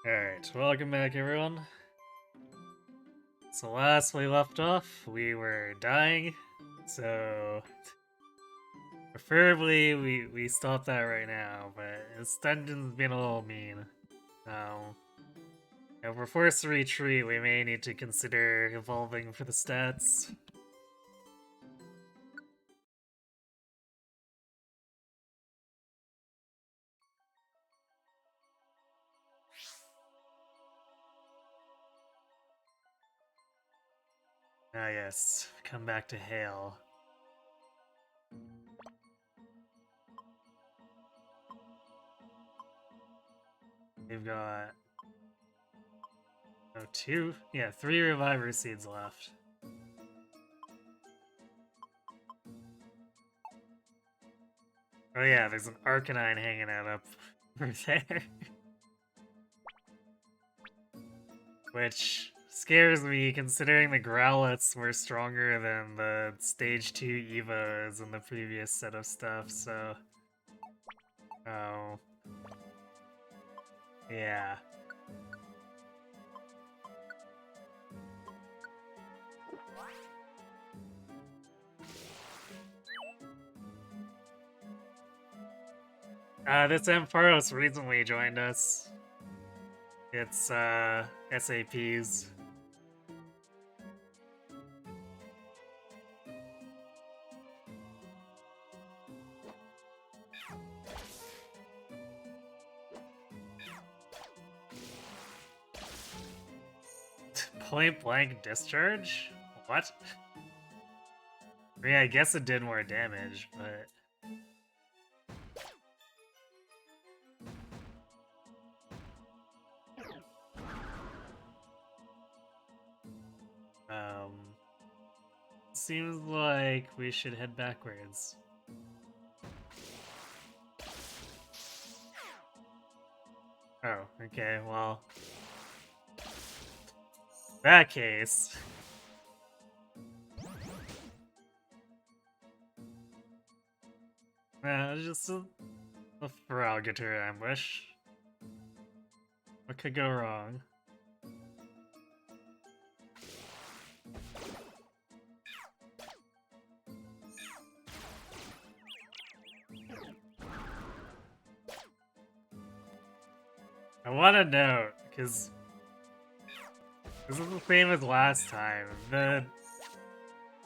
Alright, welcome back everyone. So last we left off, we were dying, so preferably we stop that right now, but this dungeon's been a little mean. If we're forced to retreat, we may need to consider evolving for the stats. Ah yes, come back to Hail. We've got... oh, three Reviver Seeds left. Oh yeah, there's an Arcanine hanging out up over there. Which scares me, considering the Growlithes were stronger than the Stage 2 Evos in the previous set of stuff, so... oh... yeah. This Ampharos recently joined us. It's, SAPs. Point blank discharge? What? I mean, I guess it did more damage, but... seems like we should head backwards. Oh, okay, well... that case... just a Feraligatr ambush. What could go wrong? I want to note, because this is the same as last time. The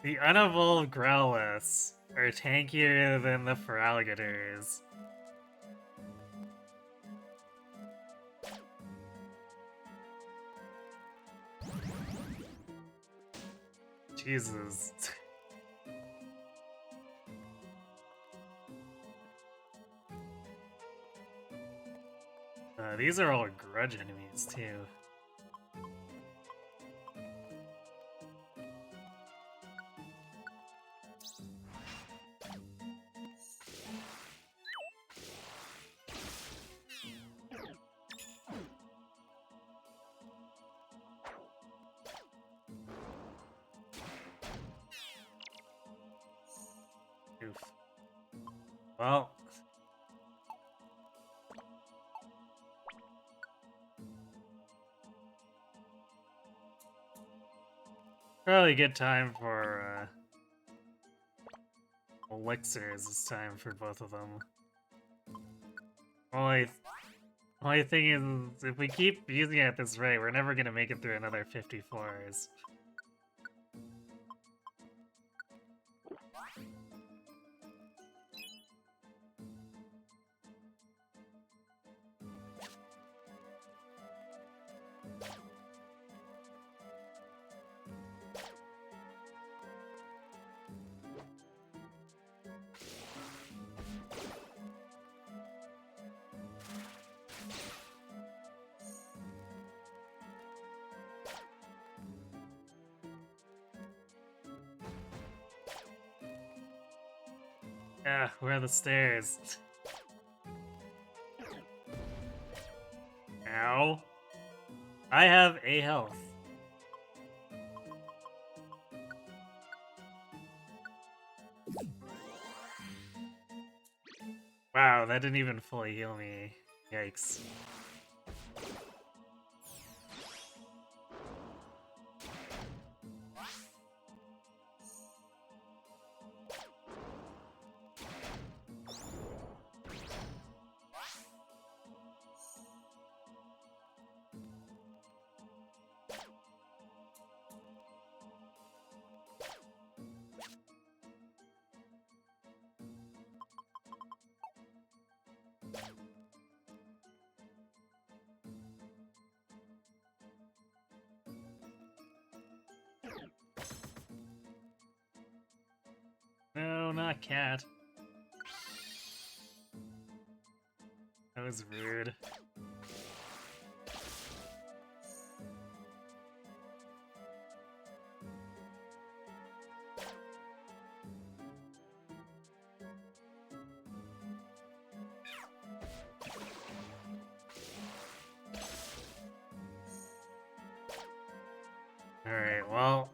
unevolved Growlithes are tankier than the Feraligatrs. Jesus. These are all grudge enemies, too. Oof. Well... probably a good time for, elixirs this time for both of them. Only thing is, if we keep using it at this rate, we're never gonna make it through another 54s. Ah, where are the stairs? Ow. I have a health. Wow, that didn't even fully heal me. Yikes. No, not cat. That was rude. Alright, well...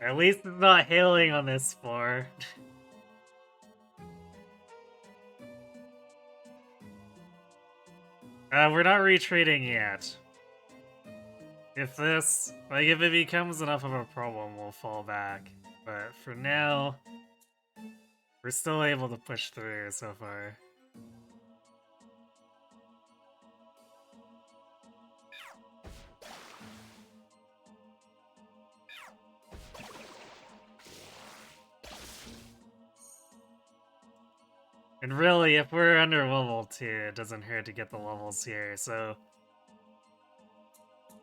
At least it's not hailing on this floor. We're not retreating yet. If if it becomes enough of a problem, we'll fall back. But for now, we're still able to push through so far. And really, if we're under level 2, it doesn't hurt to get the levels here, so...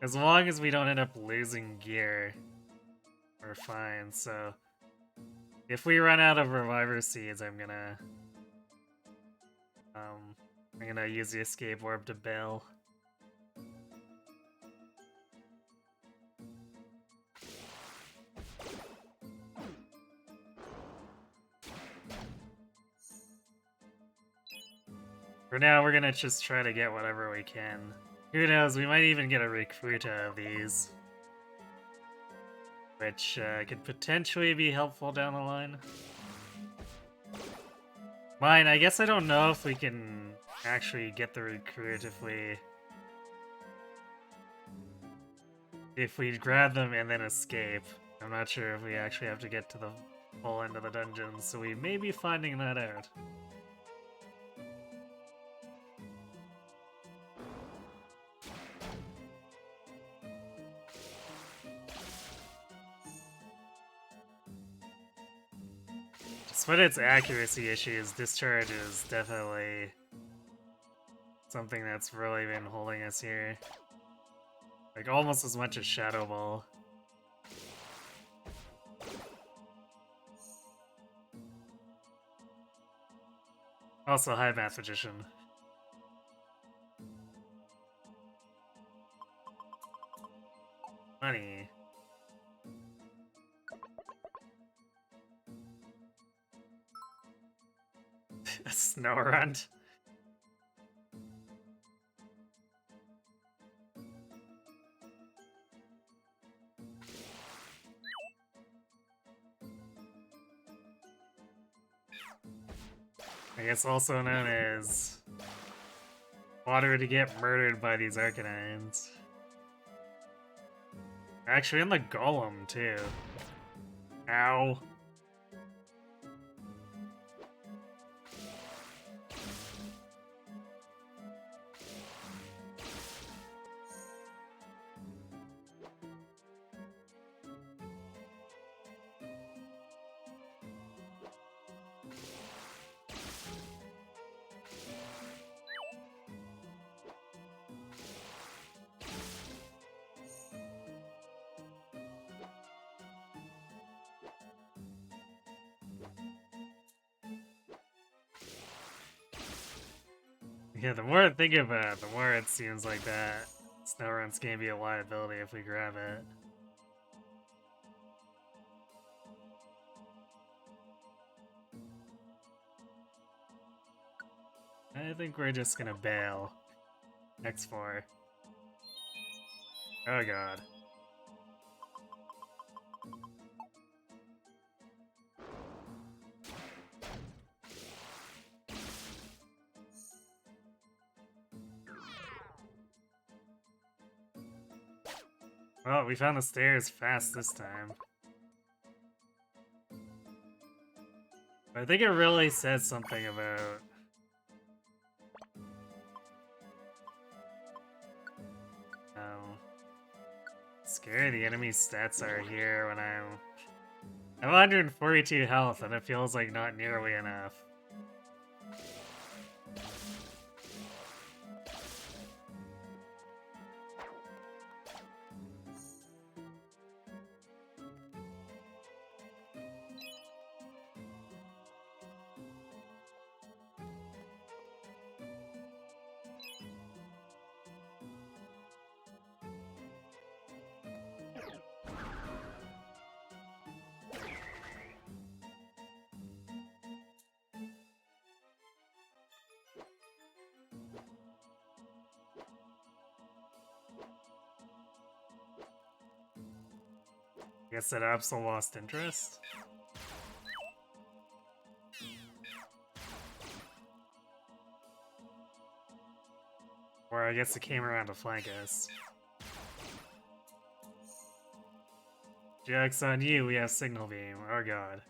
As long as we don't end up losing gear, we're fine, so... If we run out of Reviver Seeds, I'm gonna use the Escape Orb to bail. For now, we're gonna just try to get whatever we can. Who knows, we might even get a Recruita of these. Which could potentially be helpful down the line. Mine, I guess I don't know if we can actually get the Recruit if we grab them and then escape. I'm not sure if we actually have to get to the full end of the dungeon, so we may be finding that out. Despite its accuracy issues, Discharge is definitely something that's really been holding us here. Like, almost as much as Shadow Ball. Also, High Math Magician. Money. A snow runt. I guess also known as water to get murdered by these Arcanines. Actually, and the Golem, too. Ow. Yeah, the more I think about it, the more it seems like that Snowrunt's gonna be a liability if we grab it. I think we're just gonna bail. X4. Oh god. Well, we found the stairs fast this time. I think it really says something about... how scary the enemy stats are here when I'm 142 health and it feels like not nearly enough. Guess that Absol lost interest. Or I guess it came around to flank us. Joke's on you, we have Signal Beam. Oh god.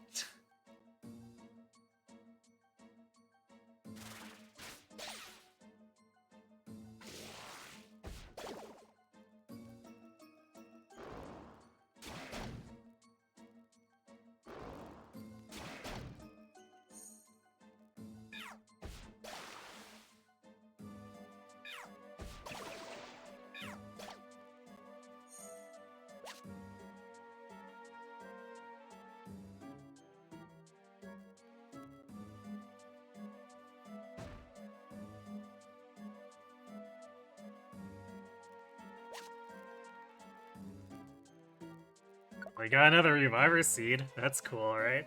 We got another Reviver Seed. That's cool, right?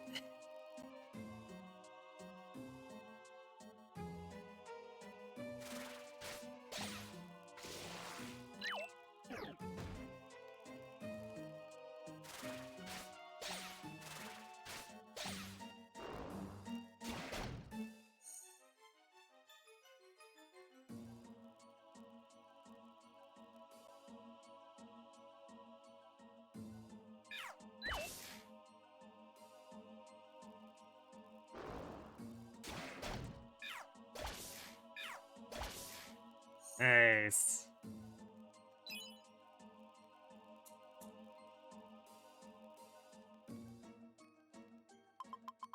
Nice.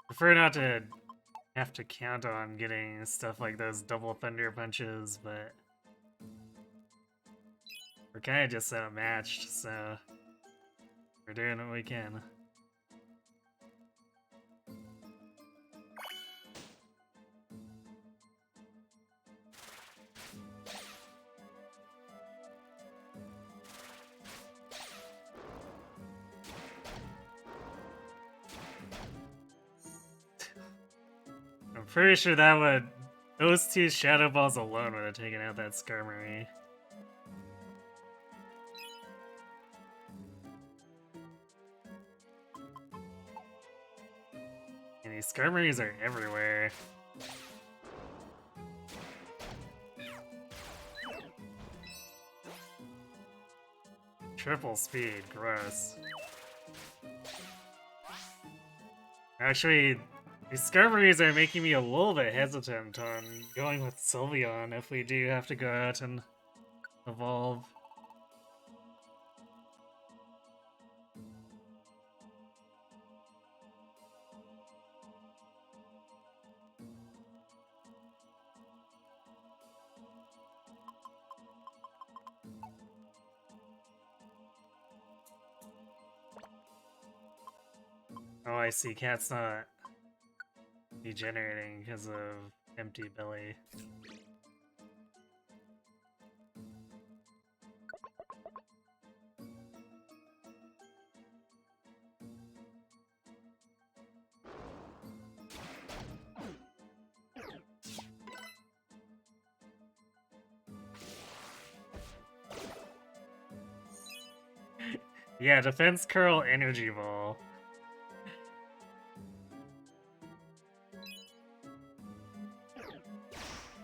Prefer not to have to count on getting stuff like those double thunder punches, but we're kind of just outmatched, so we're doing what we can. I'm pretty sure those two Shadow Balls alone would have taken out that Skarmory. And these Skarmories are everywhere. Triple speed, gross. Actually, these Skarmories are making me a little bit hesitant on going with Sylveon if we do have to go out and evolve. Oh, I see. Cat's not degenerating because of empty belly. Yeah, Defense Curl Energy Ball.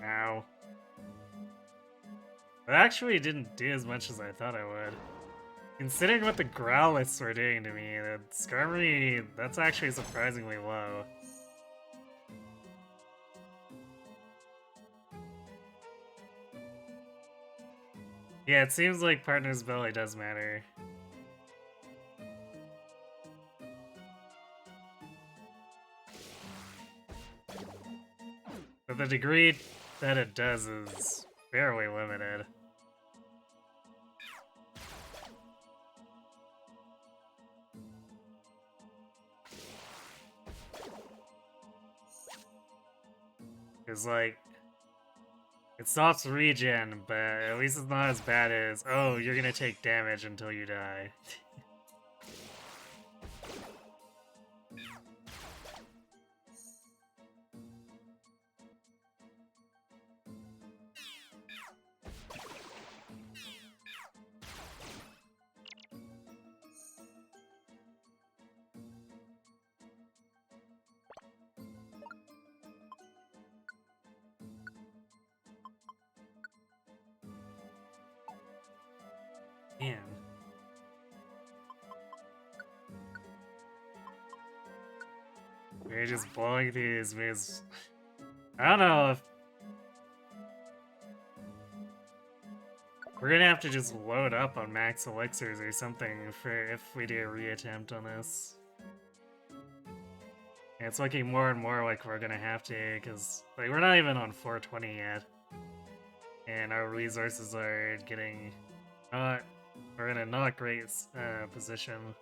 Ow. It actually didn't do as much as I thought I would. Considering what the Growliths were doing to me, the Skarmory, that's actually surprisingly low. Yeah, it seems like Partner's Belly does matter. But the degree that it does is fairly limited. Because, like, it stops regen, but at least it's not as bad as, oh, you're gonna take damage until you die. Man. We're just blowing these moves. I don't know if... We're gonna have to just load up on max elixirs or something for if we do a reattempt on this. And it's looking more and more like we're gonna have to, because like we're not even on 420 yet. And our resources are getting not... We're in a not great position.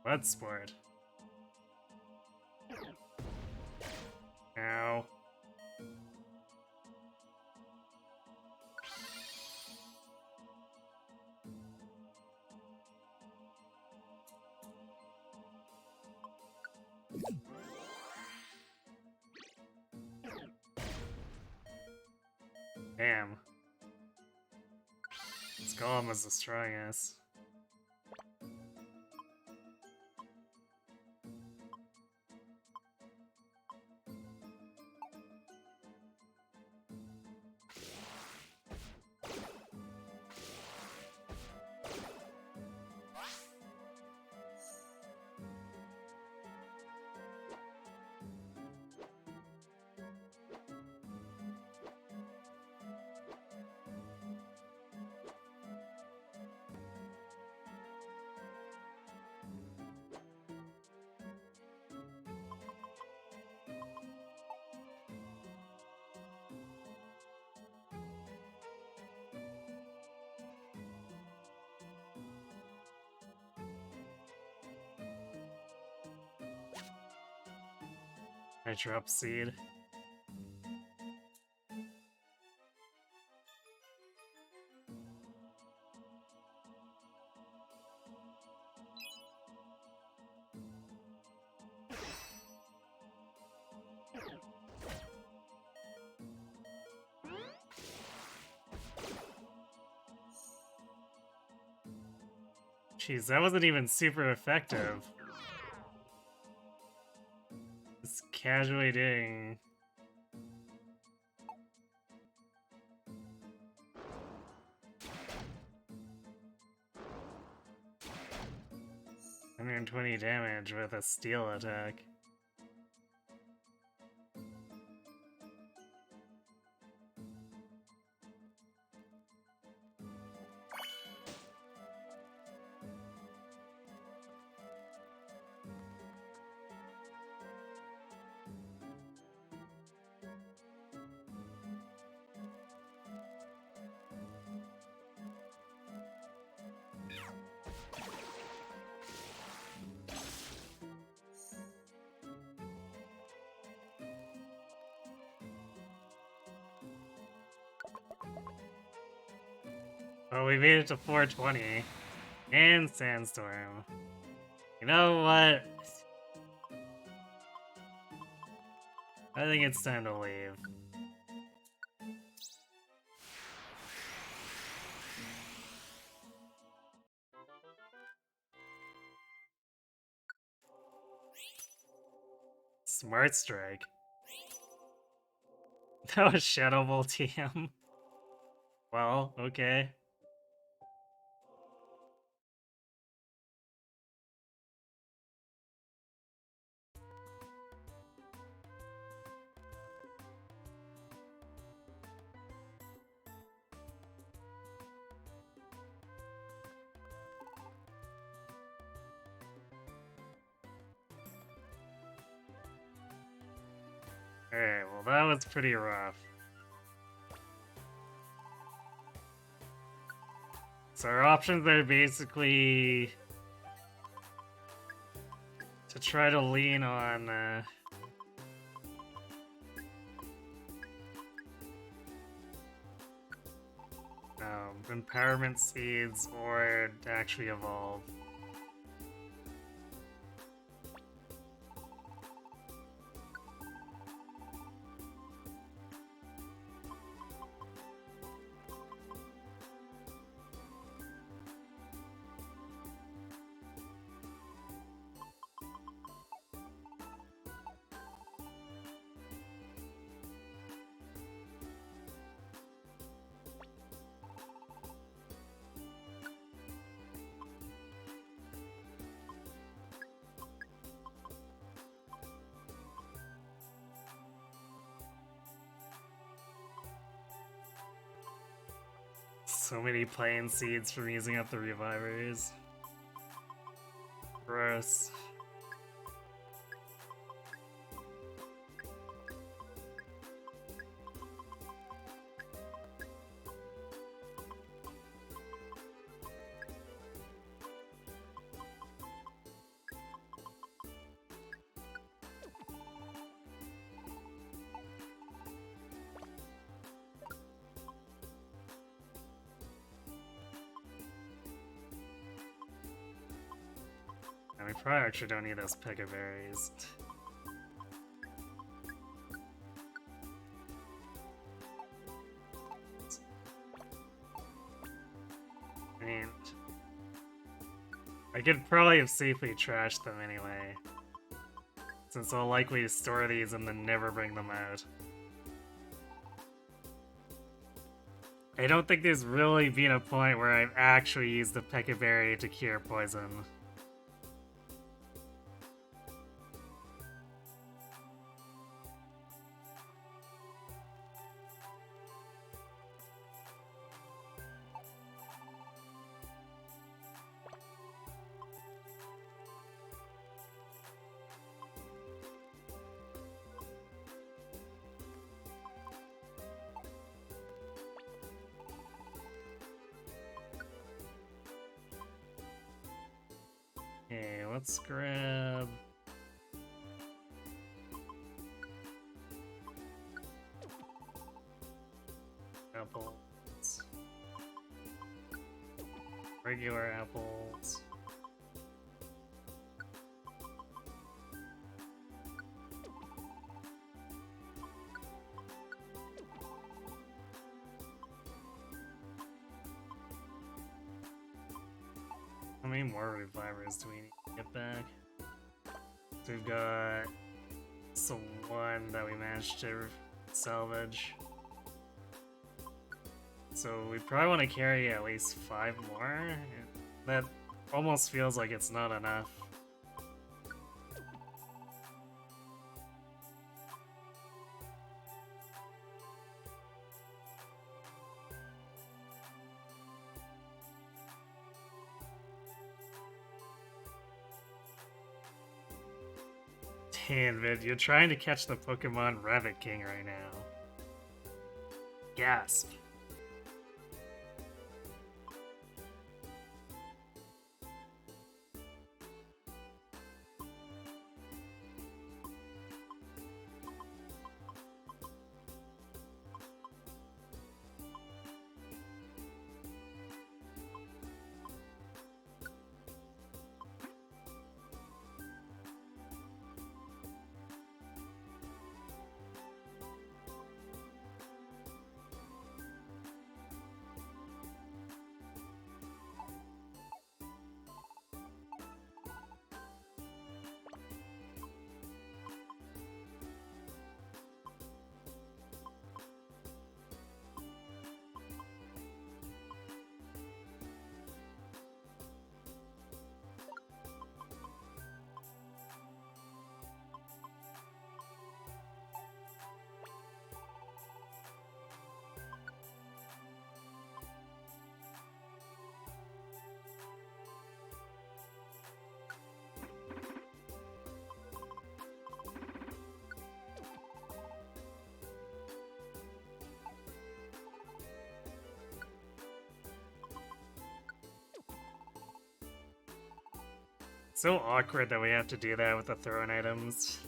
Blood sport. Ow. Damn. This golem is destroying us. I drop seed. Jeez, that wasn't even super effective. Just casually doing... $120 damage with a steel attack. Oh, we made it to 420. And Sandstorm. You know what? I think it's time to leave. Smart Strike. That was Shadow Ball TM. Well, okay. Alright, well that was pretty rough. So our options are basically to try to lean on empowerment seeds or to actually evolve. So many plain seeds from using up the revivers. Gross. We probably actually don't need those Pega berries. I mean, I could probably have safely trashed them anyway, since I'll likely store these and then never bring them out. I don't think there's really been a point where I've actually used the Pega berry to cure poison. Okay, let's grab... apples. Regular apples. How many more revivers do we need to get back? So we've got some one that we managed to salvage. So we probably want to carry at least 5 more. That almost feels like it's not enough. Damn, Vid, you're trying to catch the Pokemon Rabbit King right now. Gasp. So awkward that we have to do that with the thrown items.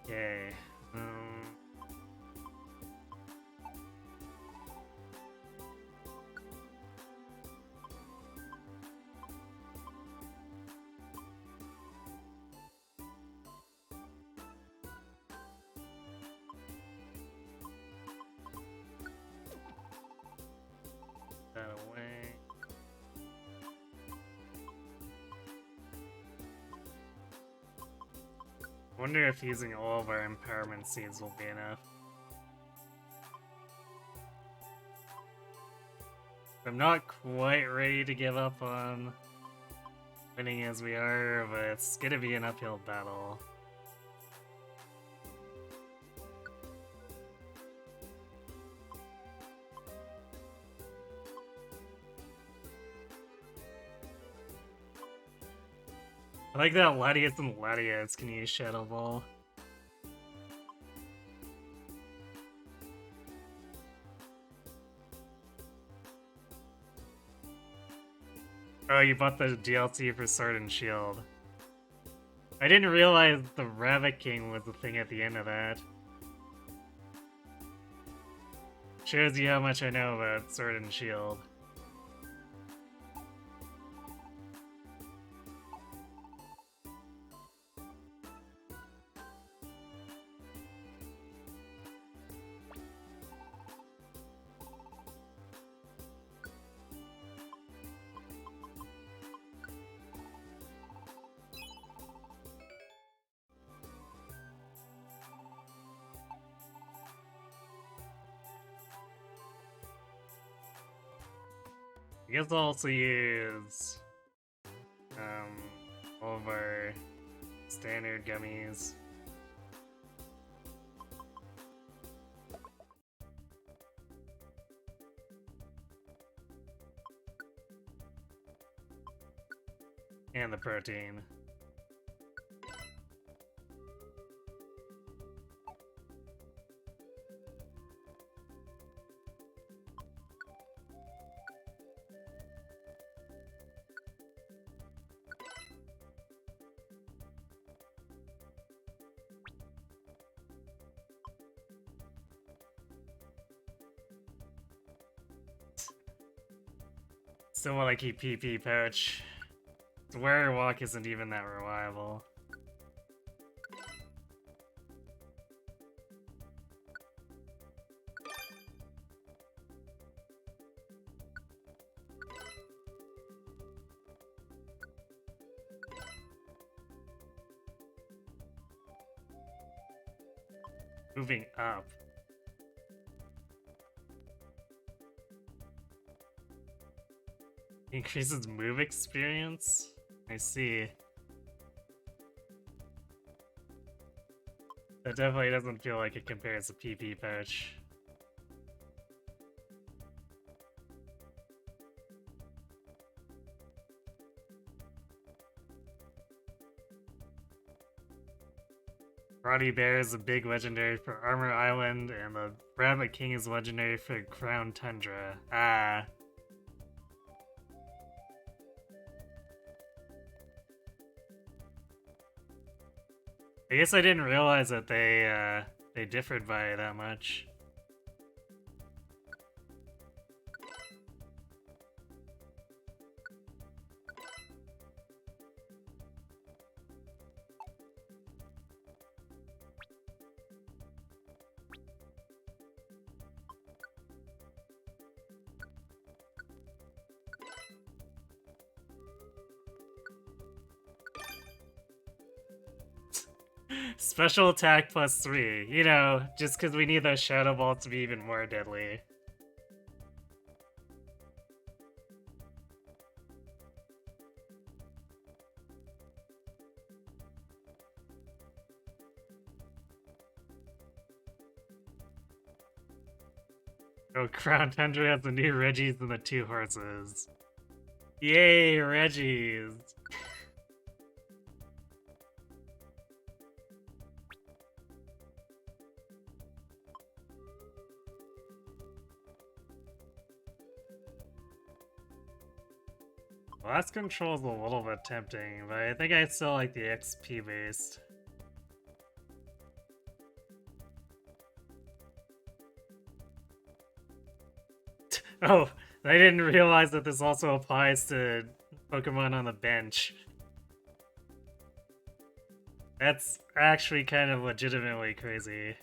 Yay. That away. Wonder if using all of our empowerment seeds will be enough. I'm not quite ready to give up on winning as we are, but it's gonna be an uphill battle. I like that Latias and Latias can use Shadow Ball. Oh, you bought the DLC for Sword and Shield. I didn't realize the Rabbit King was the thing at the end of that. Shows you how much I know about Sword and Shield. I guess I'll also use all of our standard gummies. And the protein. Still want to keep PP Pouch. The Warrior Walk isn't even that reliable. Moving up. Increases move experience? I see. That definitely doesn't feel like it compares to PP Pouch. Roddy Bear is a big legendary for Armor Island, and the Rabbit King is legendary for Crown Tundra. Ah. I guess I didn't realize that they differed by that much. Special attack +3. You know, just because we need those Shadow Balls to be even more deadly. Oh, Crown Tundra has the new Reggies and the 2 horses. Yay, Reggies! Last control is a little bit tempting, but I think I still like the XP based. Oh, I didn't realize that this also applies to Pokemon on the bench. That's actually kind of legitimately crazy.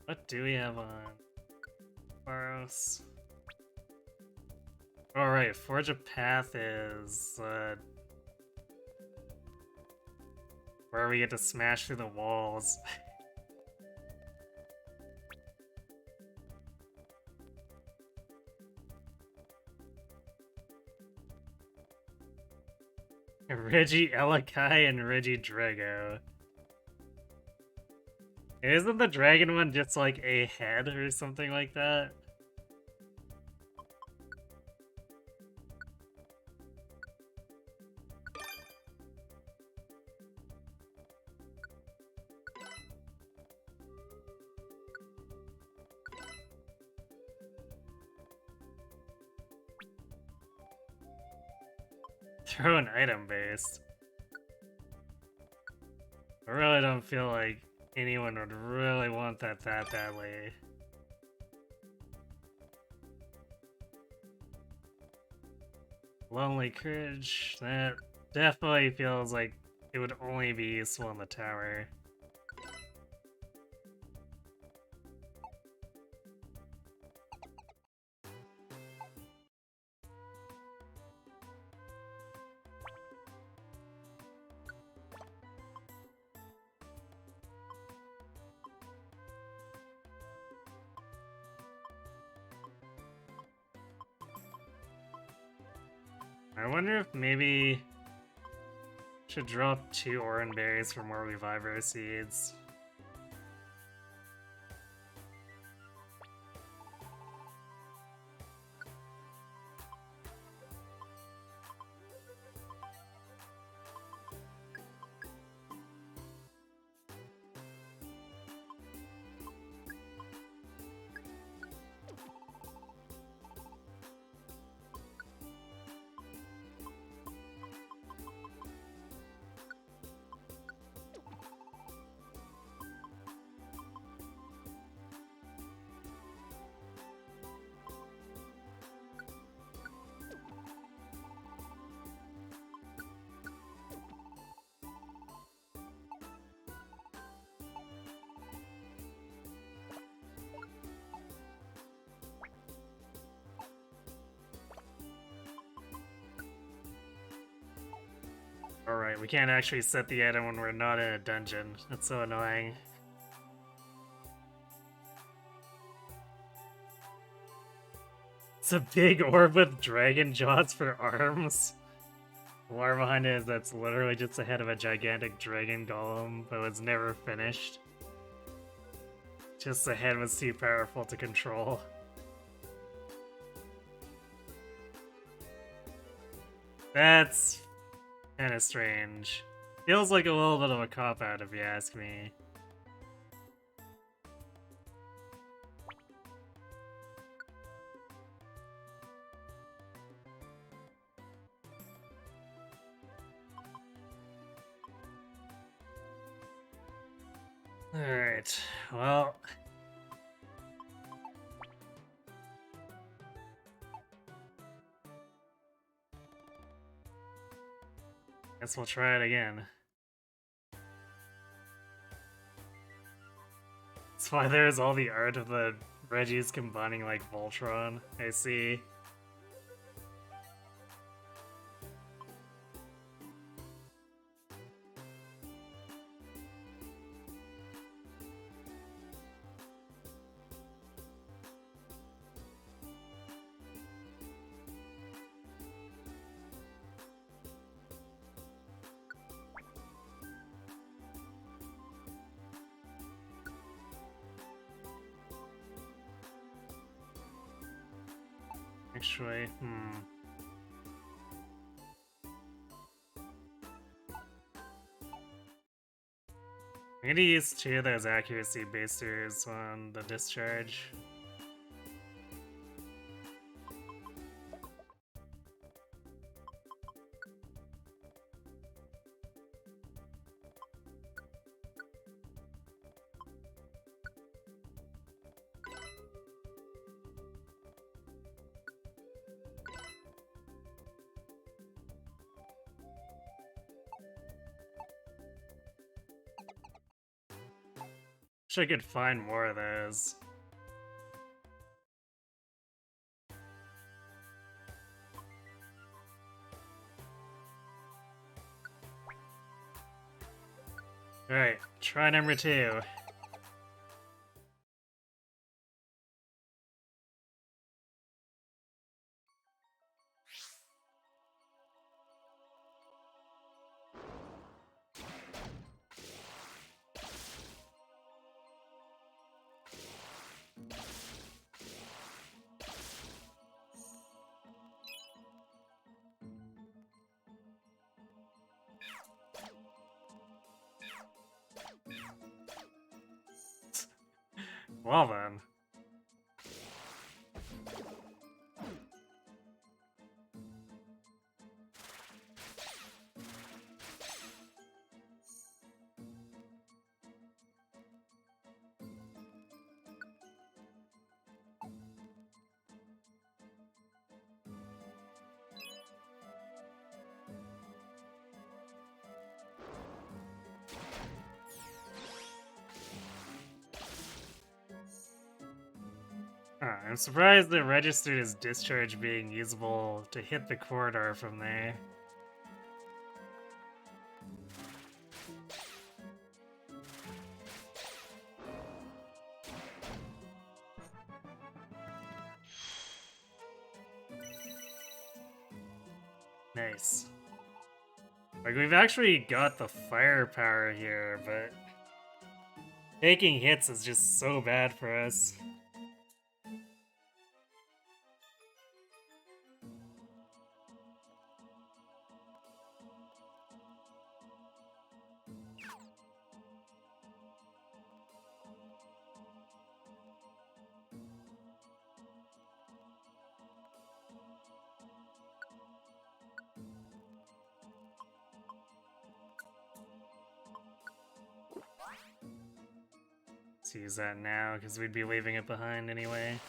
What do we have on Baros? Alright, Forge a Path is where we get to smash through the walls. Reggie Elakai and Reggie Drago. Isn't the dragon one just like a head or something like that? Throw an item based. I really don't feel like anyone would really want that badly. Lonely Courage, that definitely feels like it would only be useful in the tower. I wonder if maybe should drop 2 Oran Berries for more Reviver Seeds. Alright, we can't actually set the item when we're not in a dungeon. That's so annoying. It's a big orb with dragon jaws for arms. The lore behind it is that's literally just the head of a gigantic dragon golem, but was never finished. Just the head was too powerful to control. That's kinda strange. Feels like a little bit of a cop-out if you ask me. Alright, well... guess we'll try it again. That's why there's all the art of the Reggies combining like Voltron, I see. Actually, I'm gonna use 2 of those accuracy boosters on the discharge. Wish I could find more of those. Alright, try number 2. Well then. I'm surprised it registered as discharge being usable to hit the corridor from there. Nice. Like, we've actually got the firepower here, but taking hits is just so bad for us. Let's use that now, because we'd be leaving it behind anyway.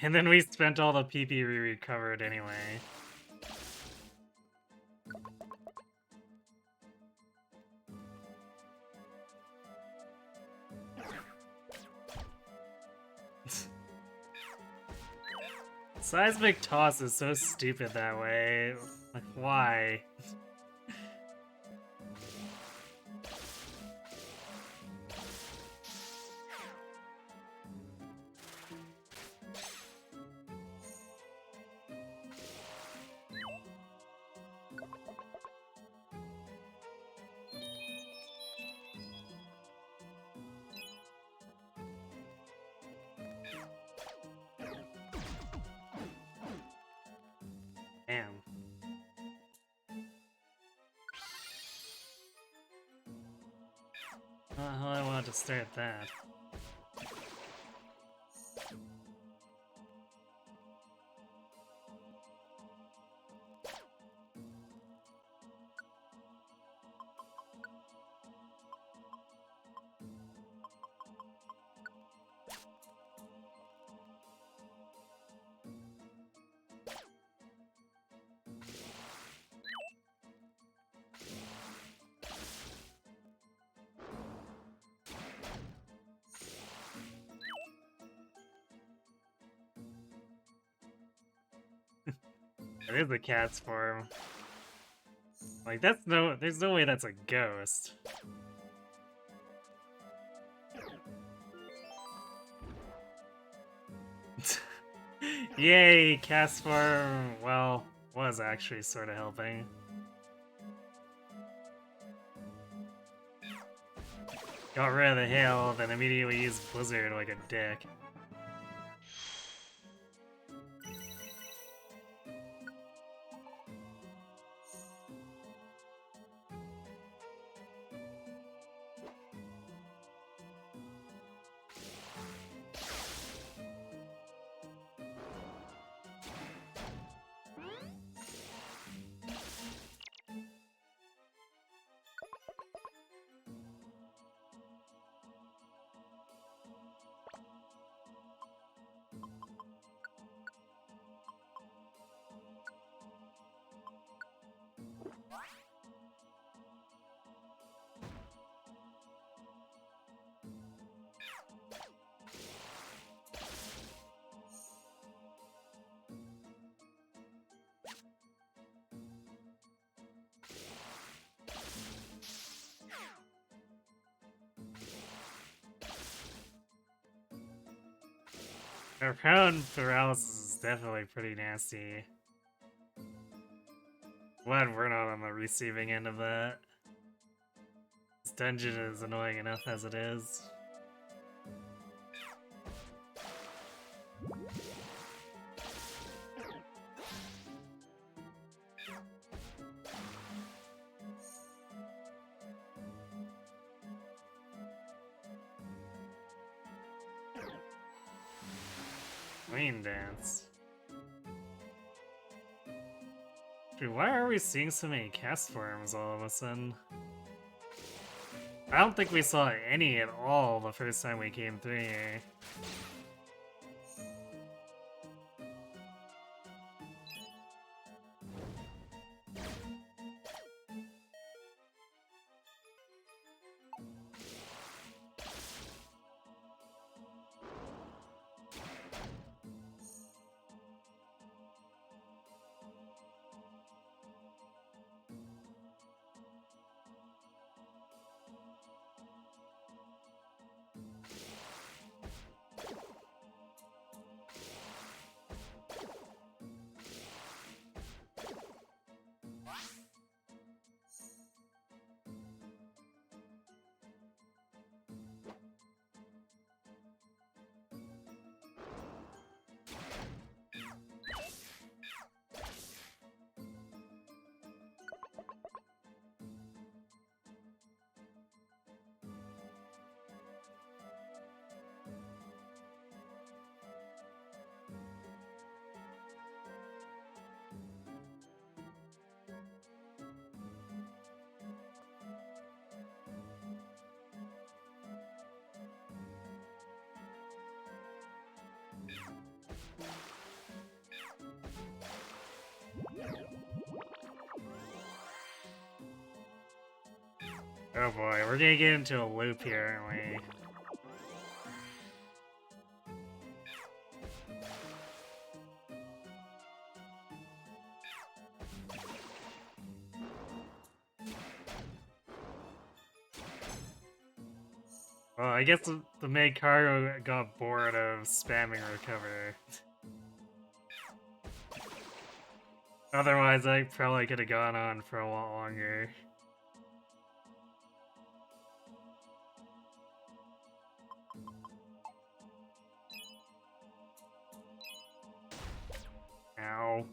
And then we spent all the PP we recovered anyway. Seismic toss is so stupid that way. Like, why? Damn. Oh, I wanted to start that. It is a cat's form. Like, there's no way that's a ghost. Yay, cast form, well, was actually sort of helping. Got rid of the hail, then immediately used Blizzard like a dick. Our prone paralysis is definitely pretty nasty. Glad we're not on the receiving end of that. This dungeon is annoying enough as it is. Rain Dance. Dude, why are we seeing so many cast forms all of a sudden? I don't think we saw any at all the first time we came through here. Oh boy, we're gonna get into a loop here, aren't we? Well, I guess the main cargo got bored of spamming recover. Otherwise, I probably could have gone on for a lot longer. Ow.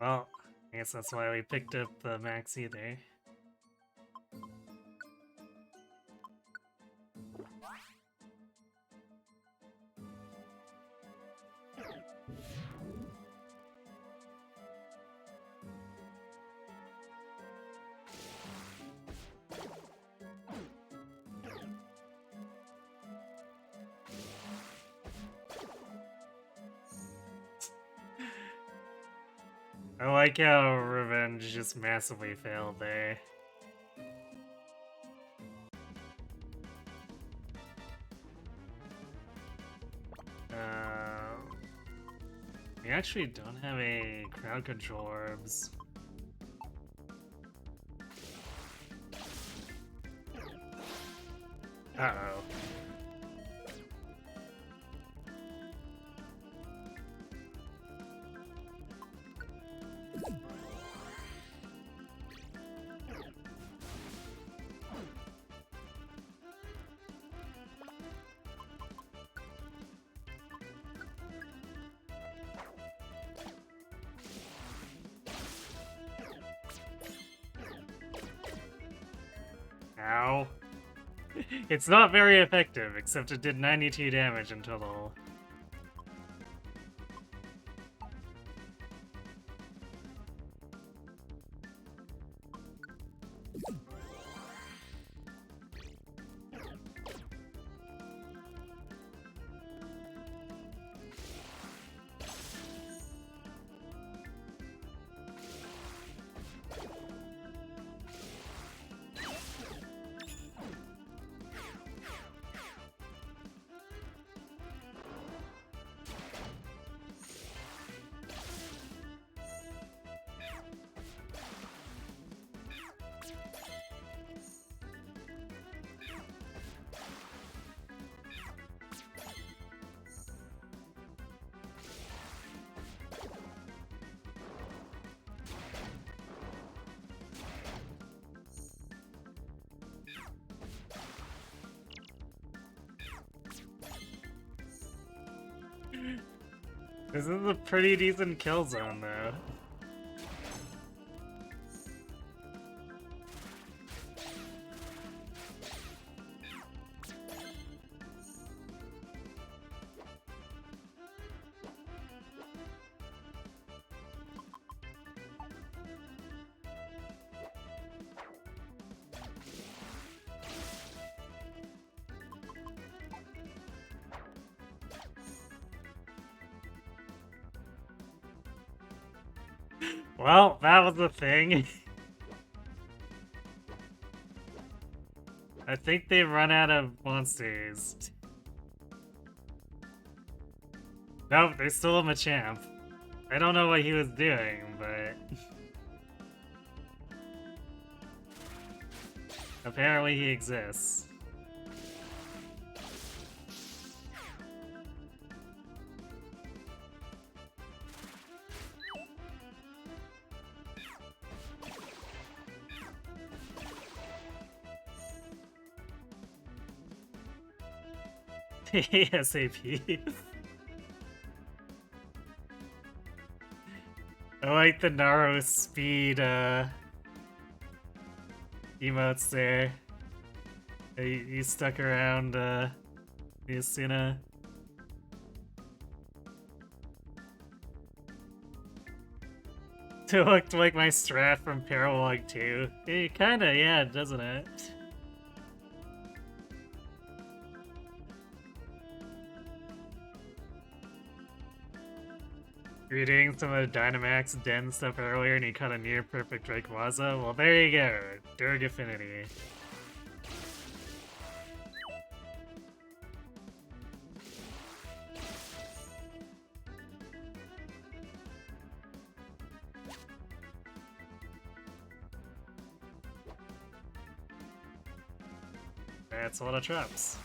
Well, I guess that's why we picked up the maxi there. I like how Revenge just massively failed there. We actually don't have a crowd control orbs. Uh-oh. Ow. It's not very effective, except it did 92 damage in total. This is a pretty decent kill zone, though. Well, that was the thing. I think they run out of monsters. Nope, they still have a champ. I don't know what he was doing, but... apparently he exists. ASAP. I like the narrow speed emotes there. You stuck around the Asuna. It looked like my strat from Paralog 2. Kinda, yeah, doesn't it? You were doing some of the Dynamax Den stuff earlier and you caught a near perfect Rayquaza? Well, there you go. Durg Affinity. That's a lot of traps.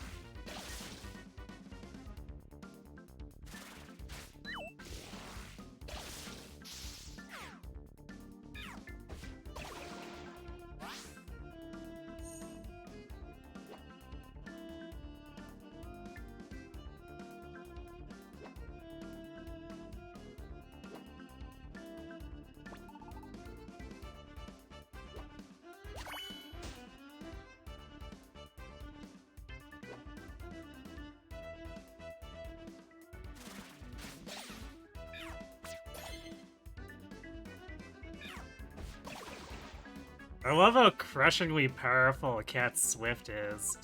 I love how crushingly powerful Cat Swift is.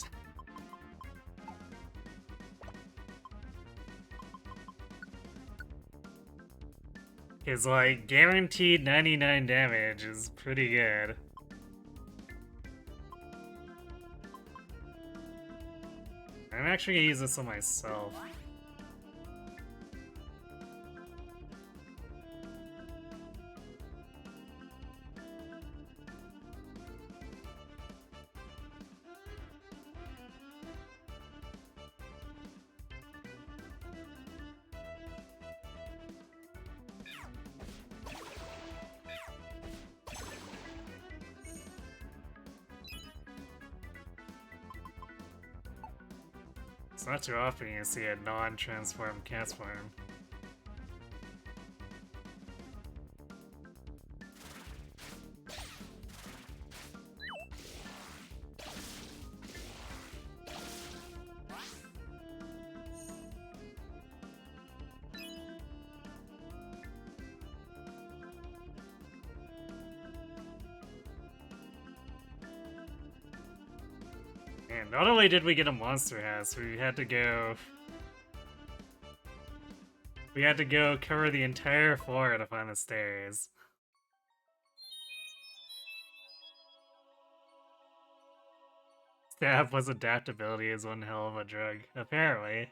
His, like, guaranteed 99 damage is pretty good. I'm actually gonna use this on myself. It's not too often you see a non-transformed Castform. And not only did we get a monster house, we had to go cover the entire floor to find the stairs. Stab plus adaptability is one hell of a drug, apparently.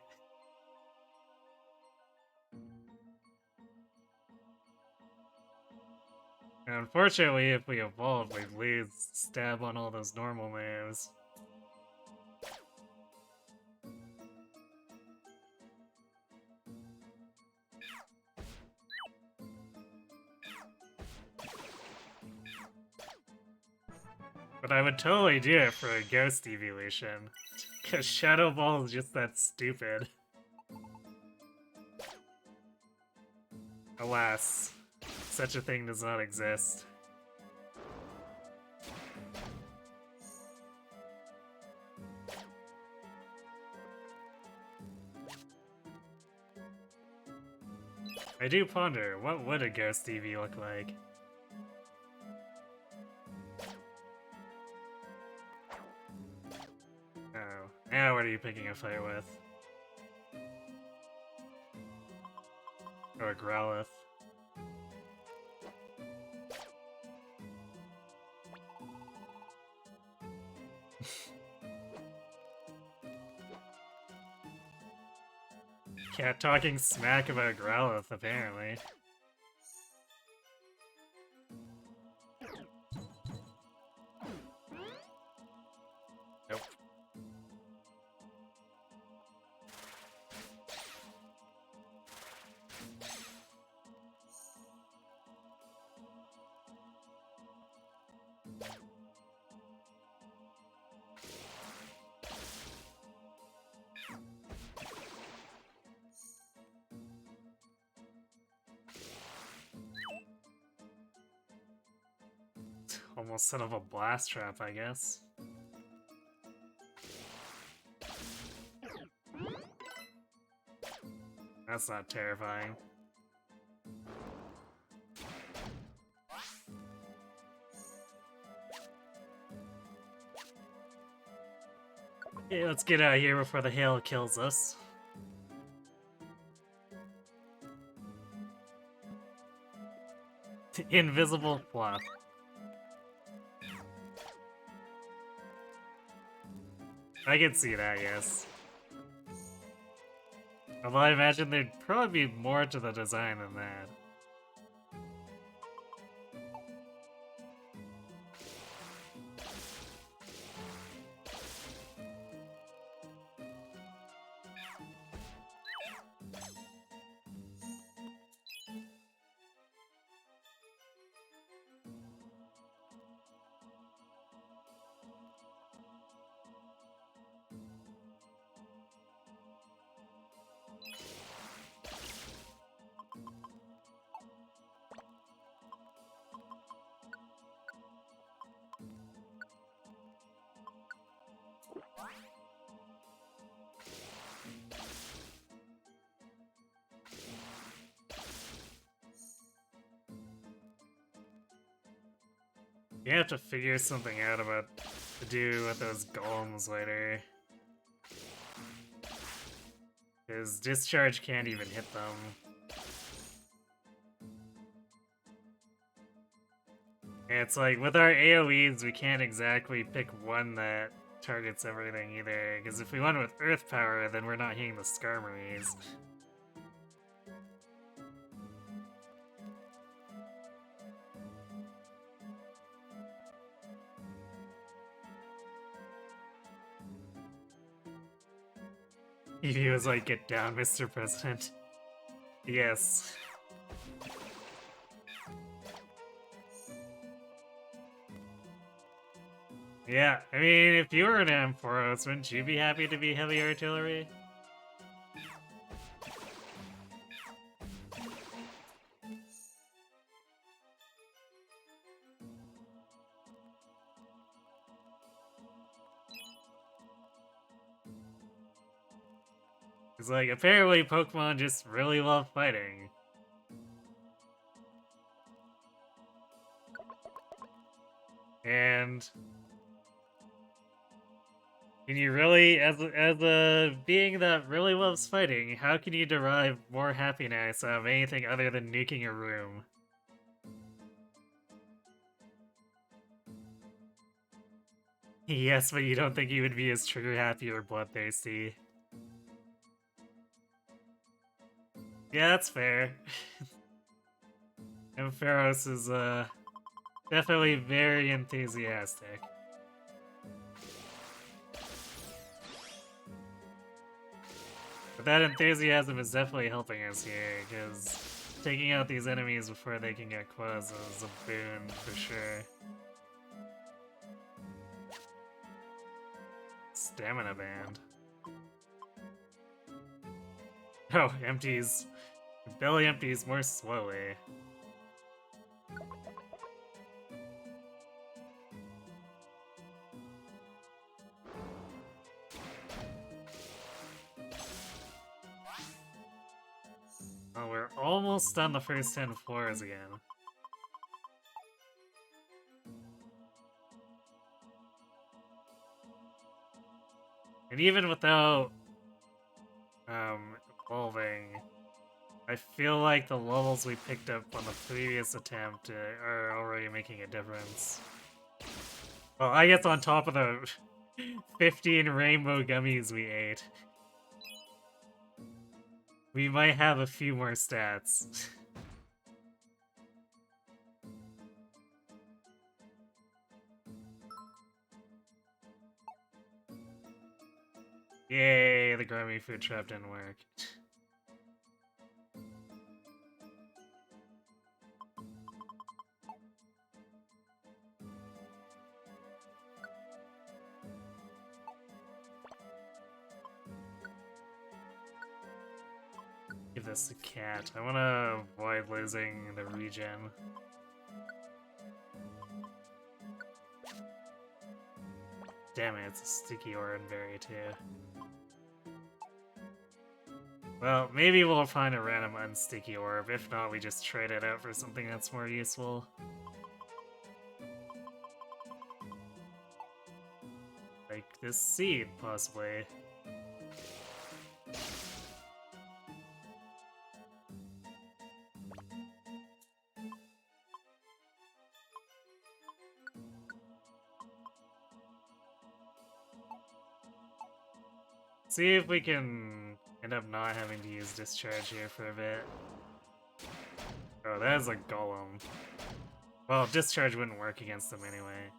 And unfortunately, if we evolve, we lose stab on all those normal moves. But I would totally do it for a ghost evolution. Because Shadow Ball is just that stupid. Alas, such a thing does not exist. I do ponder, what would a ghost Eevee look like? Oh, now what are you picking a fight with? Or a Growlithe? Cat talking smack about Growlithe, apparently. Nope. Almost set up a blast trap, I guess. That's not terrifying. Okay, let's get out of here before the hail kills us. Invisible fluff. I can see that, yes. Although I imagine there'd probably be more to the design than that. You have to figure something out about to do with those golems later. Because discharge can't even hit them. And it's like, with our AoEs, we can't exactly pick one that targets everything either. Because if we went with Earth Power, then we're not hitting the Skarmories. He was like, get down, Mr. President. Yes. Yeah, I mean, if you were an Ampharos, wouldn't you be happy to be heavy artillery? It's like, apparently Pokemon just really love fighting. And Can you really, as a being that really loves fighting, how can you derive more happiness out of anything other than nuking a room? Yes, but you don't think you would be as trigger happy or bloodthirsty. Yeah, that's fair. And Pharos is, definitely very enthusiastic. But that enthusiasm is definitely helping us here, because taking out these enemies before they can get close is a boon for sure. Stamina band. Oh, empties. Belly empties more slowly. Oh, we're almost on the first 10 floors again. And even without evolving, I feel like the levels we picked up on the previous attempt are already making a difference. Well, I guess on top of the 15 rainbow gummies we ate, we might have a few more stats. Yay, the Grammy food trap didn't work. Give this a cat. I want to avoid losing the regen. Damn it, it's a sticky oranberry too. Well, maybe we'll find a random unsticky orb. If not, we just trade it out for something that's more useful. Like this seed, possibly. See if we can end up not having to use discharge here for a bit. Oh, that is a golem. Well, discharge wouldn't work against them anyway.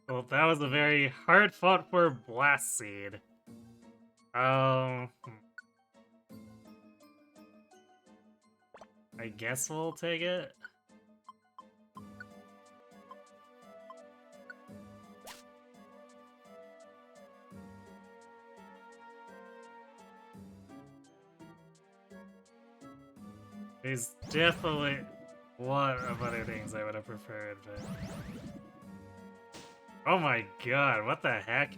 Well, that was a very hard-fought for Blast Seed. I guess we'll take it. There's definitely a lot of other things I would have preferred, but... Oh my god, what the heck?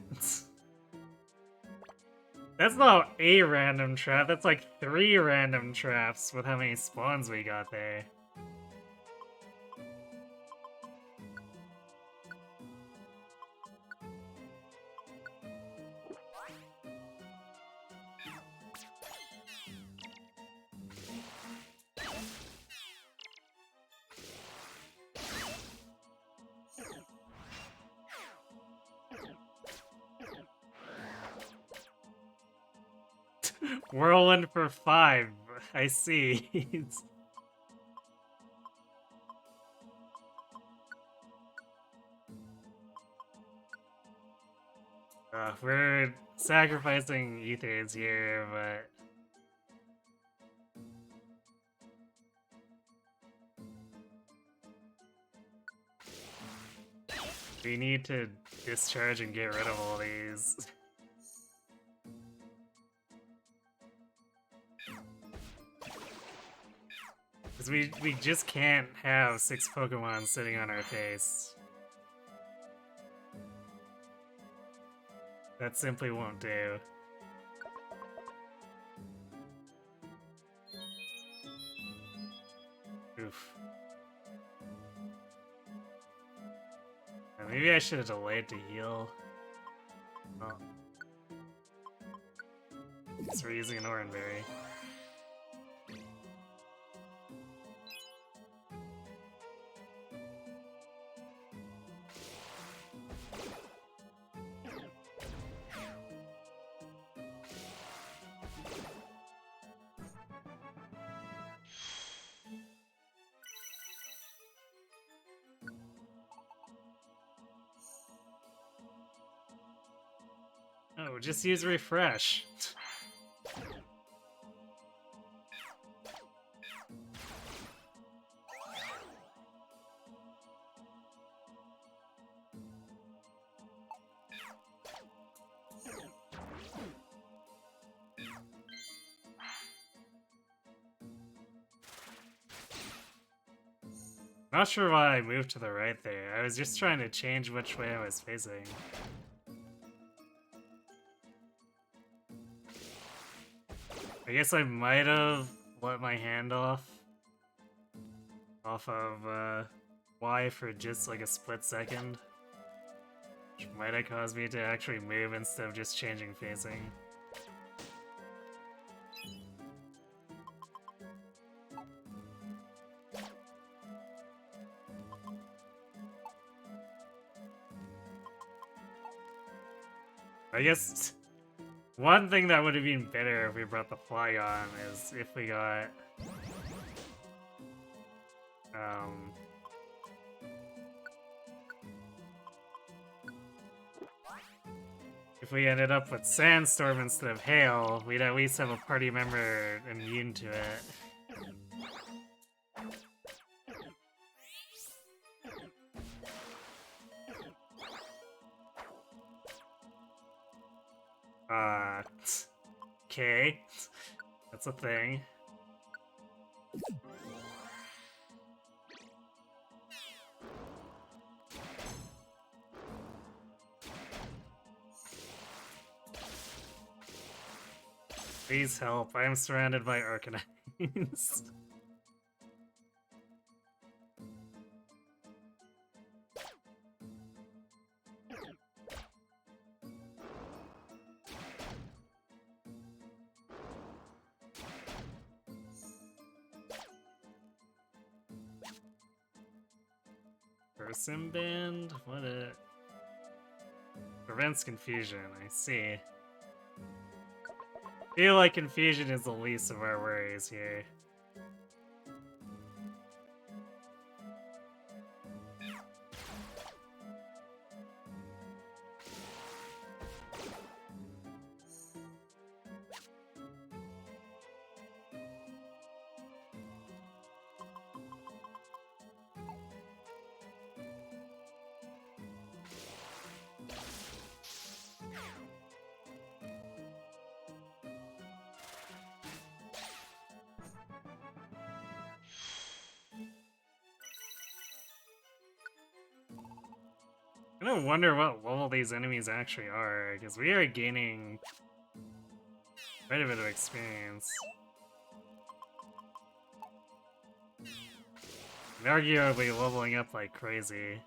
That's not a random trap, that's like 3 random traps with how many spawns we got there. Whirlwind for 5, I see. We're sacrificing ethers here, but... we need to discharge and get rid of all these. Because we just can't have 6 Pokemon sitting on our face. That simply won't do. Oof. Maybe I should have delayed to heal. Oh. So we're using an Oranberry. Oh, just use refresh. Not sure why I moved to the right there. I was just trying to change which way I was facing. I guess I might have let my hand off of Y for just like a split second, which might have caused me to actually move instead of just changing facing. I guess one thing that would have been better if we brought the flag on is if we got if we ended up with Sandstorm instead of Hail, we'd at least have a party member immune to it. Okay. That's a thing. Please help, I am surrounded by Arcanines. Person band? What a... Prevents confusion, I see. Feel like confusion is the least of our worries here. I don't wonder what level these enemies actually are, because we are gaining quite a bit of experience. And arguably leveling up like crazy.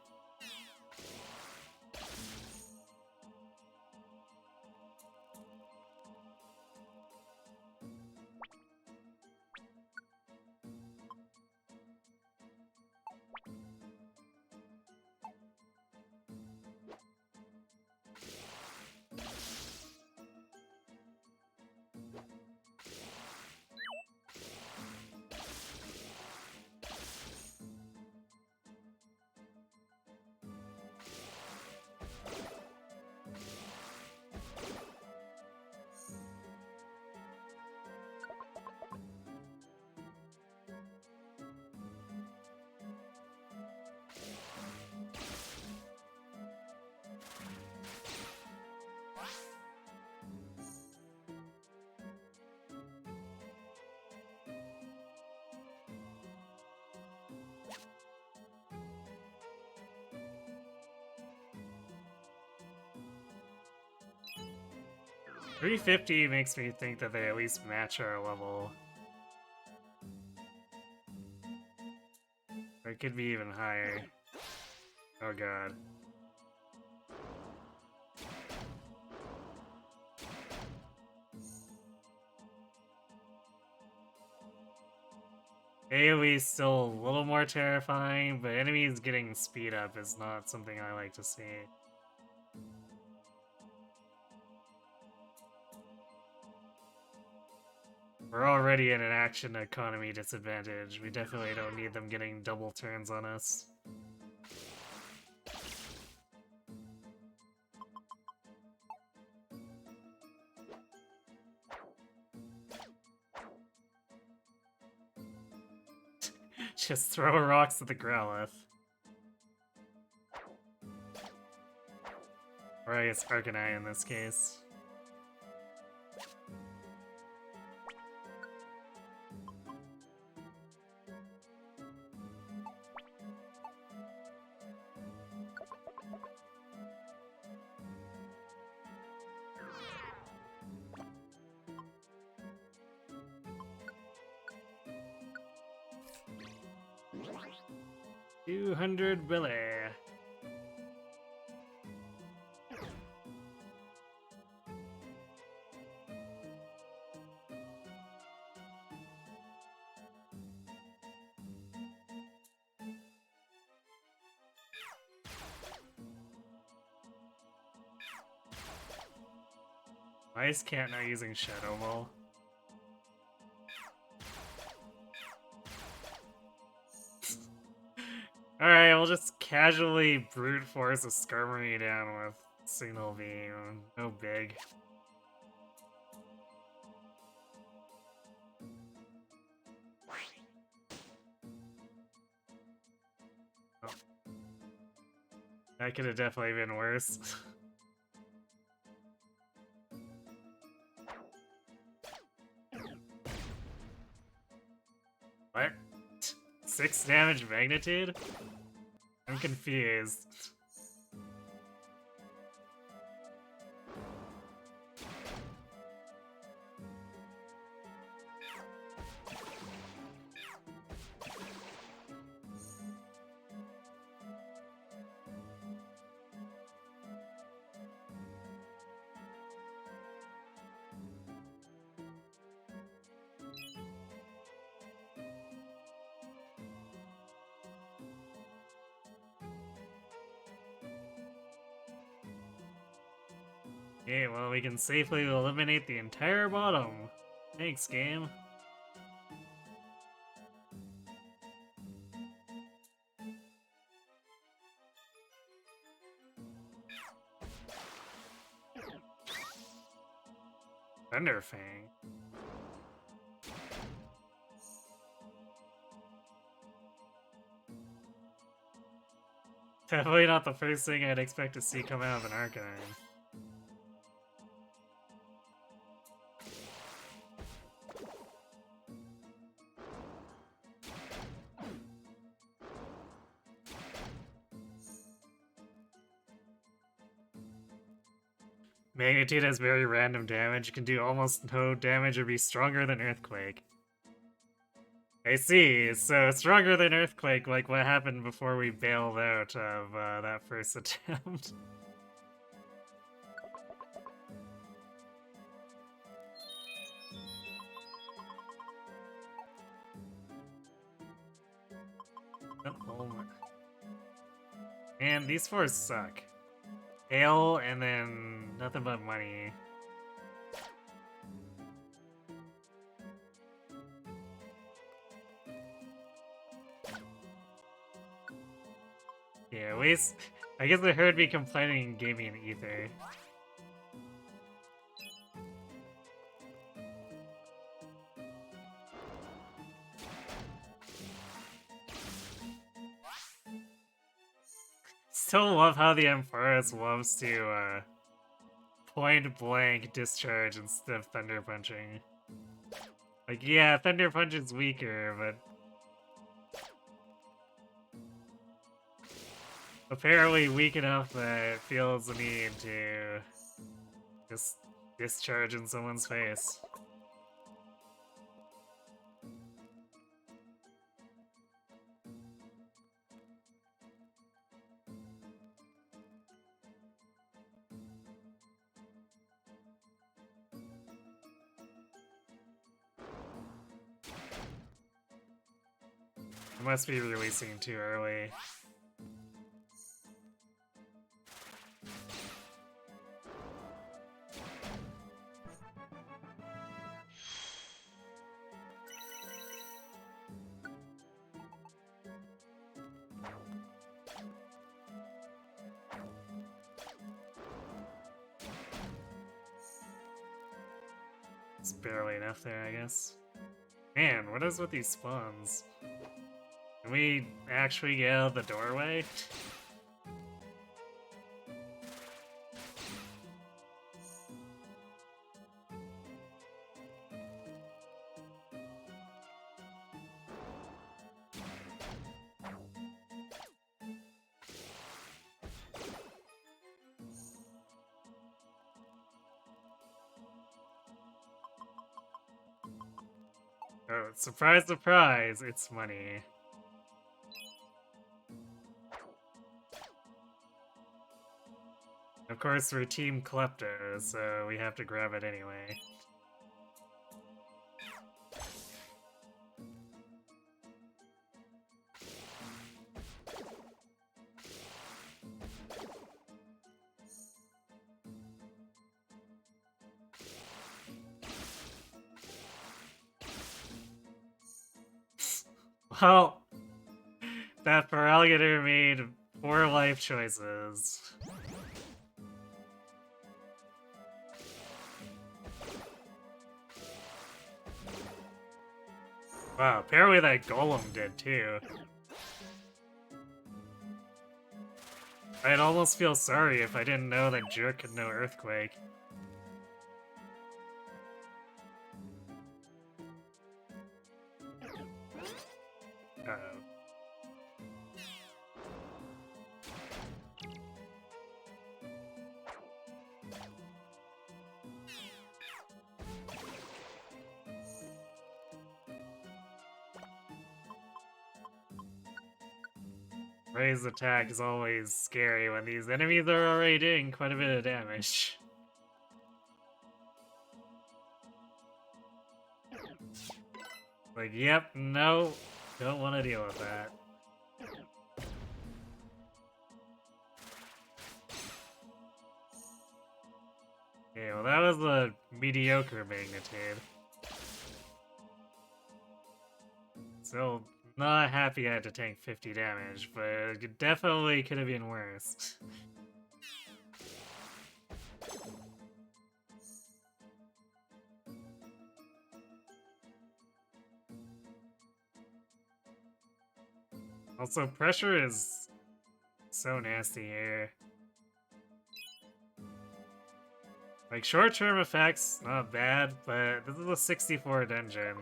350 makes me think that they at least match our level. Or it could be even higher. Oh god. AoE's still a little more terrifying, but enemies getting speed up is not something I like to see. We're already in an action economy disadvantage. We definitely don't need them getting double turns on us. Just throw rocks at the Growlithe. Or I guess Arcanine in this case. $200 Billy. Why is Cat not using Shadow Ball? Alright, we'll just casually brute force a Skarmory down with Signal Beam. No big. Oh. That could have definitely been worse. What? 6 damage magnitude? I'm confused. Okay, well, we can safely eliminate the entire bottom. Thanks, game. Thunderfang. Definitely not the first thing I'd expect to see come out of an Arcanine. Magnitude has very random damage. It can do almost no damage or be stronger than Earthquake. I see, so stronger than Earthquake, like what happened before we bailed out of that first attempt. Oh. Man, these fours suck. Hail, and then nothing but money. Yeah, waste. I guess they heard me complaining and gave me an ether. Still love how the Ampharos loves to point blank discharge instead of Thunder Punching. Like, yeah, Thunder Punch is weaker, but apparently weak enough that it feels the need to just discharge in someone's face. It must be releasing too early. It's barely enough there, I guess. Man, what is with these spawns? Can we actually get out of the doorway? Oh, surprise, surprise, it's money. Of course, we're Team Klepto, so we have to grab it anyway. Well, that Feraligatr made poor life choices. Wow, apparently that golem did too. I'd almost feel sorry if I didn't know that Jerk could know Earthquake. Uh-oh. Ray's attack is always scary when these enemies are already doing quite a bit of damage. Like, yep, no, don't want to deal with that. Okay, well that was a mediocre magnitude. Still not happy I had to tank 50 damage, but it definitely could have been worse. Also, pressure is so nasty here. Like, short-term effects, not bad, but this is a 64 dungeon.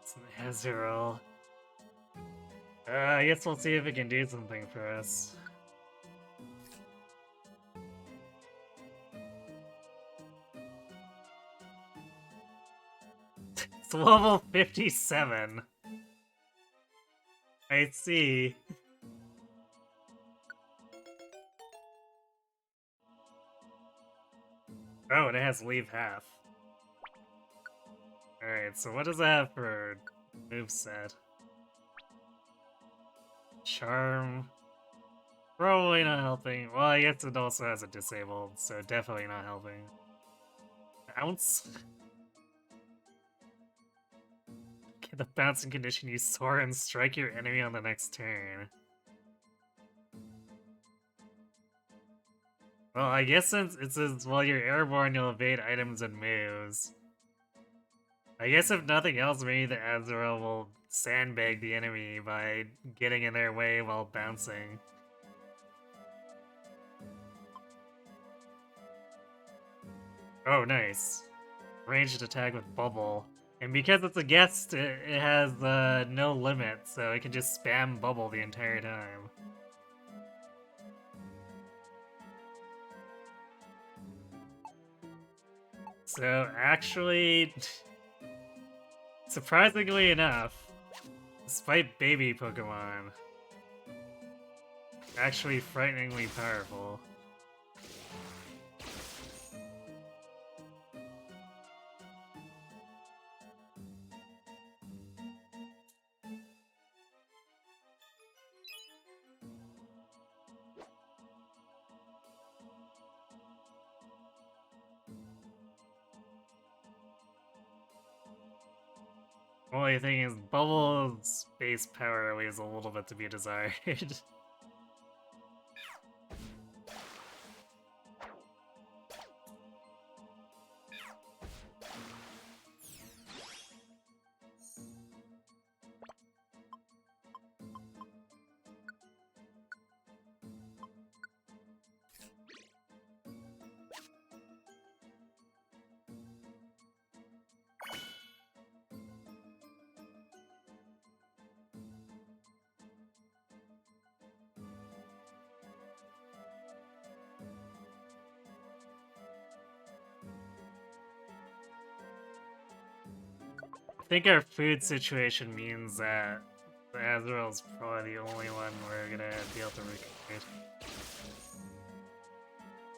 It's an Azrael. I guess we'll see if it can do something for us. It's level 57. I see. Oh, and it has leave half. Alright, so what does that have for moveset? Charm. Probably not helping. Well, I guess it also has it disabled, so definitely not helping. Bounce? Okay, the bouncing condition, you soar and strike your enemy on the next turn. Well, I guess since it says while you're airborne, you'll evade items and moves. I guess if nothing else, maybe the Azrael will sandbag the enemy by getting in their way while bouncing. Oh, nice. Ranged attack with Bubble. And because it's a guest, it has no limit, so it can just spam Bubble the entire time. So, actually, surprisingly enough, despite baby Pokemon, actually frighteningly powerful. Only thing is, Bubble's base power leaves a little bit to be desired. I think our food situation means that the Azrael's probably the only one we're gonna be able to recruit.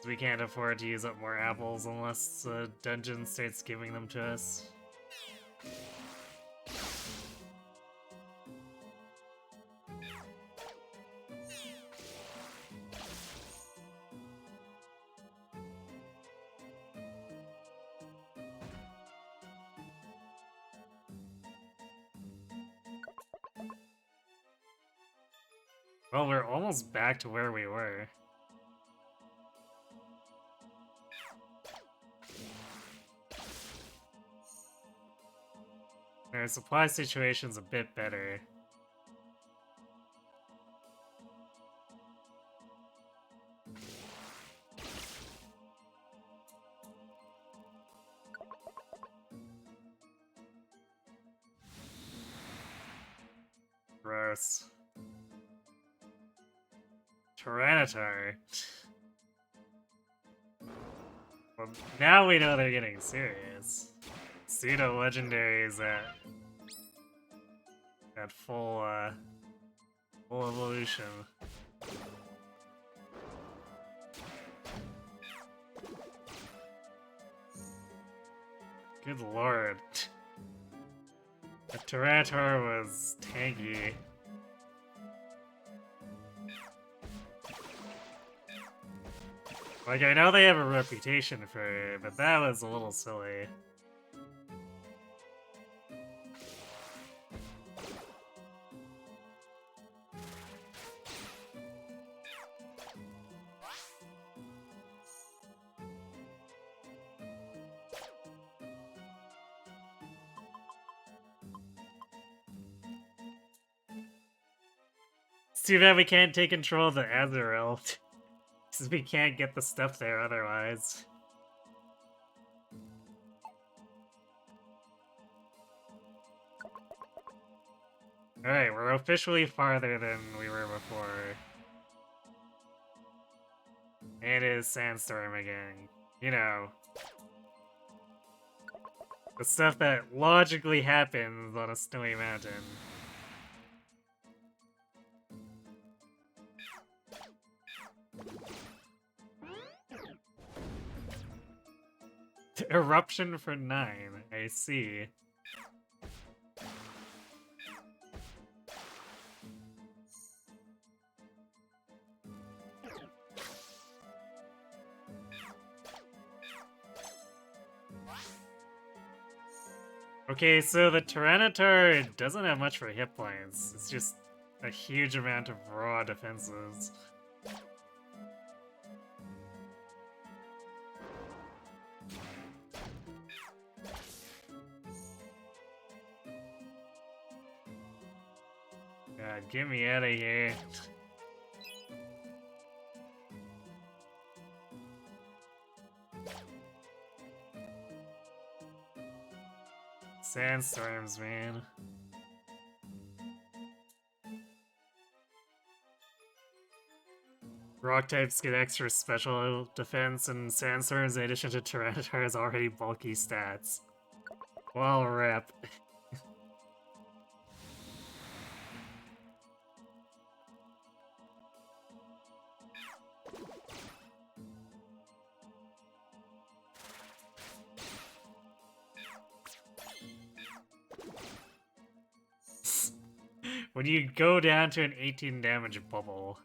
We can't afford to use up more apples unless the dungeon starts giving them to us. Well, we're almost back to where we were. Our supply situation's a bit better. Gross. Tyranitar. Well, now we know they're getting serious. Pseudo legendaries at full evolution. Good lord. The Tyranitar was tanky. Like, I know they have a reputation for it, but that was a little silly. It's too bad we can't take control of the Azrael. Because we can't get the stuff there otherwise. Alright, we're officially farther than we were before. And it is Sandstorm again. You know. The stuff that logically happens on a snowy mountain. Eruption for 9, I see. Okay, so the Tyranitar doesn't have much for hit points. It's just a huge amount of raw defenses. God, get me out of here. Sandstorms, man. Rock types get extra special defense, and Sandstorms, in addition to Tyranitar's already bulky stats. Well, rip. When you go down to an 18 damage bubble.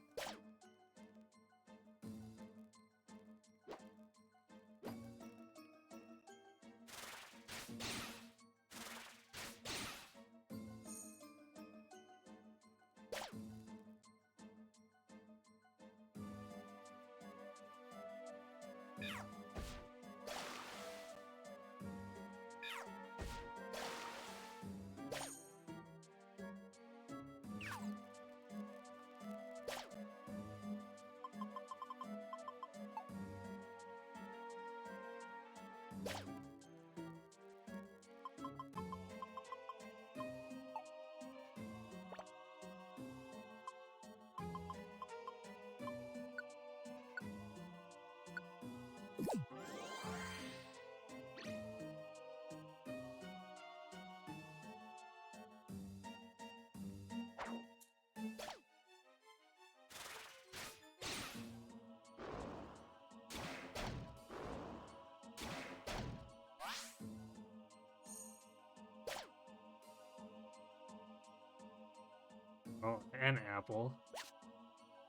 Oh, an apple.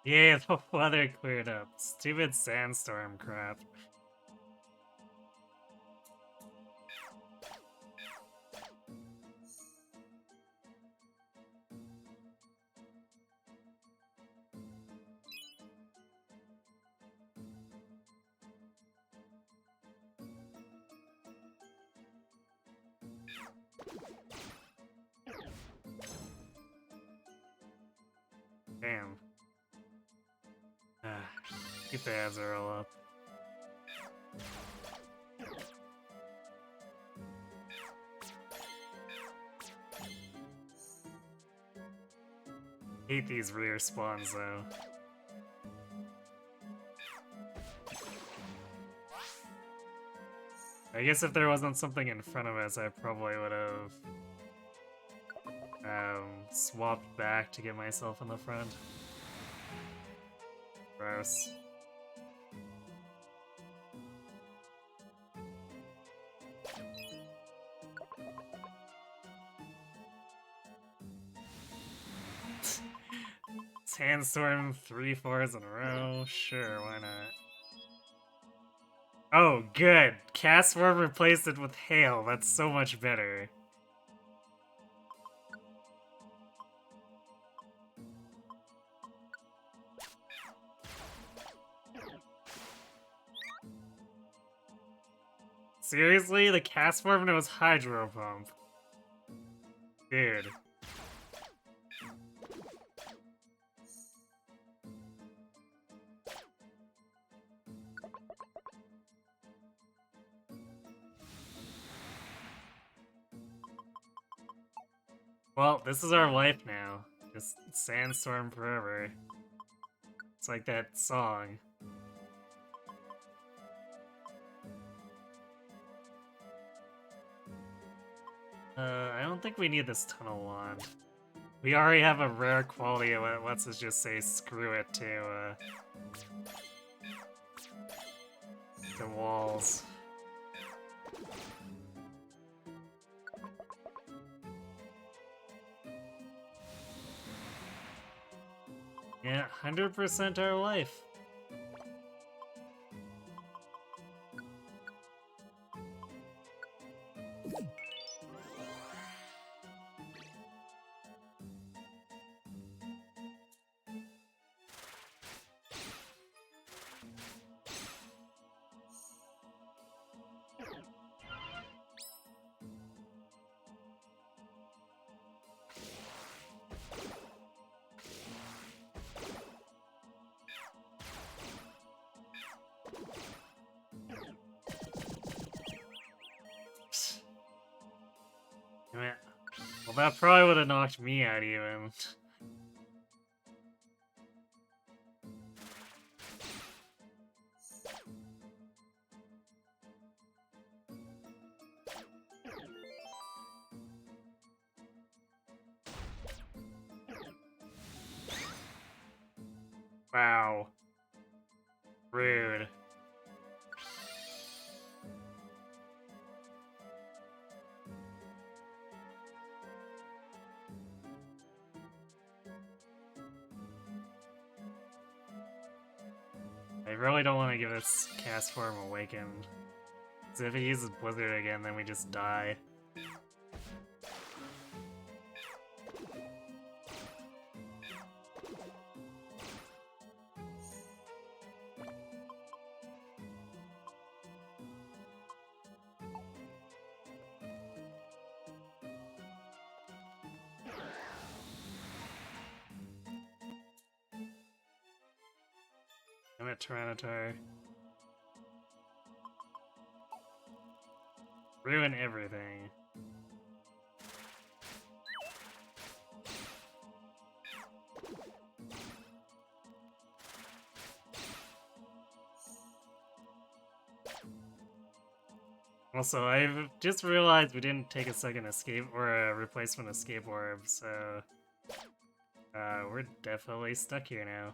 Yeah, the weather cleared up. Stupid sandstorm crap. Damn. Keep the Azrael up. Hate these rear spawns though. I guess if there wasn't something in front of us, I probably would have swapped back to get myself in the front. Gross. Sandstorm 3 4s in a row? Sure, why not? Oh, good! Castform replaced it with Hail, that's so much better. Seriously? The Castform knows Hydro Pump. Dude. Well, this is our life now. Just Sandstorm forever. It's like that song. I don't think we need this tunnel wand. We already have a rare quality that lets us just say screw it to walls. Yeah, 100% our life. that probably would have knocked me out even. Wow. Rude. I really don't want to give this cast form awakened. So if he uses Blizzard again, then we just die. I'm at Tyranitar. Ruin everything. Also, I've just realized we didn't take a second escape or a replacement escape orb, so we're definitely stuck here now.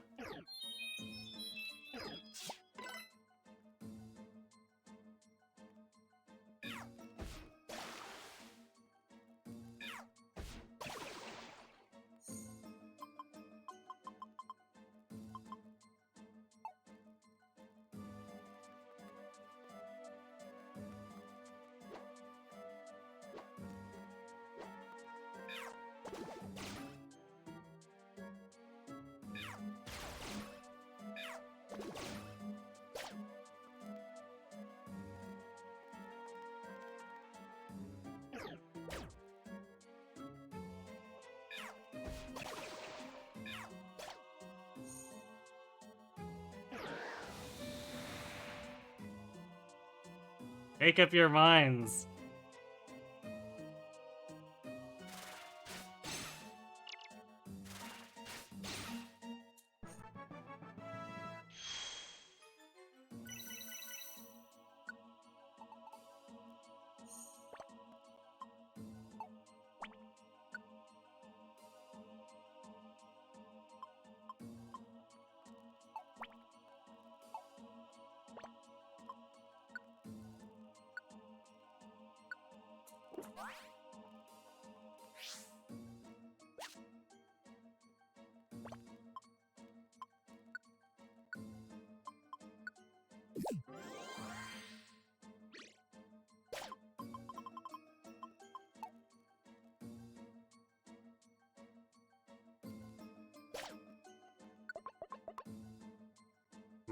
Make up your minds!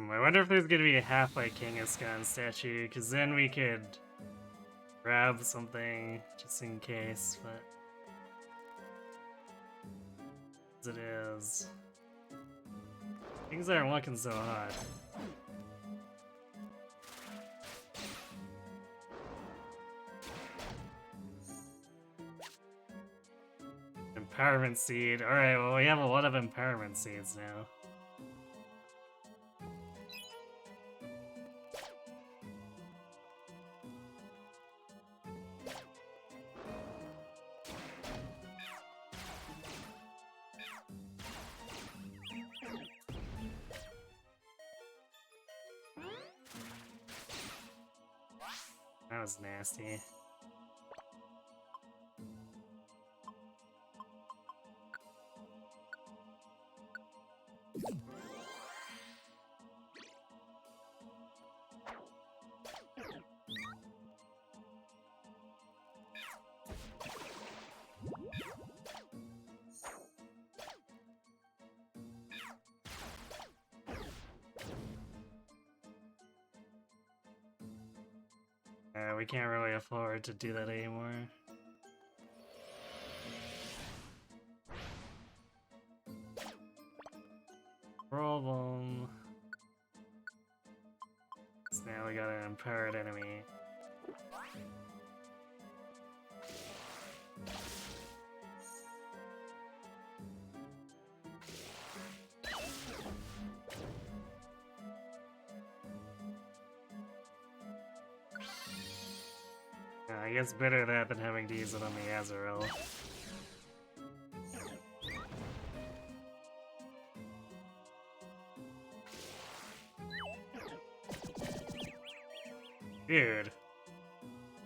I wonder if there's gonna be a half-light Kangaskhan statue, because then we could grab something just in case, but as it is, things aren't looking so hot. Empowerment seed. Alright, well, we have a lot of empowerment seeds now. That was nasty. We can't really afford to do that anymore. Problem. So now we got an empowered enemy. I guess better that than having to use it on the Azrael. Dude.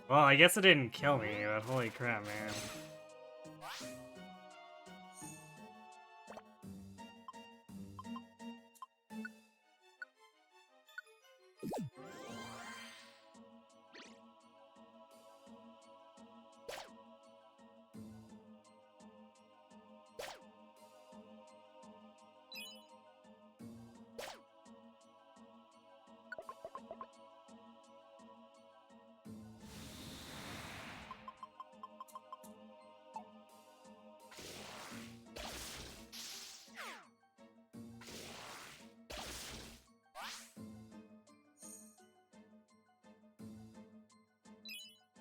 Well, I guess it didn't kill me, but holy crap, man.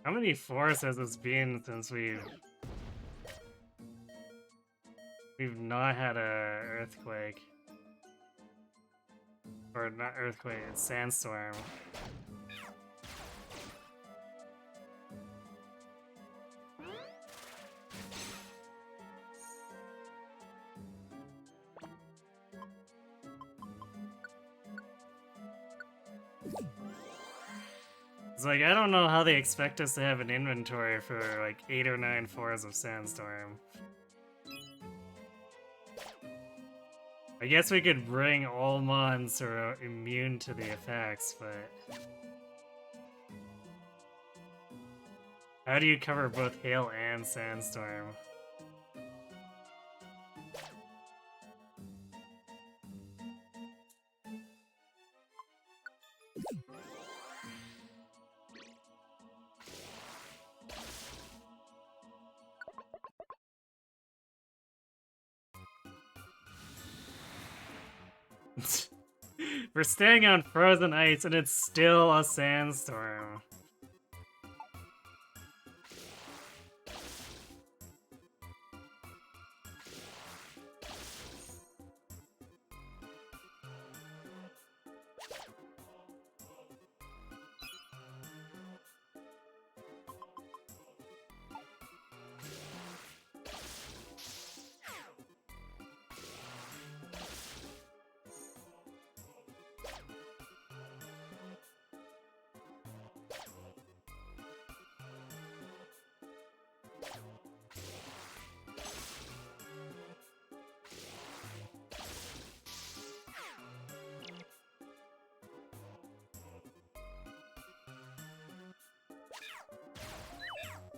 How many forests has this been since we've not had a earthquake? Or not earthquake, it's sandstorm. It's like, I don't know how they expect us to have an inventory for like 8 or 9 floors of Sandstorm. I guess we could bring all mons who are immune to the effects, but... how do you cover both Hail and Sandstorm? We're staying on frozen ice and it's still a sandstorm.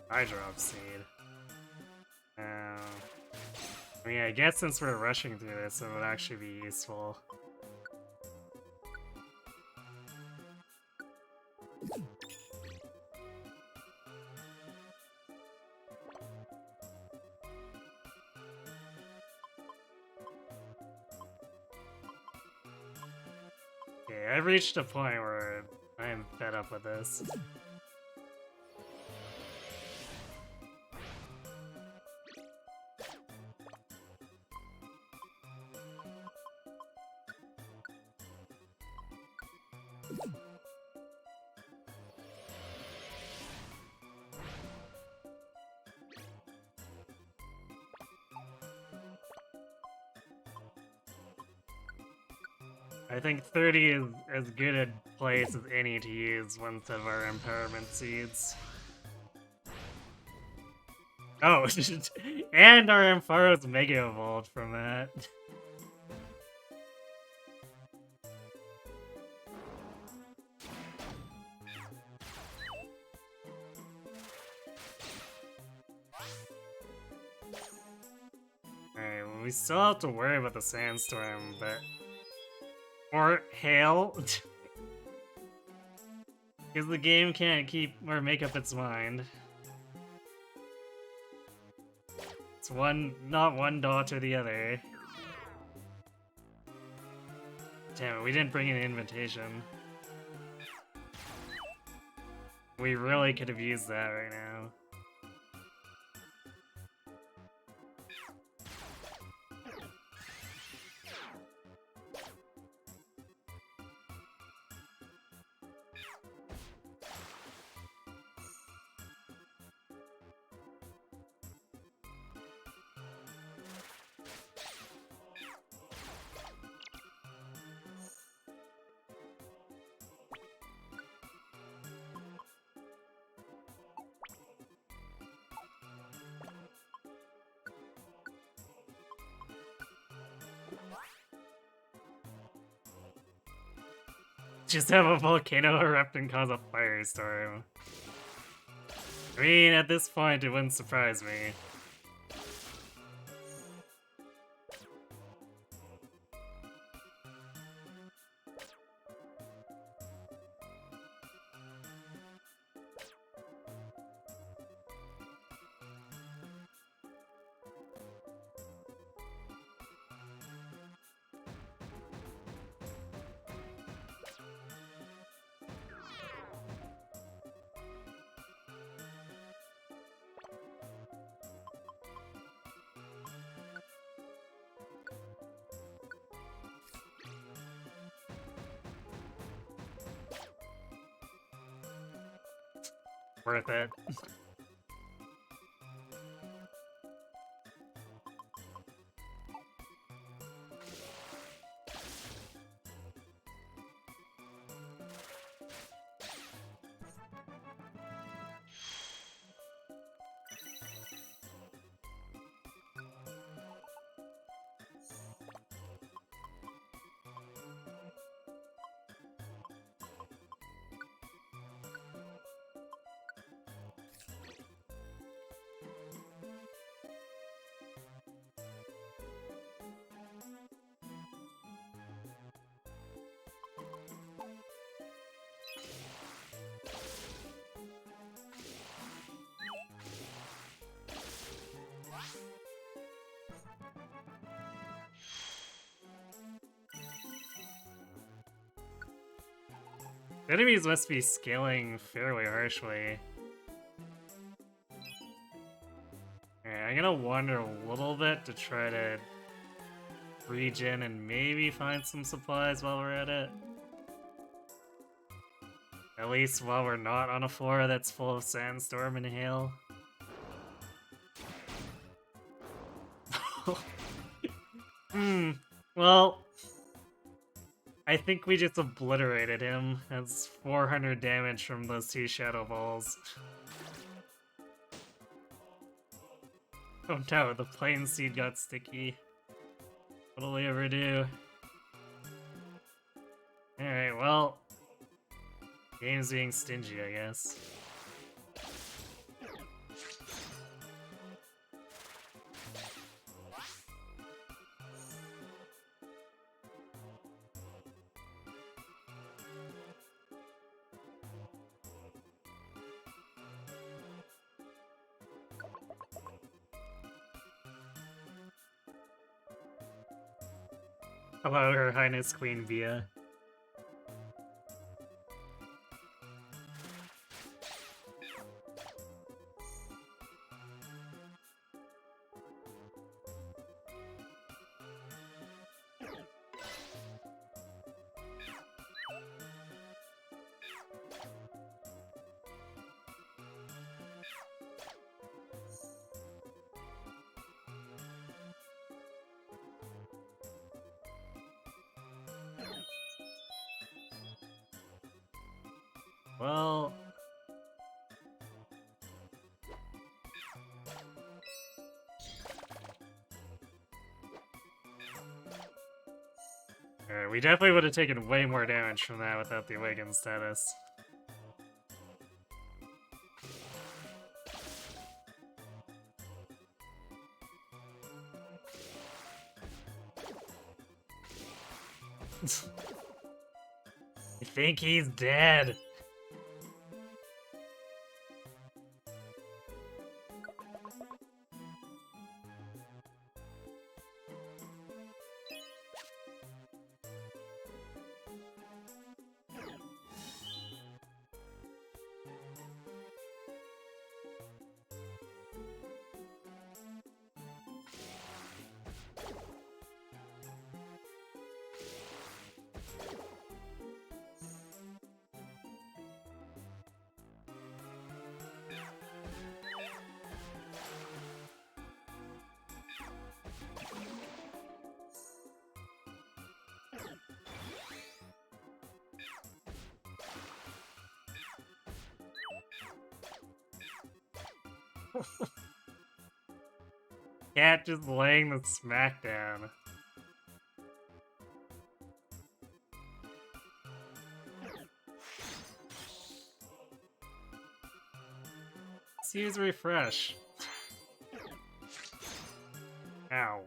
I drop seed. I mean, I guess since we're rushing through this, it would actually be useful. Okay, I've reached a point where I am fed up with this. I think 30 is as good a place as any to use once of our empowerment seeds. Oh, and our Ampharo's Mega Evolved from that. Alright, well, we still have to worry about the Sandstorm, but... or Hail. Because the game can't keep or make up its mind. It's not one dot or the other. Damn it, we didn't bring an invitation. We really could have used that right now. Just have a volcano erupt and cause a firestorm. I mean, at this point, it wouldn't surprise me. Worth it. Enemies must be scaling fairly harshly. Alright, I'm gonna wander a little bit to try to regen and maybe find some supplies while we're at it. At least while we're not on a floor that's full of sandstorm and hail. Well, I think we just obliterated him. That's 400 damage from those 2 shadow balls. Oh no, the plane seed got sticky. What'll we ever do? Alright, well... game's being stingy, I guess. Hello, Her Highness Queen Via. Well... Alright, we definitely would have taken way more damage from that without the awakened status. I think he's dead. Cat just laying the smack down. use refresh. Ow.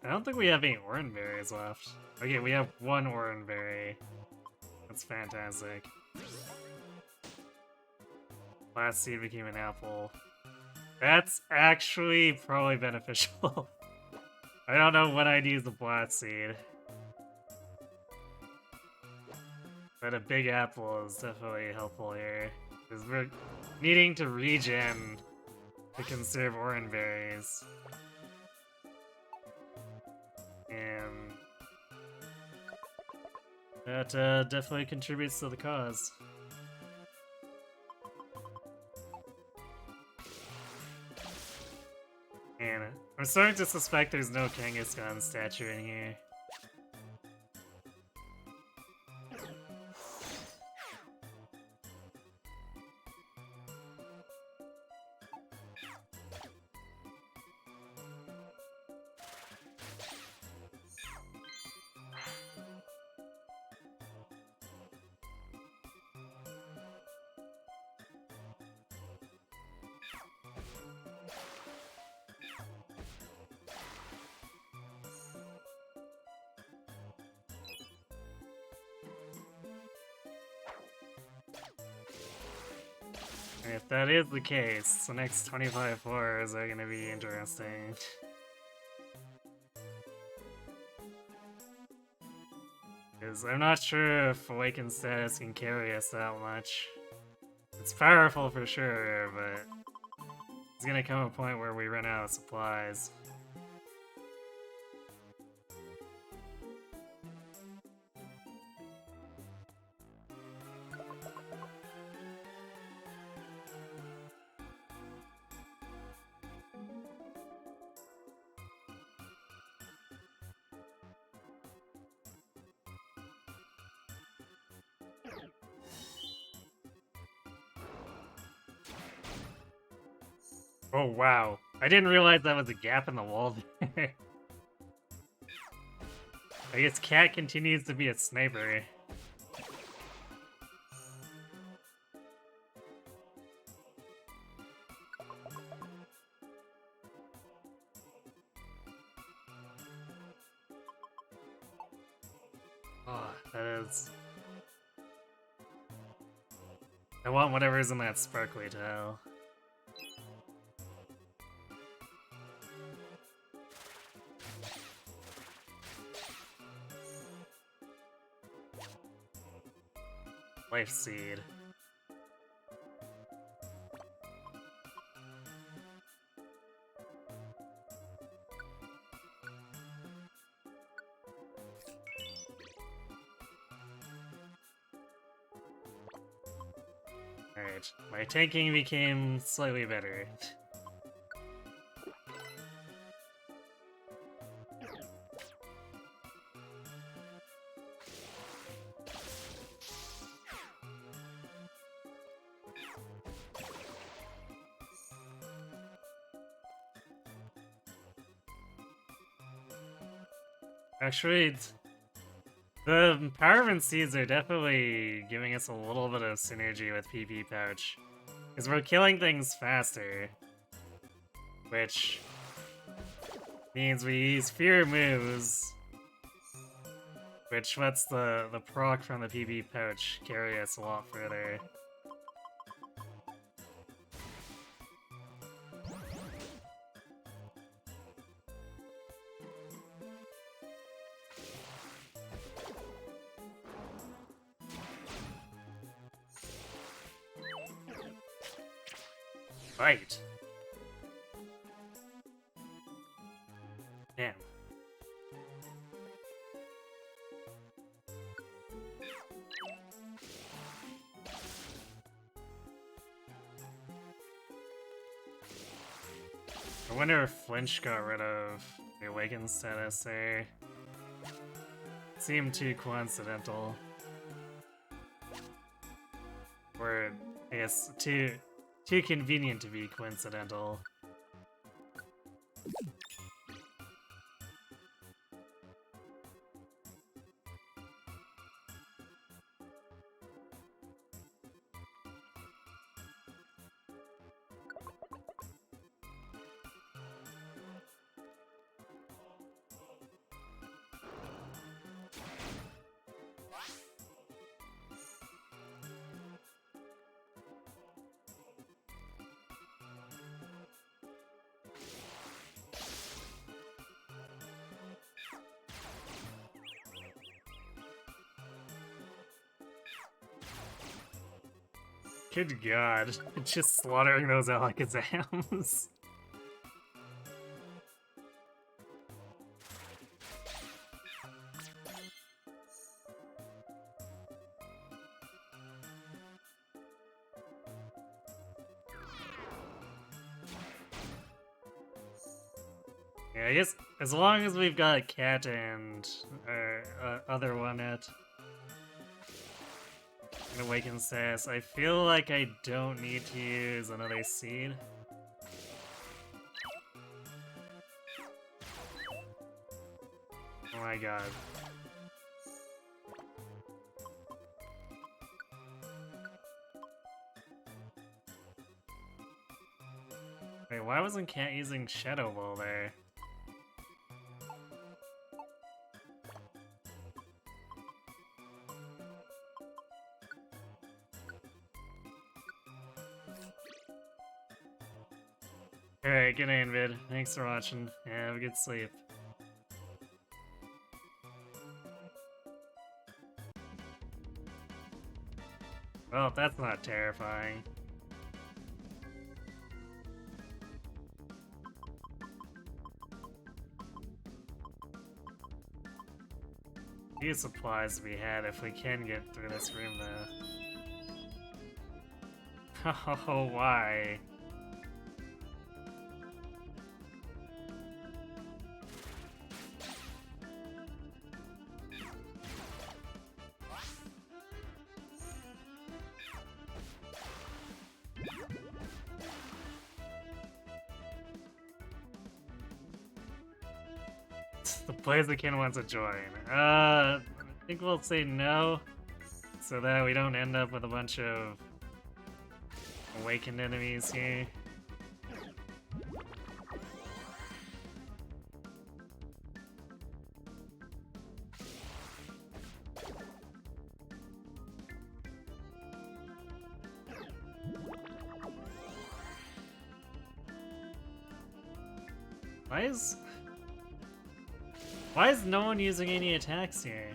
I don't think we have any orange berries left. Okay, we have one orange berry. That's fantastic. Last seed became an apple. That's actually probably beneficial. I don't know when I'd use the blast seed. But a big apple is definitely helpful here. Because we're needing to regen to conserve orange berries. And that definitely contributes to the cause. And I'm starting to suspect there's no Kangaskhan statue in here. If that is the case, the next 25 floors are gonna be interesting. Because I'm not sure if Awakened status can carry us that much. It's powerful for sure, but it's gonna come a point where we run out of supplies. Oh wow, I didn't realize that was a gap in the wall there. I guess Cat continues to be a sniper. Oh, that is... I want whatever's in that sparkly tile. Life Seed. Alright, my tanking became slightly better. Actually, the Empowerment Seeds are definitely giving us a little bit of synergy with PP Pouch. Because we're killing things faster. Which means we use fewer moves. Which lets the proc from the PP Pouch carry us a lot further. Right. Damn. I wonder if Flinch got rid of the Awakened status there. Seemed too coincidental. Or, I guess, too convenient to be coincidental. Good god, just slaughtering those Alakazams. Yeah, I guess as long as we've got Cat and other one at Awaken Sass, I feel like I don't need to use another seed. Oh my god. Wait, why wasn't Cat using Shadow Ball there? Alright, good night, Vid. Thanks for watching. Yeah, have a good sleep. Well, that's not terrifying. Few supplies to be had if we can get through this room, though. Oh, why? The Blaziken wants to join. I think we'll say no, so that we don't end up with a bunch of awakened enemies here. Why is no one using any attacks here?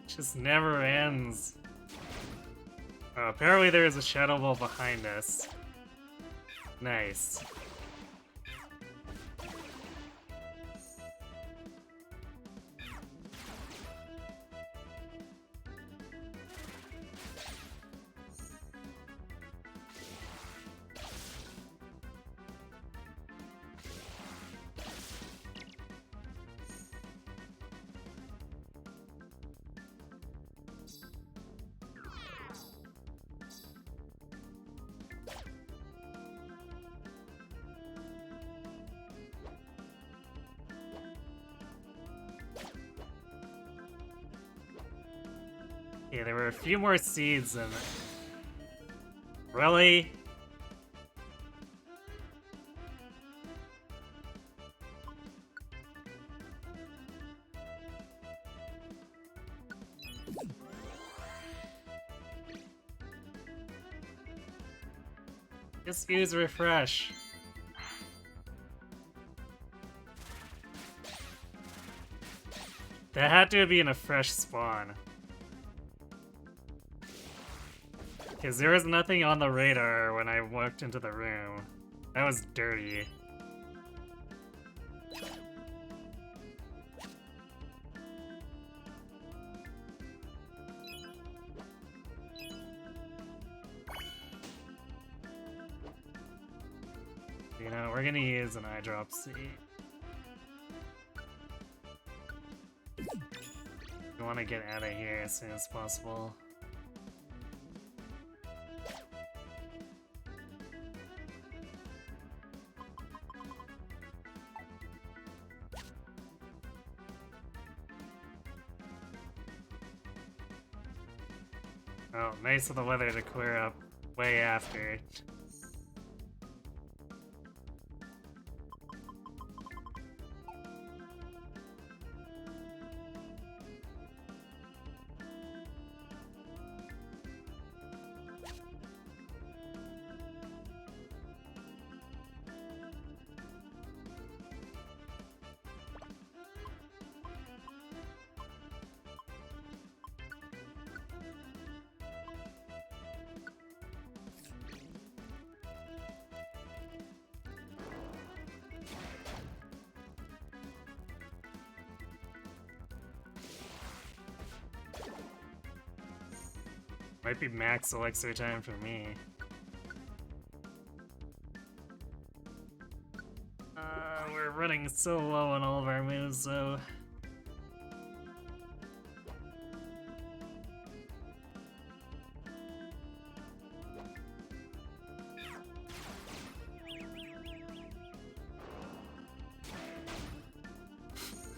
Just never ends. Oh, apparently there is a Shadow Ball behind us. Nice. Yeah, there were a few more seeds in it. Really? Just use refresh. That had to be in a fresh spawn. Because there was nothing on the radar when I walked into the room. That was dirty. You know, we're gonna use an eye drop seed. We want to get out of here as soon as possible. Oh, nice of the weather to clear up way after. Might be max elixir time for me. We're running so low on all of our moves, so...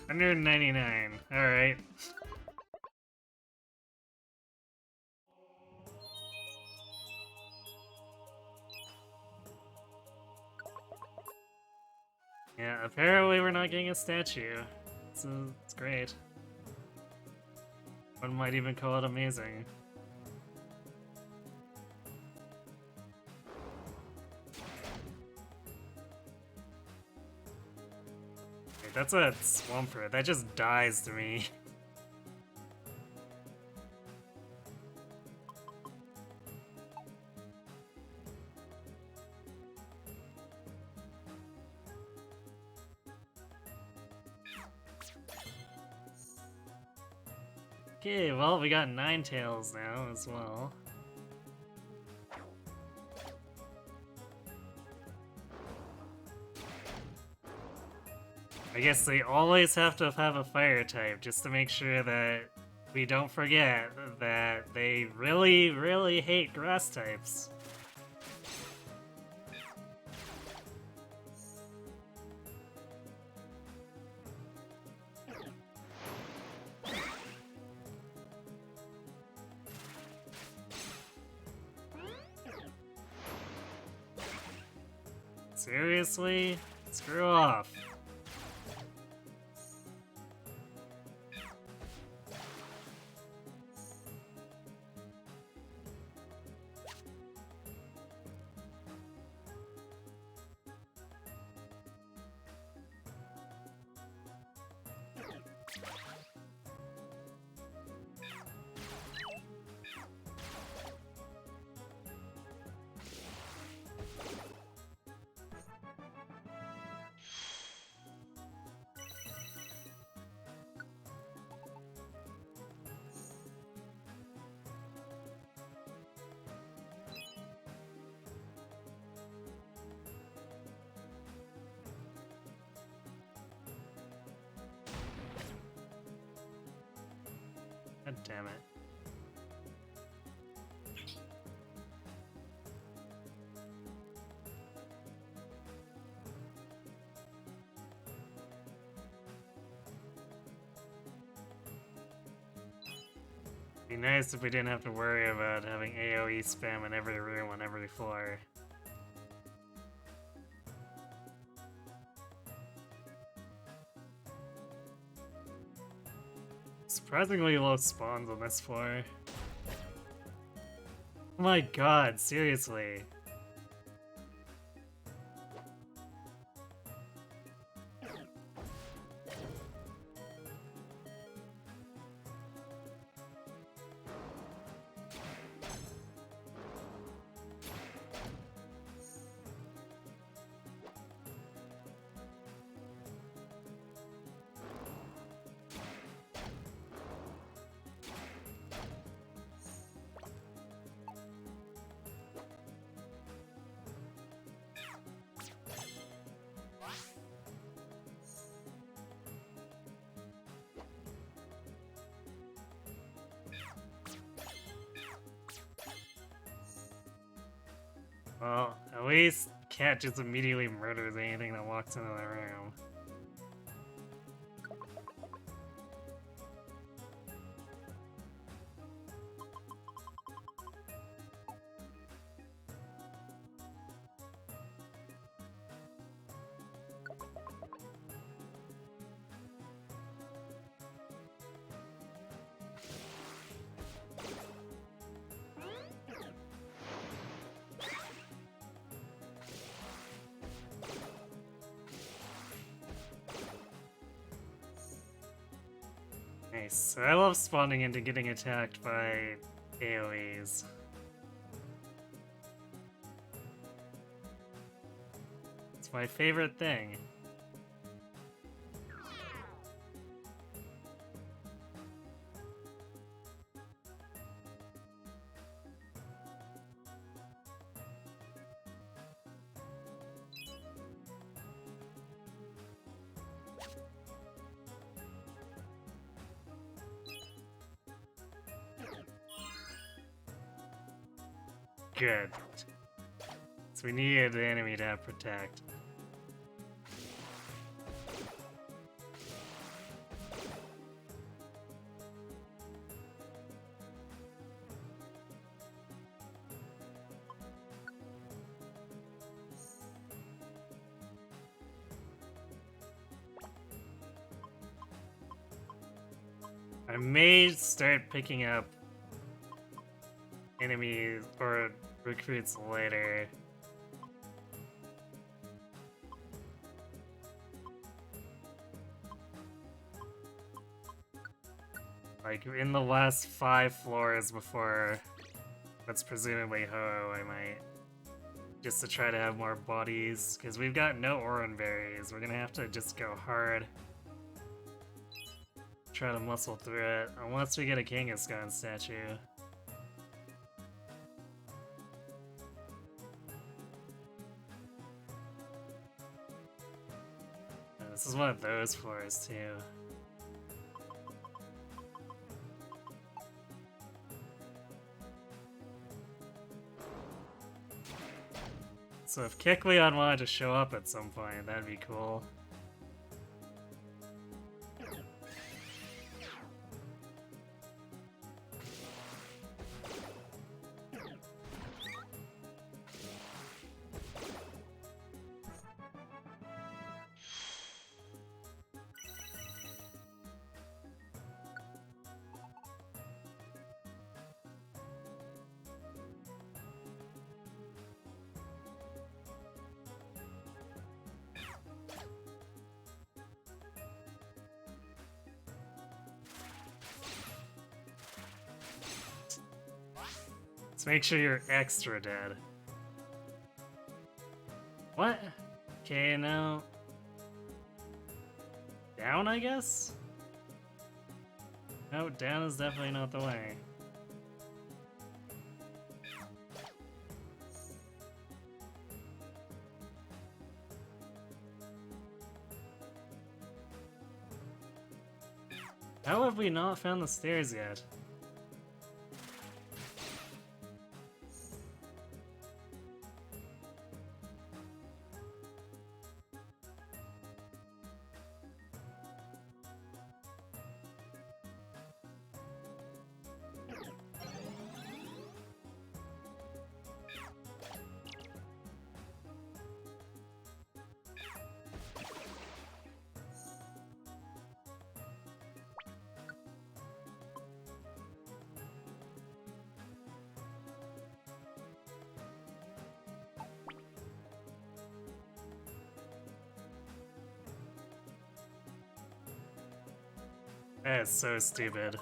$199, alright. Yeah, apparently we're not getting a statue. So it's great. One might even call it amazing. Wait, that's a Swampert. That just dies to me. Okay, well, we got Ninetales now as well. I guess they always have to have a fire type just to make sure that we don't forget that they really, really hate grass types. Seriously? Screw off. God damn it. Be nice if we didn't have to worry about having AoE spam in every room on every floor. Surprisingly low spawns on this floor. Oh my god, seriously. Well, at least Cat just immediately murders anything that walks into the room. Nice. I love spawning into getting attacked by AoEs. It's my favorite thing. Good. So we needed the enemy to have protect. I may start picking up enemies or recruits later. Like in the last 5 floors before that's presumably Ho, I might. Just to try to have more bodies, because we've got no Oran berries. We're gonna have to just go hard. Try to muscle through it, unless we get a Kangaskhan statue. This is one of those floors, too. So if Kecleon wanted to show up at some point, that'd be cool. Make sure you're extra dead. What? Okay, now... Down, I guess? No, down is definitely not the way. How have we not found the stairs yet? That is so stupid.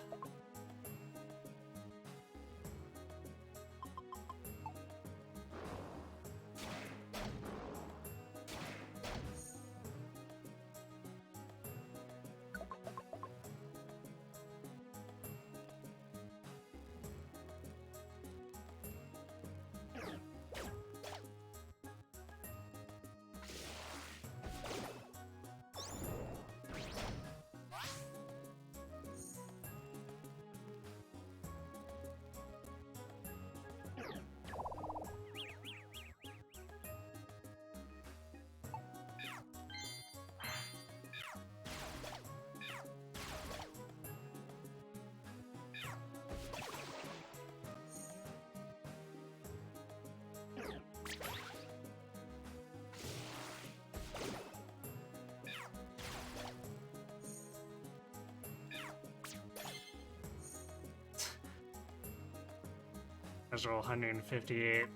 There's 158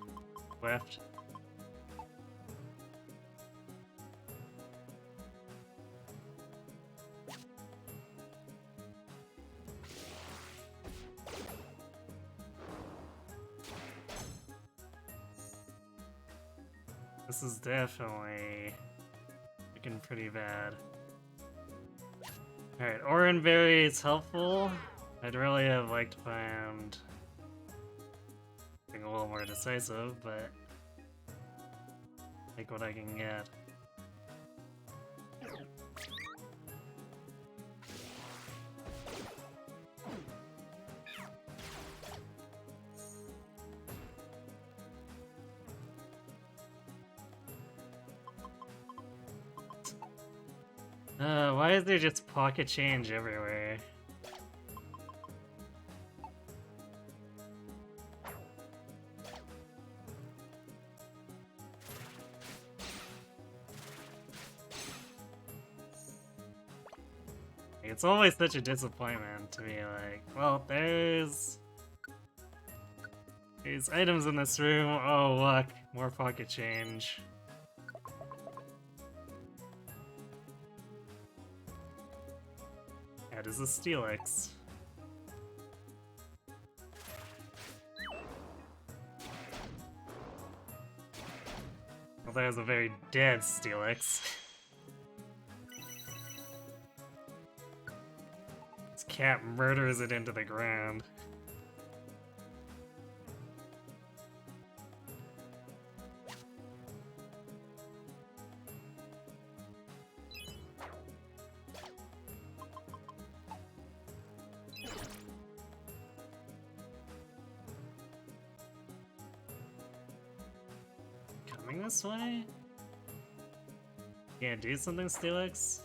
left. This is definitely looking pretty bad. Alright, Oranberry is helpful. I'd really have liked to find something a little more decisive, but take what I can get. Why is there just pocket change everywhere? It's always such a disappointment to be like, well, there's items in this room. Oh, look, more pocket change. That is a Steelix. Well, there's a very dead Steelix. This cat murders it into the ground. Coming this way? Can't do something, Steelix?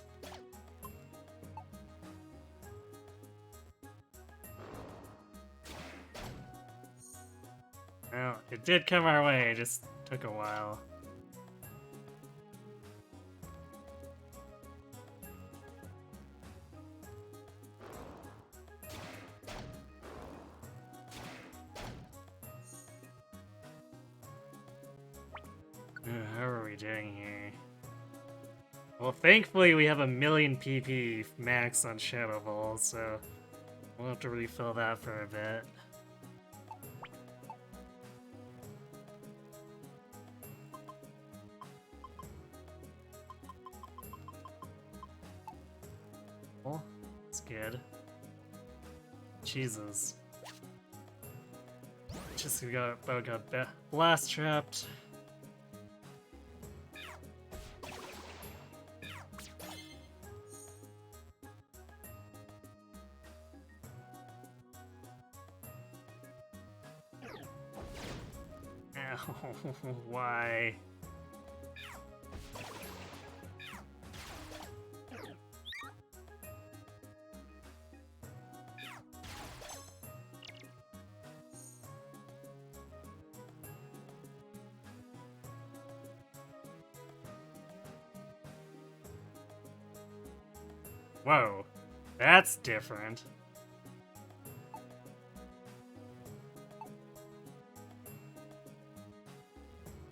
Well, it did come our way, it just took a while. How are we doing here? Well, thankfully we have 1,000,000 PP max on Shadow Ball, so we'll have to refill that for a bit. Oh, that's good. Jesus. Just got blast trapped. Why? Whoa, that's different.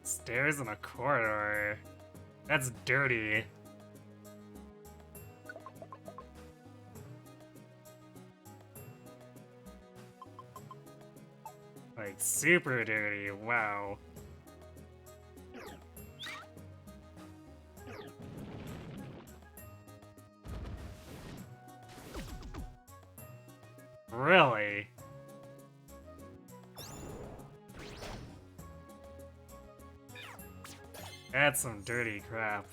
Stairs in a corridor. That's dirty. Like, super dirty, wow. Really? That's some dirty crap.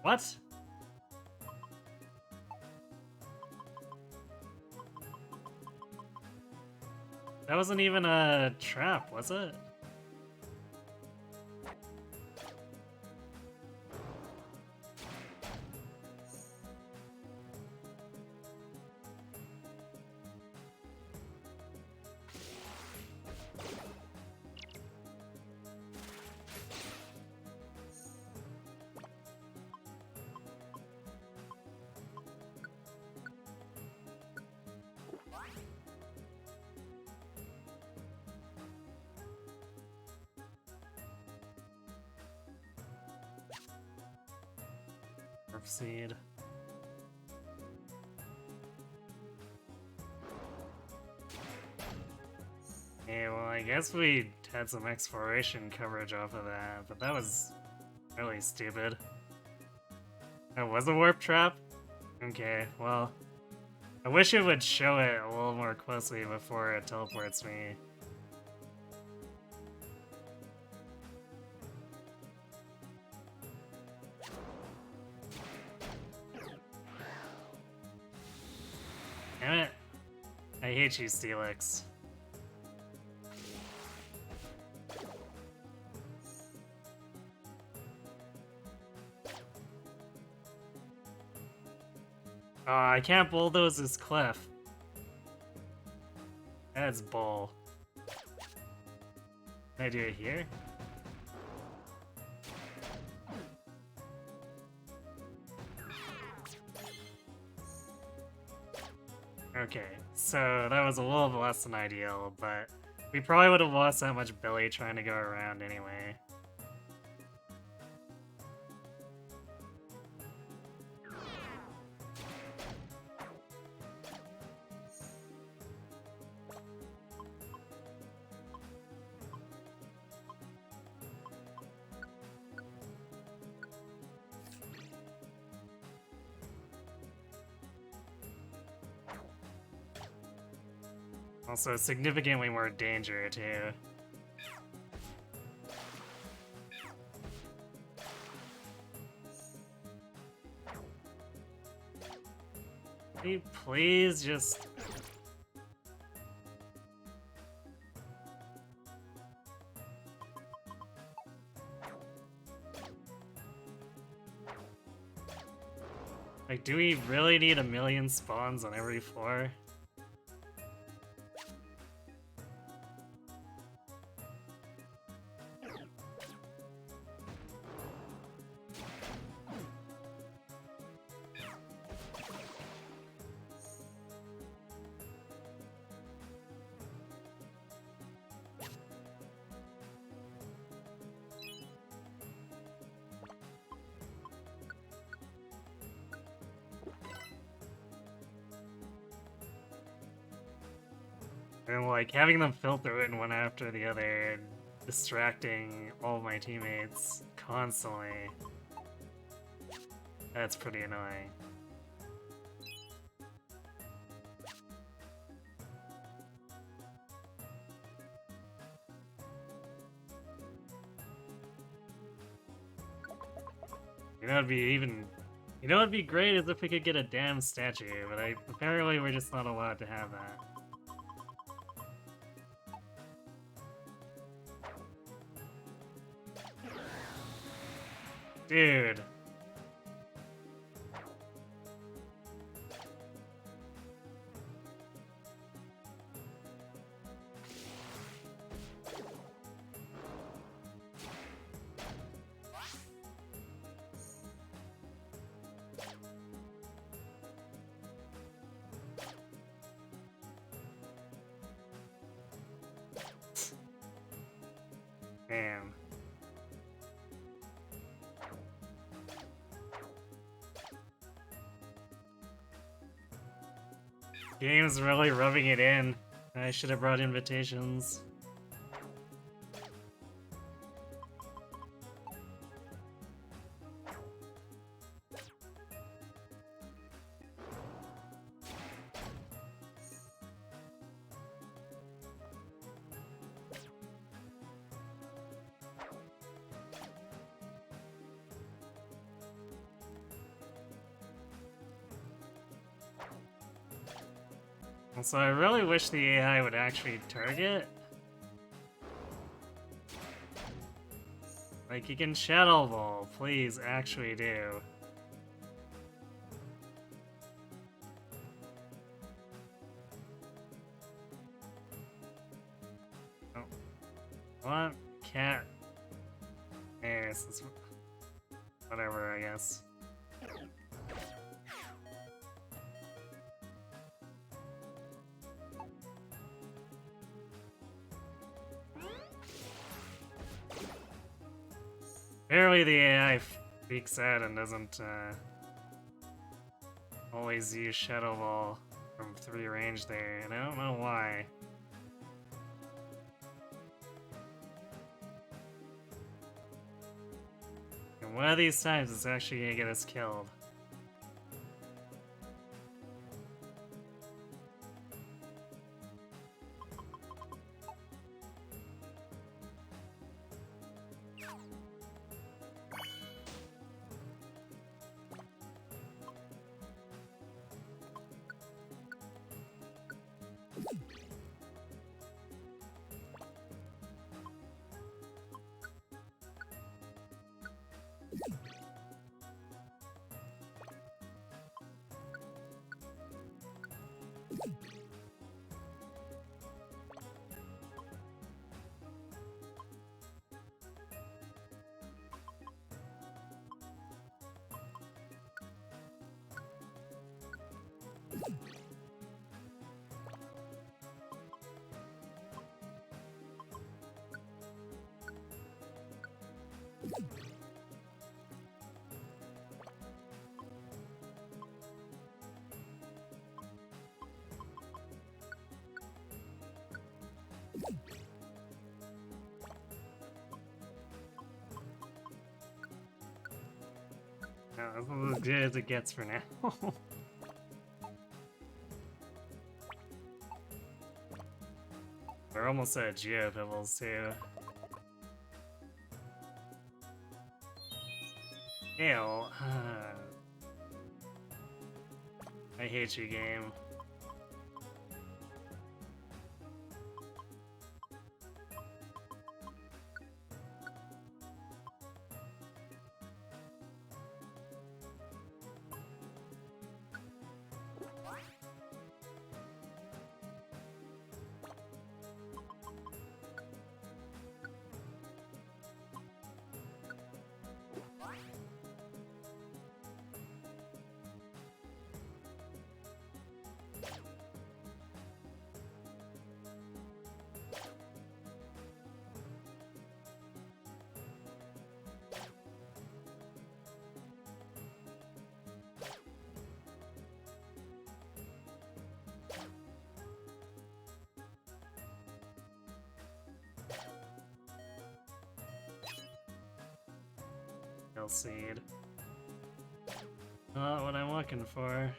What? That wasn't even a trap, was it? Seed. Yeah, well, I guess we had some exploration coverage off of that, but that was really stupid. That was a warp trap? Okay, well, I wish it would show it a little more closely before it teleports me. Damn it. I hate you, Steelix. Oh, I can't bulldoze this cliff. That's bull. Can I do it here? Okay, so that was a little bit less than ideal, but we probably would have lost that much belly trying to go around anyway. Also, significantly more danger, too. Can you please just... Like, do we really need a million spawns on every floor? And like having them filter it one after the other and distracting all my teammates constantly. That's pretty annoying. You know, you know, what'd be great is if we could get a damn statue, but apparently we're just not allowed to have that. Dude. Damn. Game's really rubbing it in. I should have brought invitations. So I really wish the AI would actually target. Like, you can Shadow Ball, please actually do. Oh. What? Cat. Yes, this... whatever, I guess. Apparently the AI freaks out and doesn't always use Shadow Ball from 3 range there, and I don't know why. And one of these times it's actually gonna get us killed. That's as good as it gets for now. We're almost at Geopibbles too. Ew. I hate you, game. Seed. Not what I'm looking for.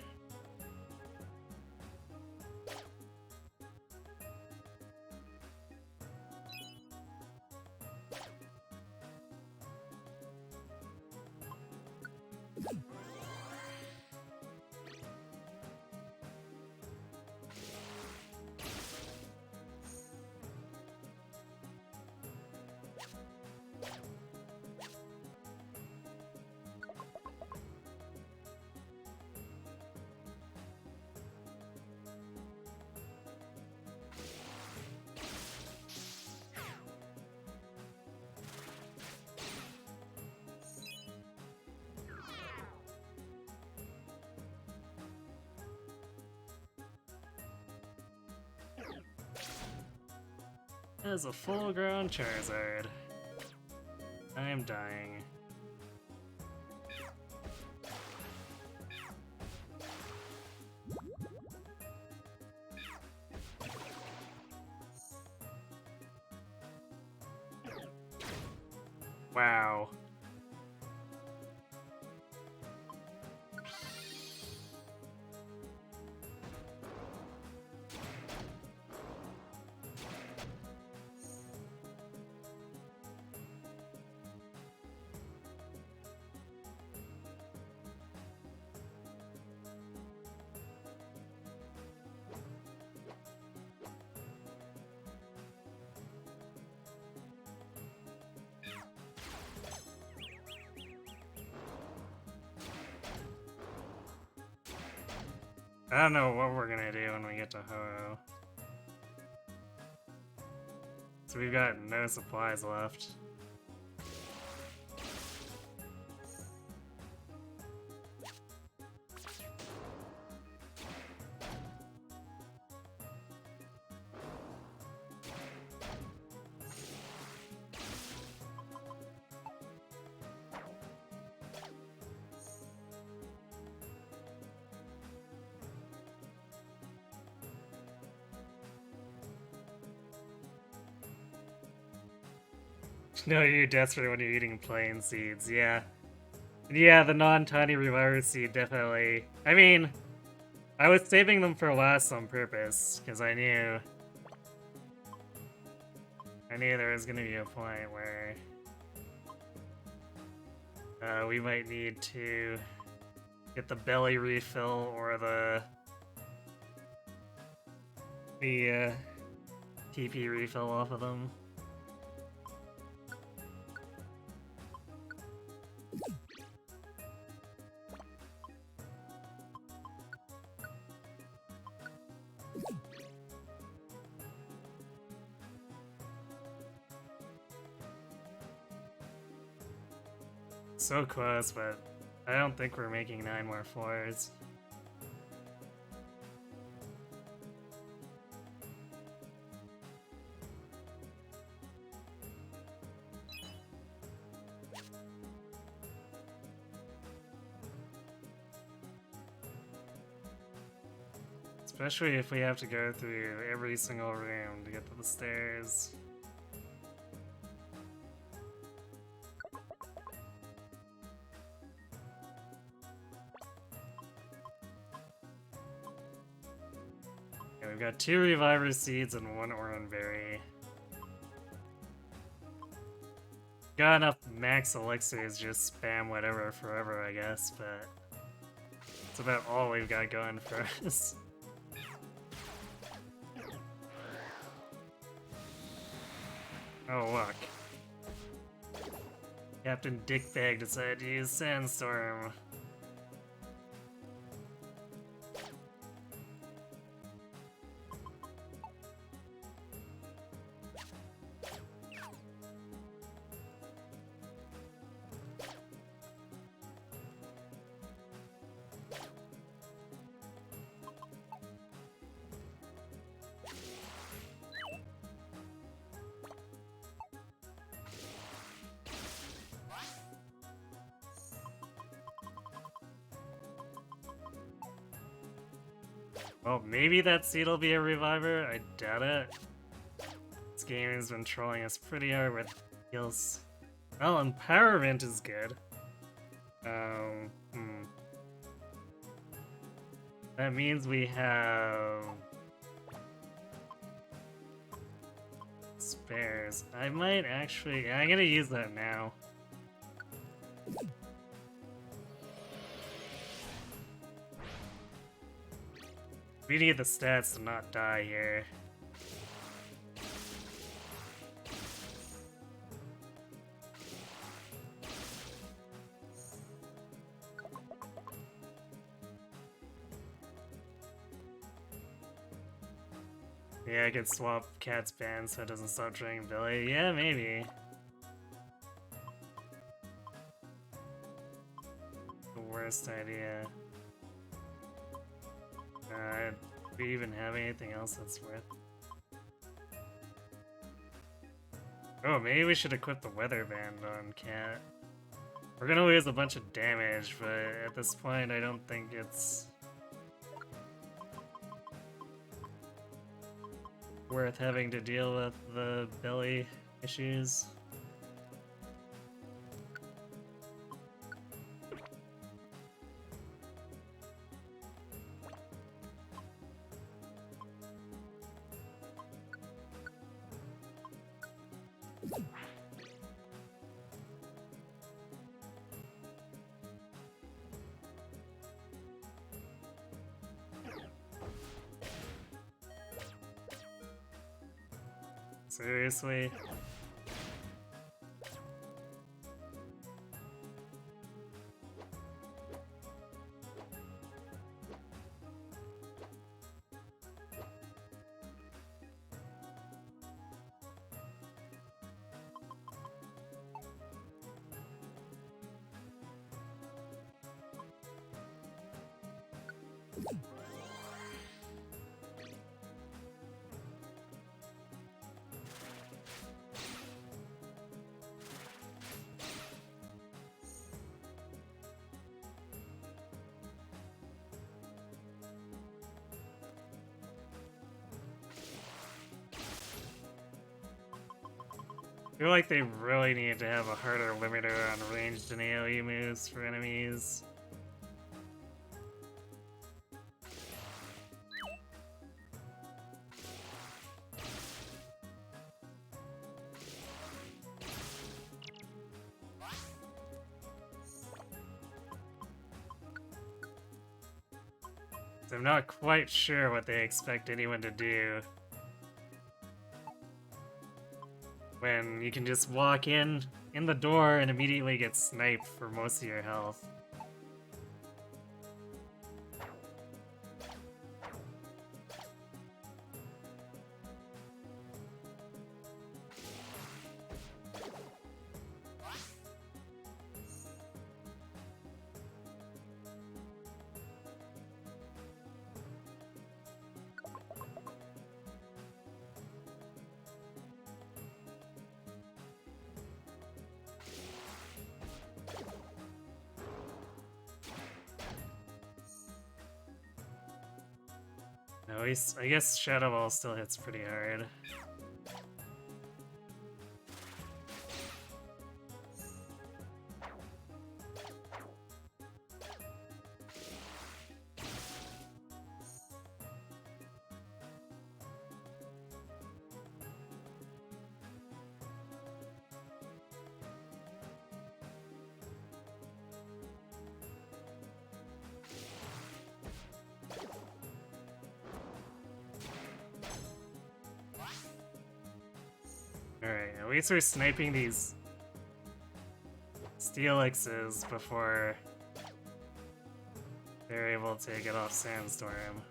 As a full-grown Charizard. I am dying. Wow. I don't know what we're gonna do when we get to Ho-Oh. So we've got no supplies left. No, you're desperate when you're eating plain seeds, yeah. Yeah, the non-tiny reviver seed, definitely. I mean, I was saving them for last on purpose, because I knew there was gonna be a point where we might need to get the belly refill or the TP refill off of them. So close, but I don't think we're making 9 more floors. Especially if we have to go through every single room to get to the stairs. Okay, we've got 2 reviver seeds and 1 oran berry. Got enough max elixirs, just spam whatever forever, I guess, but it's about all we've got going for us. Oh, look. Captain Dickbag decided to use Sandstorm. Well, maybe that seed will be a reviver. I doubt it. This game has been trolling us pretty hard with heals. Well, Empowerment is good. That means we have spares. I might actually... I'm gonna use that now. We need the stats to not die here. Yeah, I could swap Cat's band so it doesn't stop draining Billy. Yeah, maybe. The worst idea. Do we even have anything else that's worth? Oh, maybe we should equip the weather band on Cat. We're gonna lose a bunch of damage, but at this point I don't think it's worth having to deal with the belly issues. Seriously? feel like they really need to have a harder limiter on ranged and AoE moves for enemies. I'm not quite sure what they expect anyone to do when you can just walk in the door and immediately get sniped for most of your health. No, I guess Shadow Ball still hits pretty hard. Alright, at least we're sniping these Steelixes before they're able to get off Sandstorm.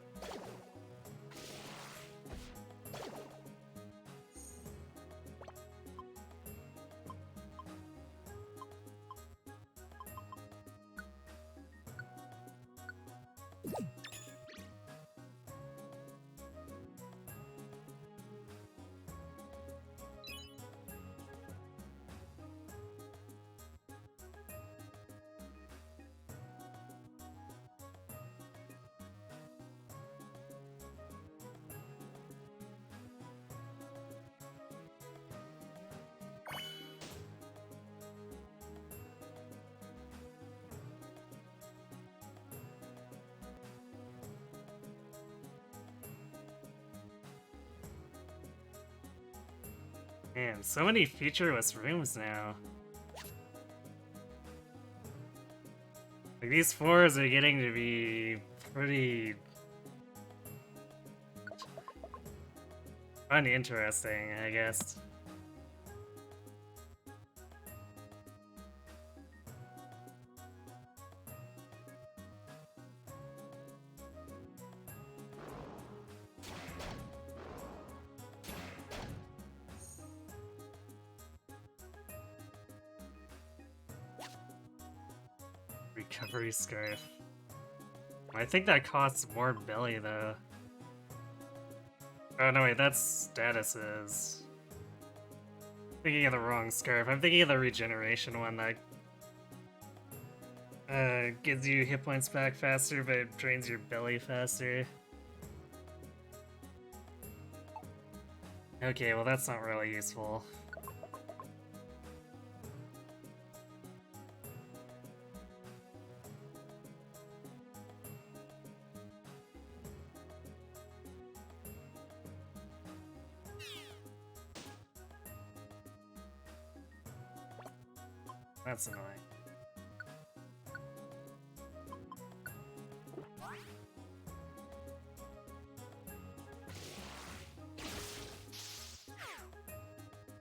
Man, so many featureless rooms now. Like, these floors are getting to be pretty uninteresting, I guess. Recovery Scarf. I think that costs more belly, though. Oh, no, wait, that's statuses. Thinking of the wrong scarf. I'm thinking of the regeneration one that gives you hit points back faster, but it drains your belly faster. Okay, well, that's not really useful. That's annoying.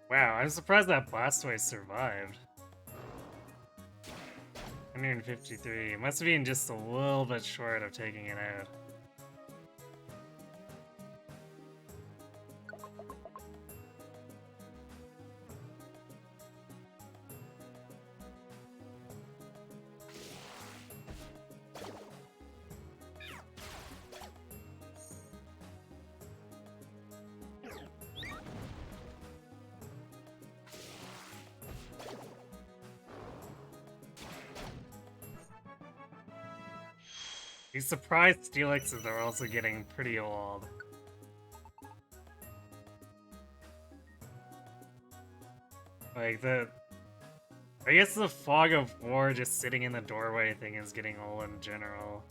Wow, I'm surprised that Blastoise survived. 153. Must have been just a little bit short of taking it out. These surprised Steelixes are also getting pretty old. Like, I guess the fog of war just sitting in the doorway thing is getting old in general.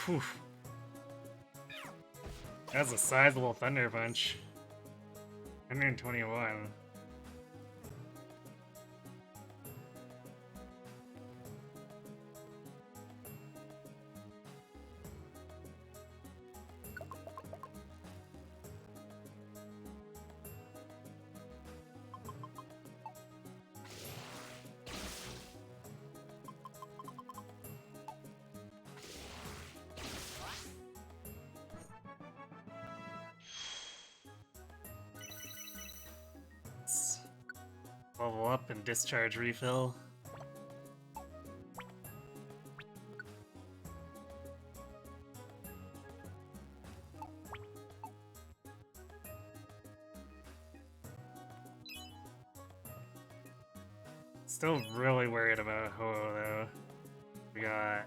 Whew. That's a sizable Thunder Punch. 121. Let's level up and discharge refill. Still really worried about Ho-Oh though. We got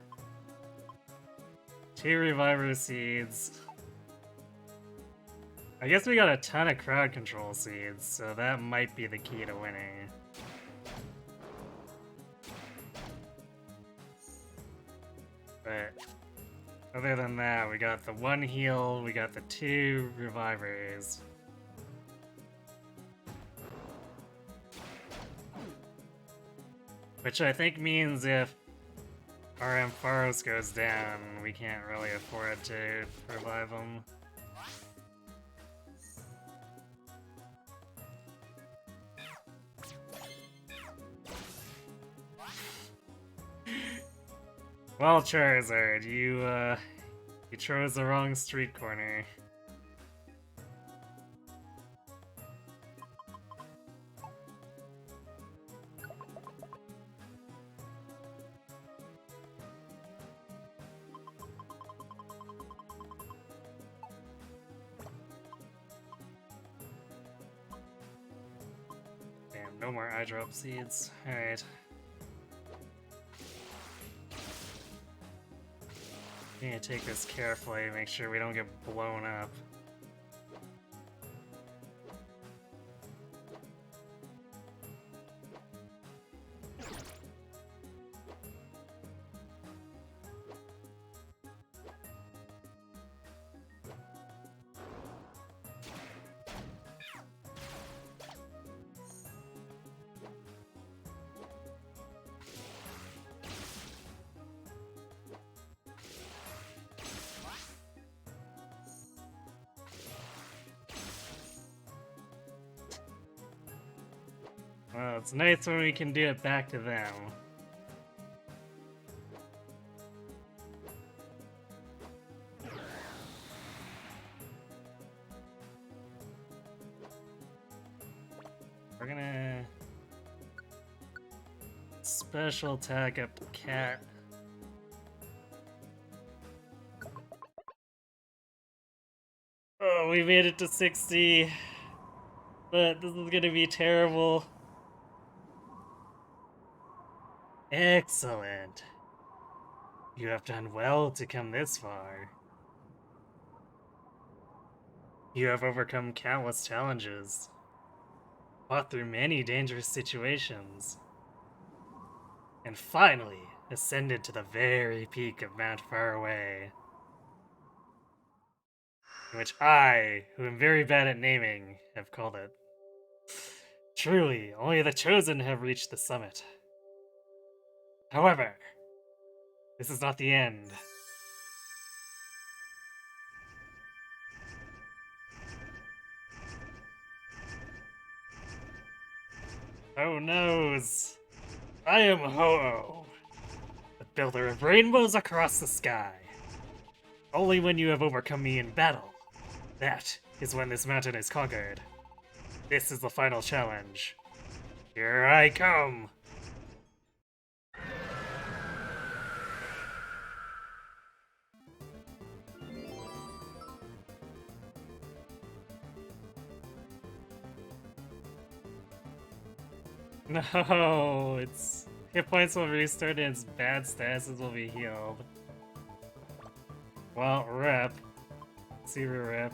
2 Reviver Seeds. I guess we got a ton of crowd control seeds, so that might be the key to winning. But other than that, we got the 1 heal, we got the 2 revivers. Which I think means if our Ampharos goes down, we can't really afford to revive him. Well, Charizard, you chose the wrong street corner. Damn, no more eye drop seeds. Alright. Need to take this carefully, make sure we don't get blown up. Well, it's nice when we can do it back to them. We're gonna special attack up the cat. Oh, we made it to 60. But this is gonna be terrible. Excellent. You have done well to come this far. You have overcome countless challenges, fought through many dangerous situations, and finally ascended to the very peak of Mount Faraway, which I, who am very bad at naming, have called it. Truly, only the chosen have reached the summit. However, this is not the end. Oh noes! I am Ho-Oh, the builder of rainbows across the sky. Only when you have overcome me in battle, that is when this mountain is conquered. This is the final challenge. Here I come! No, it's Hit points will restore and its bad statuses will be healed. Well, rip. Super rip.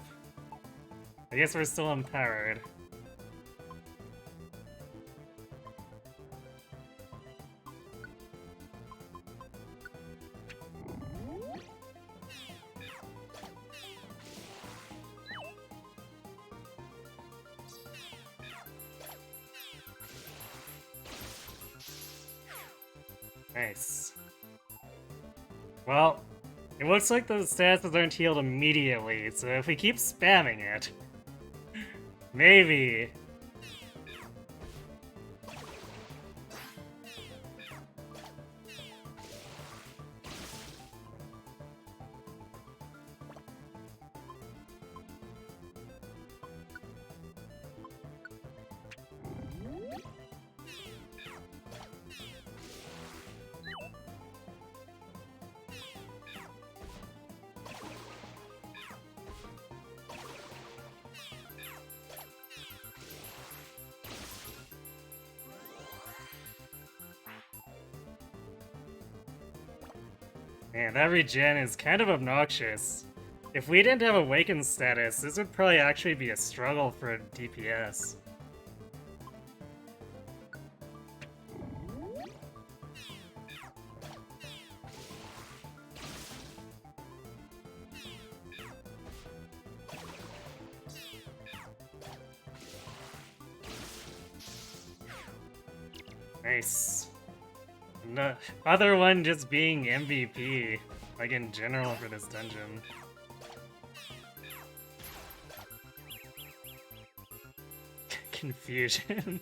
I guess we're still empowered. Nice. Well, it looks like those statuses aren't healed immediately, so if we keep spamming it, maybe. Man, that regen is kind of obnoxious. If we didn't have Awakened status, this would probably actually be a struggle for DPS. Nice. The other one just being MVP, like in general for this dungeon. Confusion.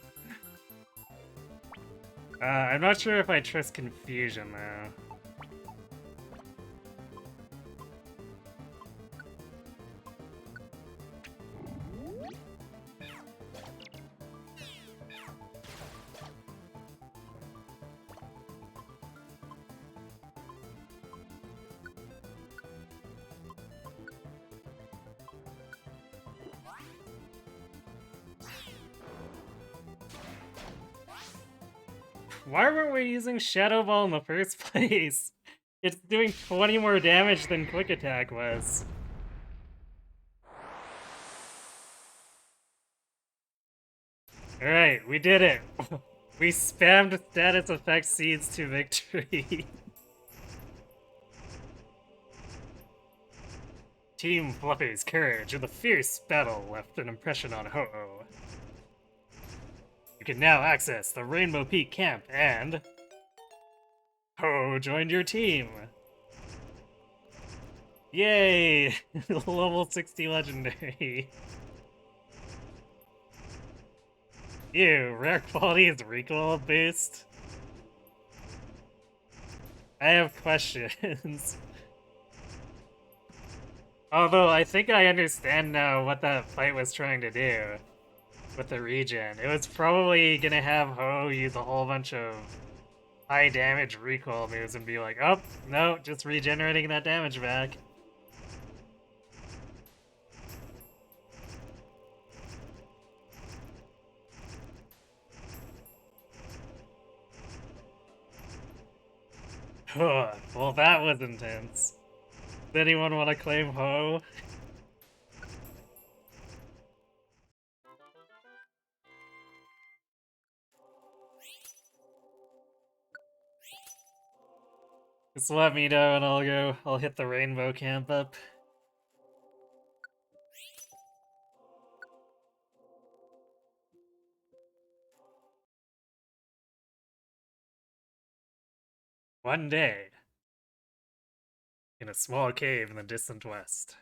I'm not sure if I trust Confusion though. Why weren't we using Shadow Ball in the first place? It's doing 20 more damage than Quick Attack was. Alright, we did it. We spammed status effect seeds to victory. Team Fluffy's courage in the fierce battle left an impression on Ho-Oh. You can now access the Rainbow Peak camp and... Ho joined your team! Yay! Level 60 legendary. Ew, rare quality is recoil boost? I have questions. Although, I think I understand now what that fight was trying to do. With the regen. It was probably gonna have Ho use a whole bunch of high damage recoil moves and be like, oh, no, just regenerating that damage back. Well, that was intense. Does anyone want to claim Ho? Just let me know and I'll hit the rainbow camp up. One day, in a small cave in the distant west.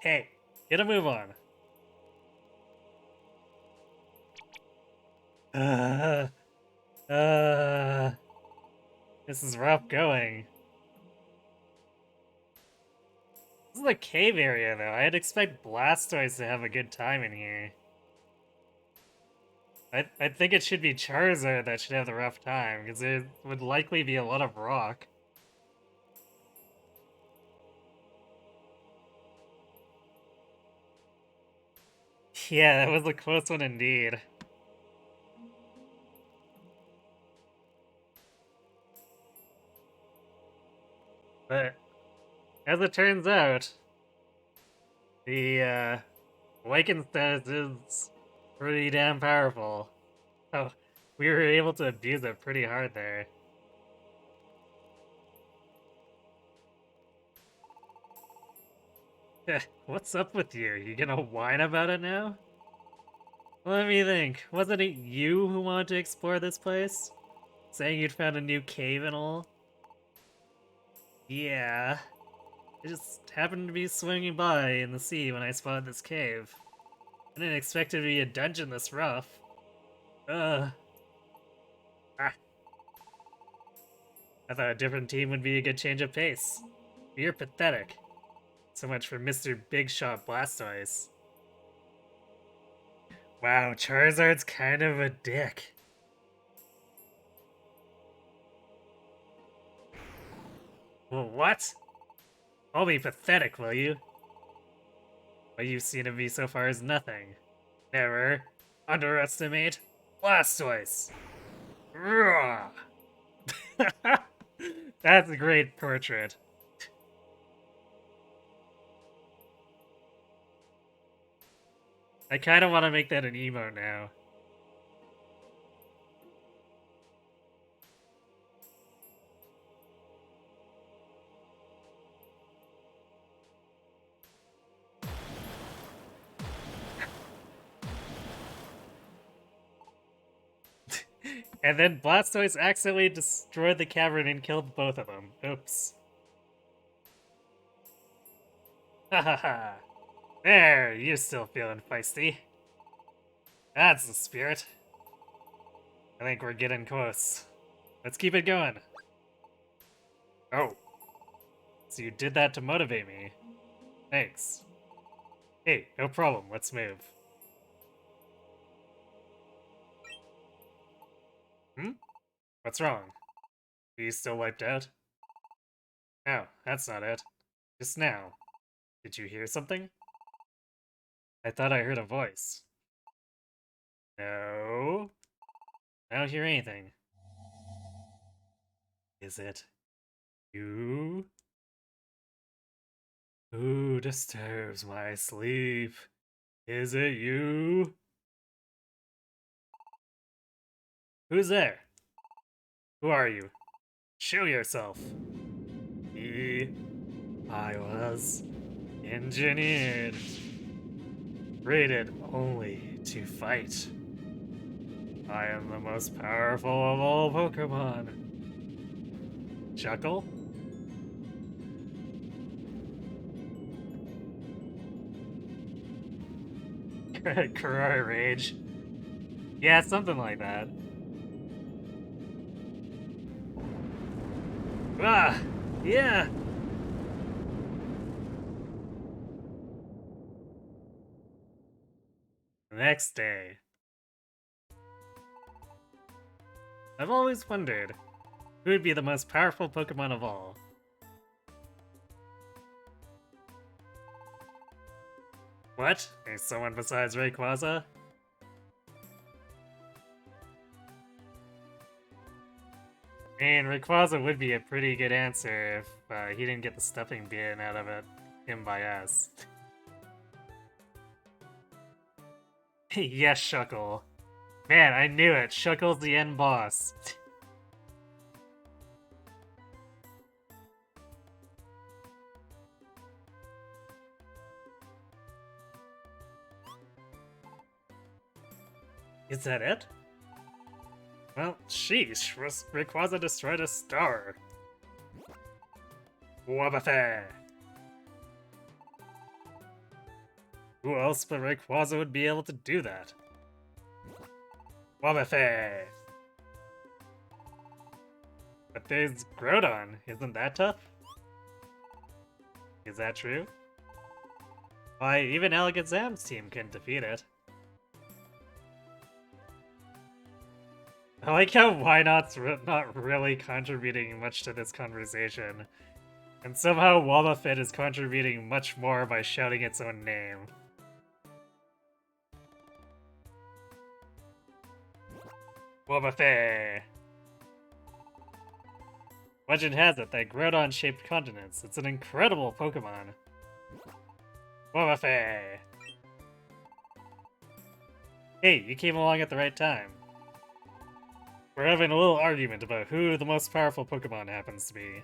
Hey, get a move on. This is rough going. This is a cave area, though. I'd expect Blastoise to have a good time in here. I think it should be Charizard that should have the rough time, because there would likely be a lot of rock. Yeah, that was a close one indeed. But as it turns out, the awakened status is pretty damn powerful. Oh, we were able to abuse it pretty hard there. What's up with you? You gonna whine about it now? Let me think. Wasn't it you who wanted to explore this place? Saying you'd found a new cave and all? Yeah. I just happened to be swimming by in the sea when I spotted this cave. I didn't expect it to be a dungeon this rough. Ugh. Ah. I thought a different team would be a good change of pace. You're pathetic. So much for Mr. Big Shot Blastoise. Wow, Charizard's kind of a dick. Well, what? Call me pathetic, will you? What you've seen of me so far is nothing. Never underestimate Blastoise. Roar! That's a great portrait. I kind of want to make that an emote now. And then Blastoise accidentally destroyed the cavern and killed both of them. Oops. Hahaha. There, you're still feeling feisty. That's the spirit. I think we're getting close. Let's keep it going. Oh. So you did that to motivate me. Thanks. Hey, no problem. Let's move. Hmm? What's wrong? Are you still wiped out? No, that's not it. Just now. Did you hear something? I thought I heard a voice. No. I don't hear anything. Is it you? Who disturbs my sleep? Is it you? Who's there? Who are you? Show yourself. I was engineered, rated only to fight. I am the most powerful of all Pokemon. Chuckle? Karate Rage. Yeah, something like that. Ah! Yeah! The next day. I've always wondered who would be the most powerful Pokemon of all. What? Is someone besides Rayquaza? And Rayquaza would be a pretty good answer if he didn't get the stuffing beaten out of him by us. Yes, Shuckle. Man, I knew it. Shuckle's the end boss. Is that it? Well, sheesh. Rayquaza destroyed a star. Wobbuffet. Who else but Rayquaza would be able to do that? Wobbuffet. But there's Groudon. Isn't that tough? Is that true? Why, even Alakazam's team couldn't defeat it. I like how Wynot's not really contributing much to this conversation. And somehow Wobbuffet is contributing much more by shouting its own name. Wobbuffet! Legend has it that Groudon-shaped continents. It's an incredible Pokemon. Wobbuffet! Hey, you came along at the right time. We're having a little argument about who the most powerful Pokemon happens to be.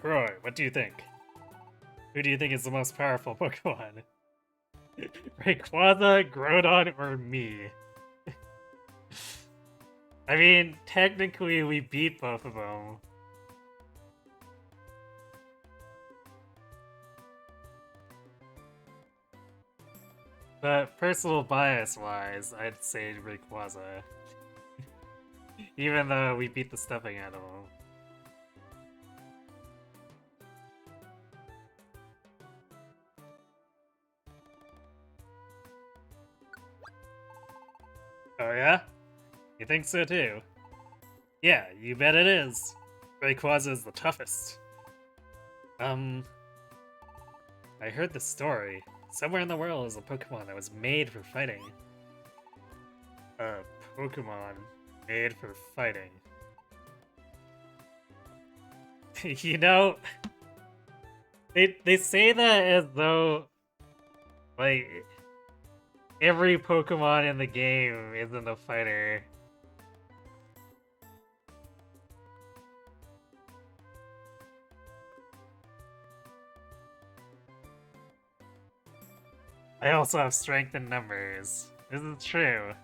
Kroy, what do you think? Who do you think is the most powerful Pokemon? Rayquaza, Groudon, or me? I mean, technically we beat both of them. But personal bias-wise, I'd say Rayquaza. Even though we beat the stuffing out of him. Oh yeah? You think so too? Yeah, you bet it is. Rayquaza is the toughest. I heard the story. Somewhere in the world is a Pokemon that was made for fighting. A Pokemon made for fighting. You know, they say that as though, like, every Pokemon in the game isn't a fighter. I also have strength in numbers. This is true.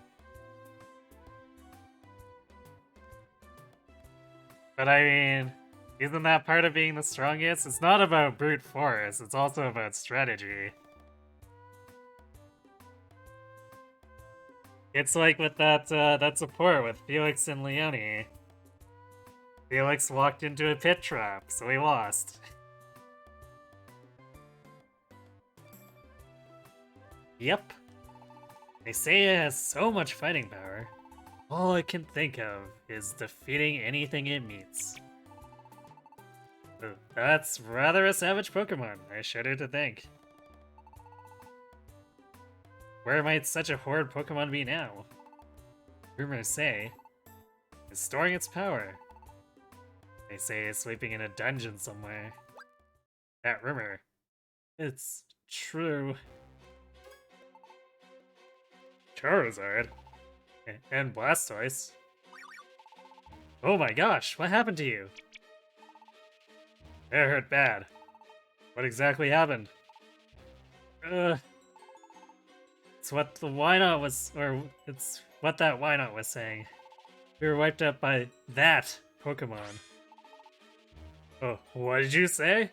But I mean, isn't that part of being the strongest? It's not about brute force, it's also about strategy. It's like with that support with Felix and Leone. Felix walked into a pit trap, so he lost. Yep. They say it has so much fighting power. All it can think of is defeating anything it meets. That's rather a savage Pokemon, I shudder to think. Where might such a horrid Pokemon be now? Rumors say it's storing its power. They say it's sleeping in a dungeon somewhere. That rumor, it's true. Charizard? And Blastoise? Oh my gosh, what happened to you? It hurt bad. What exactly happened? It's what the Wynot was, or it's what that Wynot was saying. We were wiped out by that Pokemon. Oh, what did you say?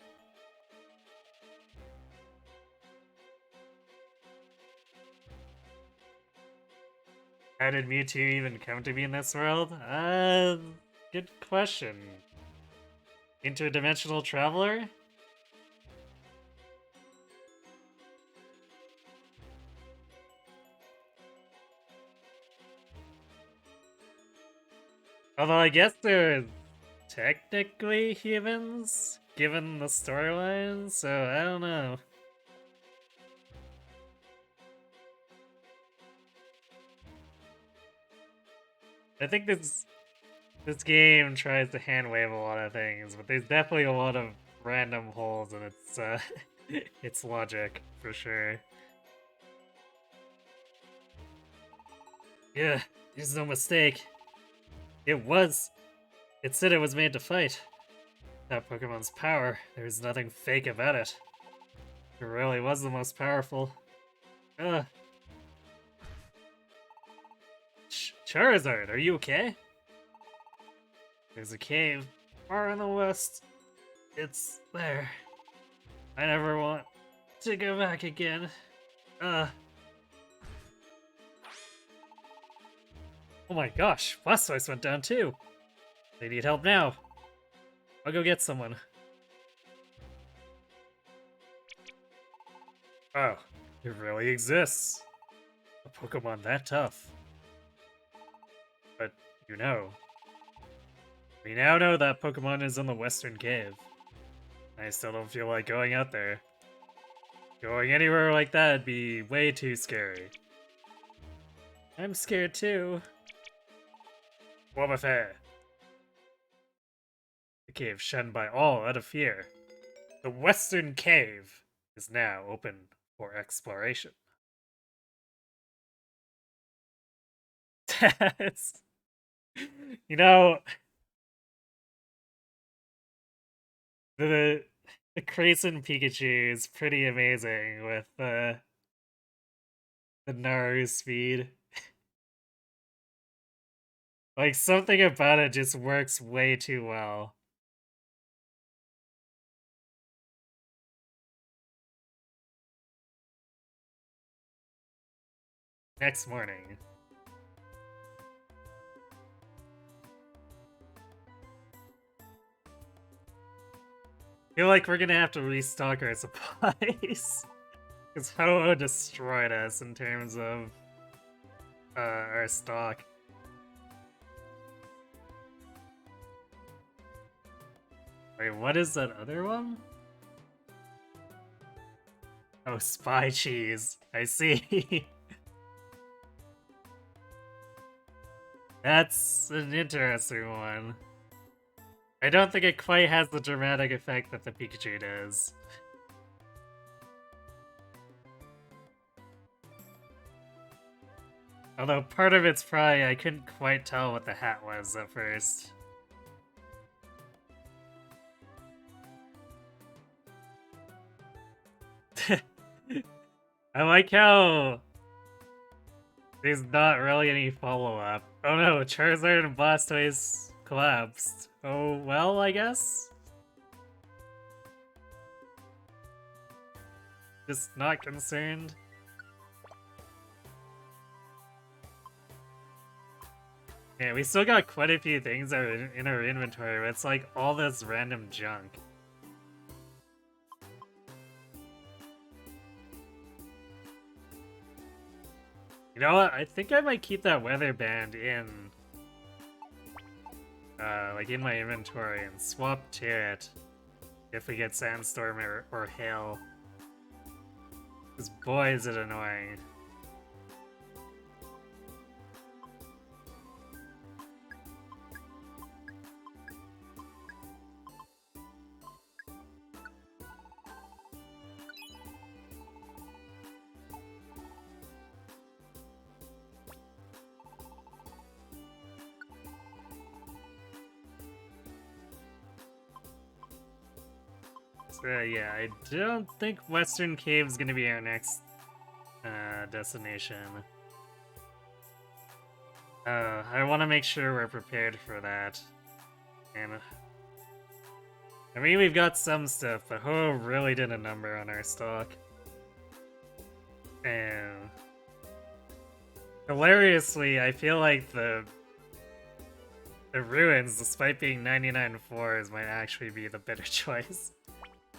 How did Mewtwo even come to be in this world? Good question. Interdimensional traveler? Although I guess they're technically humans, given the storyline, so I don't know. I think this game tries to hand-wave a lot of things, but there's definitely a lot of random holes in its, its logic, for sure. Yeah, there's no mistake. It said it was made to fight. That Pokemon's power, there's nothing fake about it. It really was the most powerful. Ugh. Charizard, are you okay? There's a cave far in the west. It's there. I never want to go back again. Oh my gosh, Blastoise went down too. They need help now. I'll go get someone. Oh, it really exists. A Pokemon that tough. But, you know, we now know that Pokemon is in the Western Cave. I still don't feel like going out there. Going anywhere like that would be way too scary. I'm scared too. Wobafé. The cave shunned by all out of fear. The Western Cave is now open for exploration. You know, the the Crescent Pikachu is pretty amazing with the Naru speed. Like, something about it just works way too well. Next morning. Feel like we're gonna have to restock our supplies. Because Ho-Oh destroyed us in terms of our stock. Wait, what is that other one? Oh, spy cheese. I see. That's an interesting one. I don't think it quite has the dramatic effect that the Pikachu does. Although part of it's probably I couldn't quite tell what the hat was at first. I like how there's not really any follow-up. Oh no, Charizard and Blastoise collapsed. Oh well, I guess? Just not concerned. Yeah, we still got quite a few things that are in our inventory, but it's like all this random junk. You know what? I think I might keep that weather band in, like in my inventory and swap to it if we get Sandstorm or Hail. Because boy is it annoying. So yeah, I don't think Western Cave is gonna be our next destination. I want to make sure we're prepared for that. And I mean, we've got some stuff, but Ho really did a number on our stock. And hilariously, I feel like the ruins, despite being 99 4s, might actually be the better choice.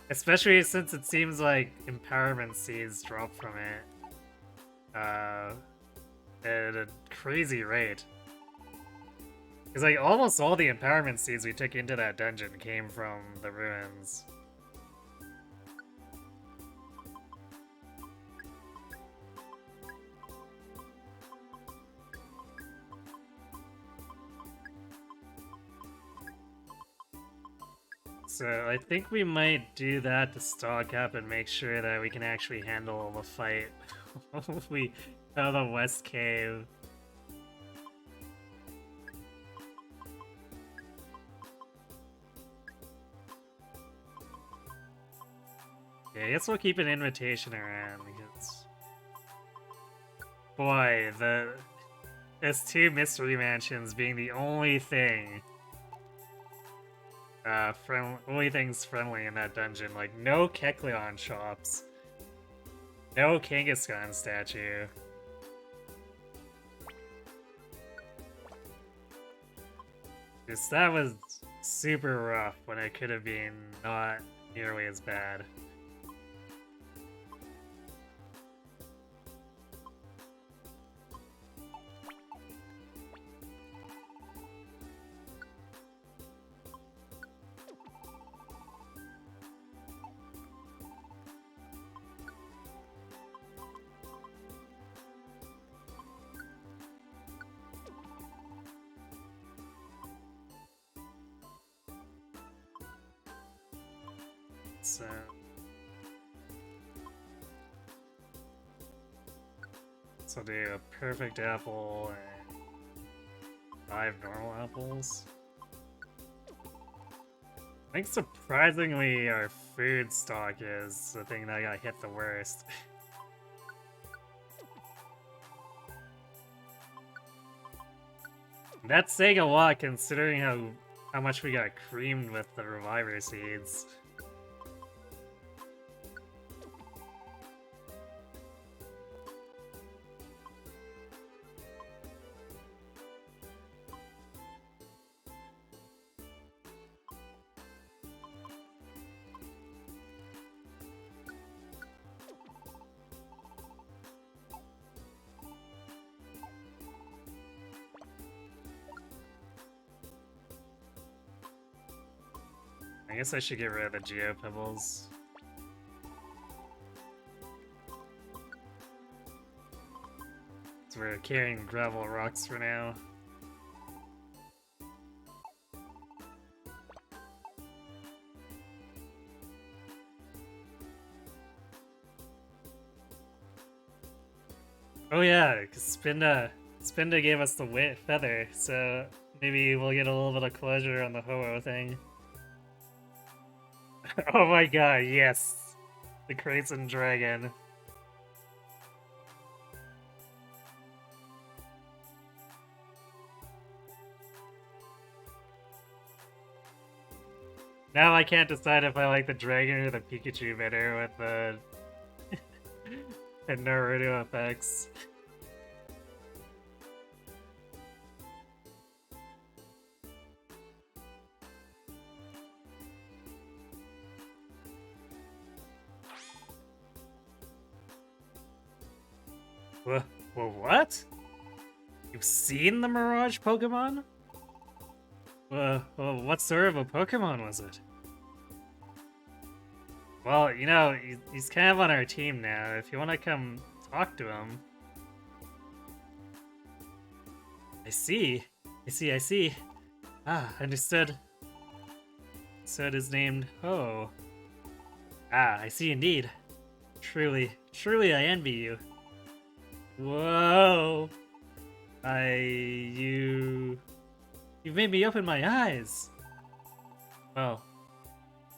Especially since it seems like empowerment seeds drop from it at a crazy rate. Because like almost all the empowerment seeds we took into that dungeon came from the ruins. So I think we might do that to stock up and make sure that we can actually handle the fight. We out of the West Cave. Yeah, I guess we'll keep an invitation around because boy, the S2 Mystery Mansions being the only thing only things friendly in that dungeon. Like, no Kecleon shops. No Kangaskhan statue. Just that was super rough when it could have been not nearly as bad. So do a perfect apple and 5 normal apples. I think surprisingly our food stock is the thing that got hit the worst. That's saying a lot considering how much we got creamed with the reviver seeds. I guess I should get rid of the Geo Pebbles. So we're carrying gravel rocks for now. Oh yeah, because Spinda gave us the feather, so maybe we'll get a little bit of closure on the Ho-Oh thing. Oh my god, yes! The Crimson Dragon. Now I can't decide if I like the dragon or the Pikachu better with the Naruto effects. Well, what? You've seen the Mirage Pokemon? Well, what sort of a Pokemon was it? Well, you know, he's kind of on our team now. If you want to come talk to him. I see. I see. Ah, understood. So it is named Ho. Ah, I see indeed. Truly I envy you. Whoa. You've made me open my eyes. Well,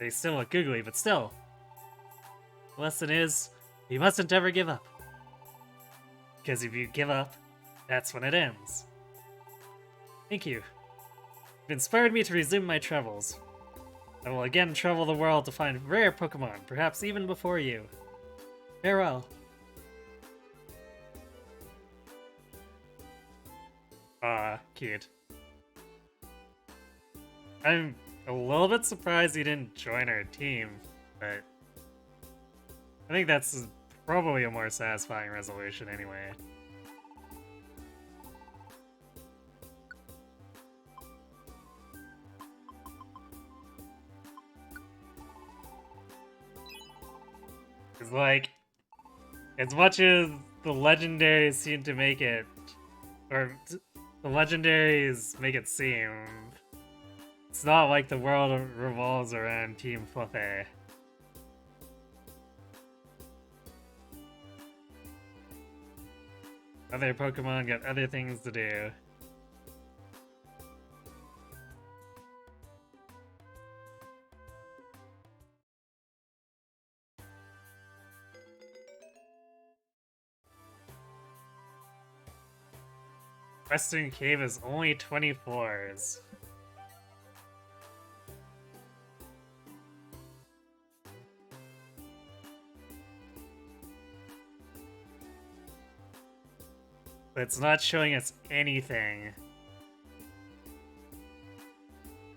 they still look googly, but still. The lesson is, you mustn't ever give up. Because if you give up, that's when it ends. Thank you. You've inspired me to resume my travels. I will again travel the world to find rare Pokemon, perhaps even before you. Farewell. Ah, cute. I'm a little bit surprised he didn't join our team, but I think that's probably a more satisfying resolution anyway. It's like, as much as the legendaries seem to make it, or the legendaries make it seem, it's not like the world revolves around Team Fluffy. Other Pokemon got other things to do. Western Cave is only 24s. But it's not showing us anything.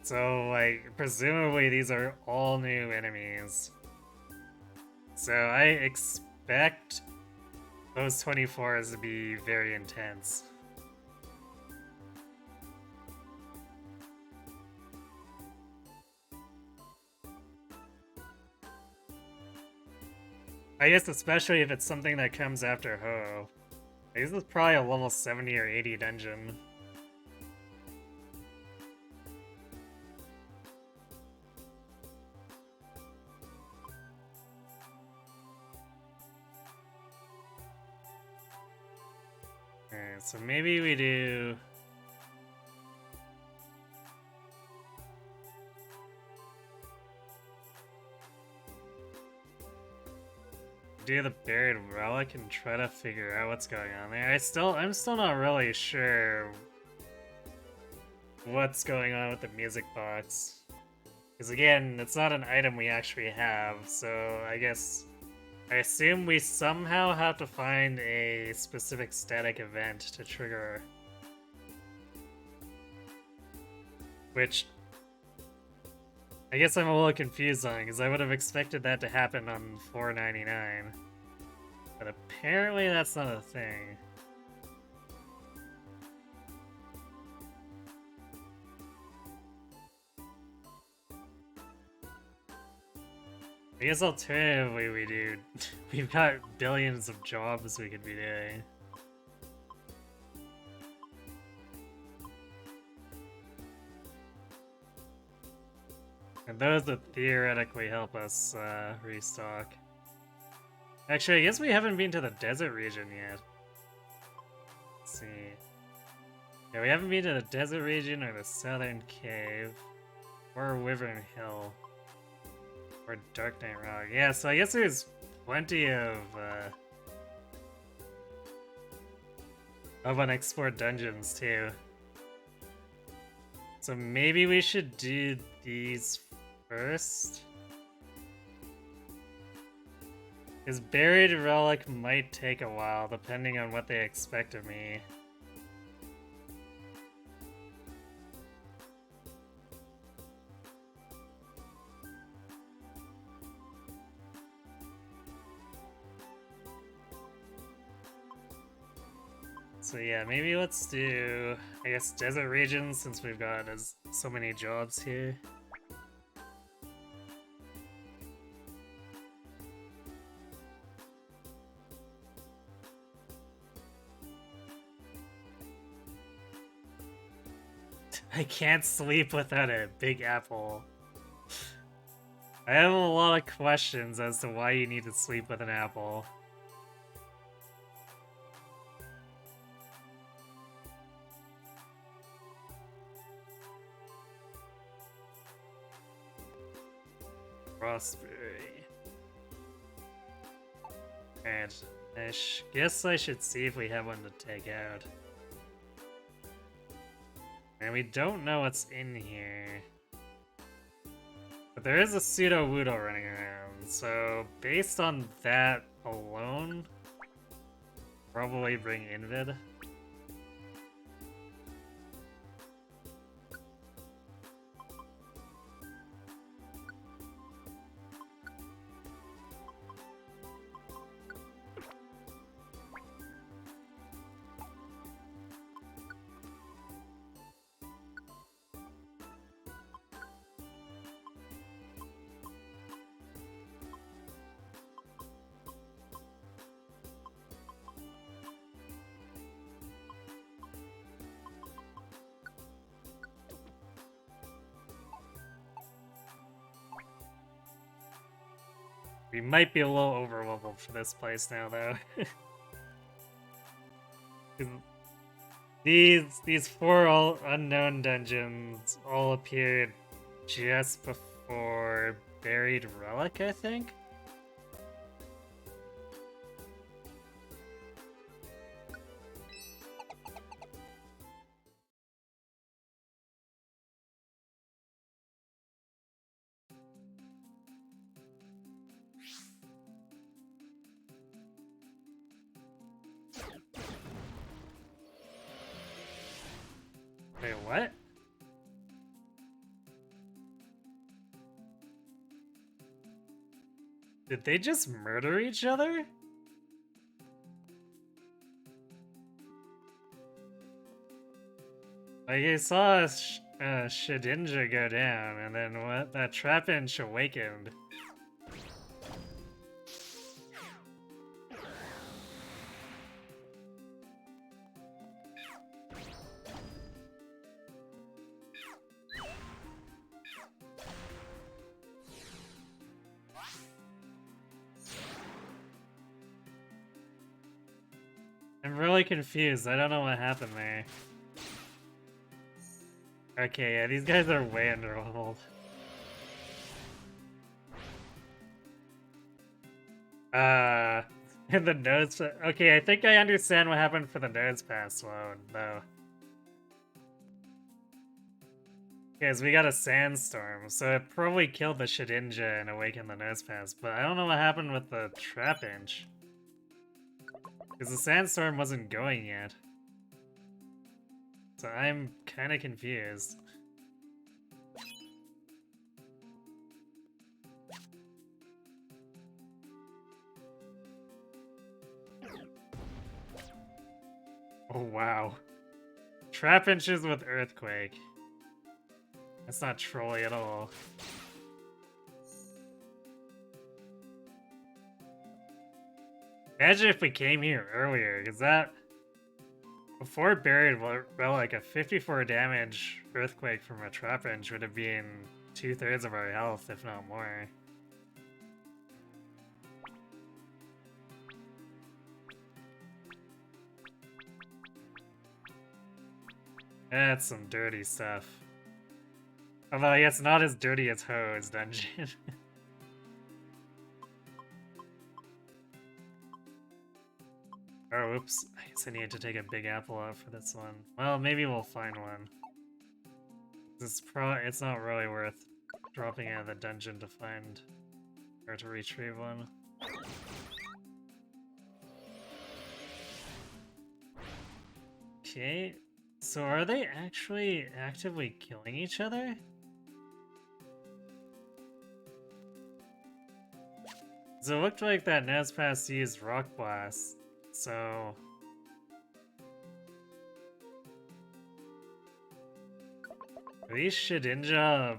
So, like, presumably these are all new enemies. So I expect those 24s to be very intense. I guess especially if it's something that comes after Ho. This is probably a level 70 or 80 dungeon. so maybe we do... do the buried relic and try to figure out what's going on there. I'm still not really sure what's going on with the music box. Because again, it's not an item we actually have, so I assume we somehow have to find a specific static event to trigger. Which I guess I'm a little confused on, because I would have expected that to happen on 499. But apparently that's not a thing. I guess alternatively we've got billions of jobs we could be doing. And those would theoretically help us restock. Actually, I guess we haven't been to the desert region yet. Let's see. Yeah, we haven't been to the desert region or the southern cave. Or Wyvern Hill. Or Dark Knight Rock. Yeah, so I guess there's plenty of unexplored dungeons too. So maybe we should do these first? Because Buried Relic might take a while, depending on what they expect of me. So yeah, maybe let's do, I guess, desert regions, since we've got so many jobs here. I can't sleep without a big apple. I have a lot of questions as to why you need to sleep with an apple. Raspberry. And I guess I should see if we have one to take out. And we don't know what's in here. But there is a pseudo-woodle running around, so based on that alone, probably bring Invid. We might be a little overleveled for this place now, though. These four unknown dungeons all appeared just before Buried Relic, I think? Wait, what? Did they just murder each other? Like, I saw a Shedinja go down, and then what? That Trapinch awakened. I'm really confused. I don't know what happened there. Okay, yeah, these guys are way underleveled. And the nose. Okay, I think I understand what happened for the nose pass loan, though. Because we got a Sandstorm, so it probably killed the Shedinja and awakened the nose pass, but I don't know what happened with the Trap Inch. Because the Sandstorm wasn't going yet. So I'm kind of confused. Oh wow. Trap Inches with Earthquake. That's not trolly at all. Imagine if we came here earlier, because that... Before Buried Relic, a 54 damage Earthquake from a Trap Inch would have been 2/3 of our health, if not more. That's some dirty stuff. Although it's not as dirty as Ho's dungeon. Oh, oops. I guess I need to take a big apple out for this one. Well, maybe we'll find one. It's not really worth dropping out of the dungeon to find or to retrieve one. Okay, so are they actually actively killing each other? So it looked like that Nespass used Rock Blast, so... Are these Shedinja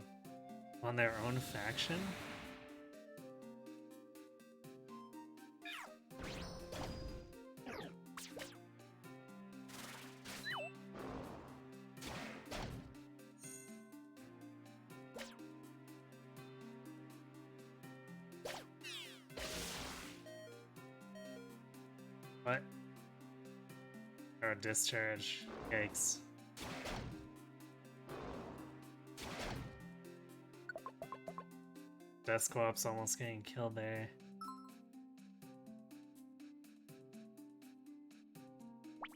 on their own faction? What? Oh, discharge. Yikes. Dusclops almost getting killed there.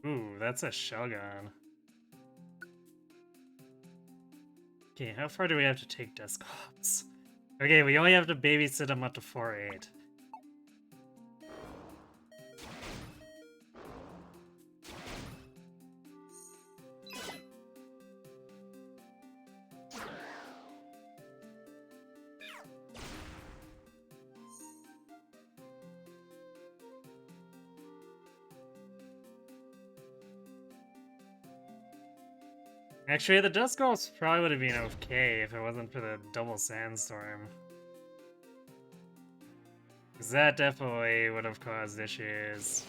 Ooh, that's a Shogun. Okay, how far do we have to take Dusclops? Okay, we only have to babysit him up to 4-8. Actually, the Dusclops probably would have been okay if it wasn't for the double Sandstorm. Because that definitely would have caused issues.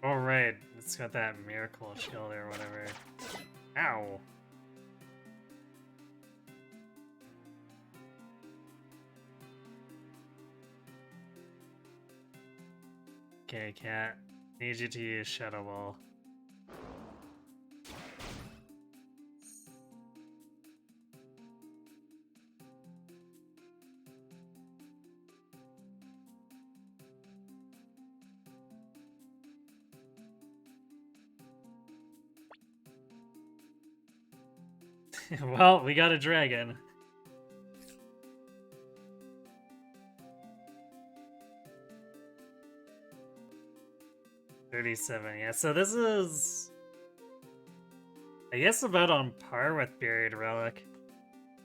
Oh right, it's got that miracle shield or whatever. Ow! Okay, Cat. Need you to use Shadow Ball. Well, we got a dragon. $37, yeah, so this is... I guess about on par with Buried Relic.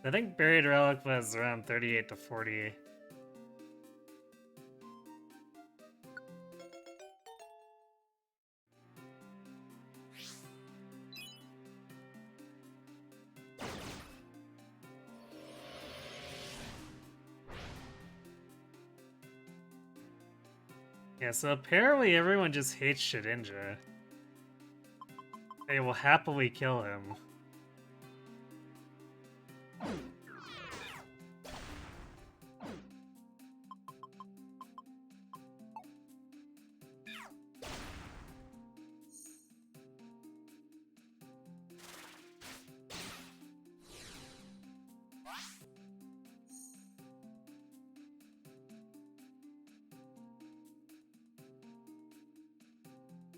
I think Buried Relic was around 38 to 40. Yeah, so apparently everyone just hates Shedinja. They will happily kill him.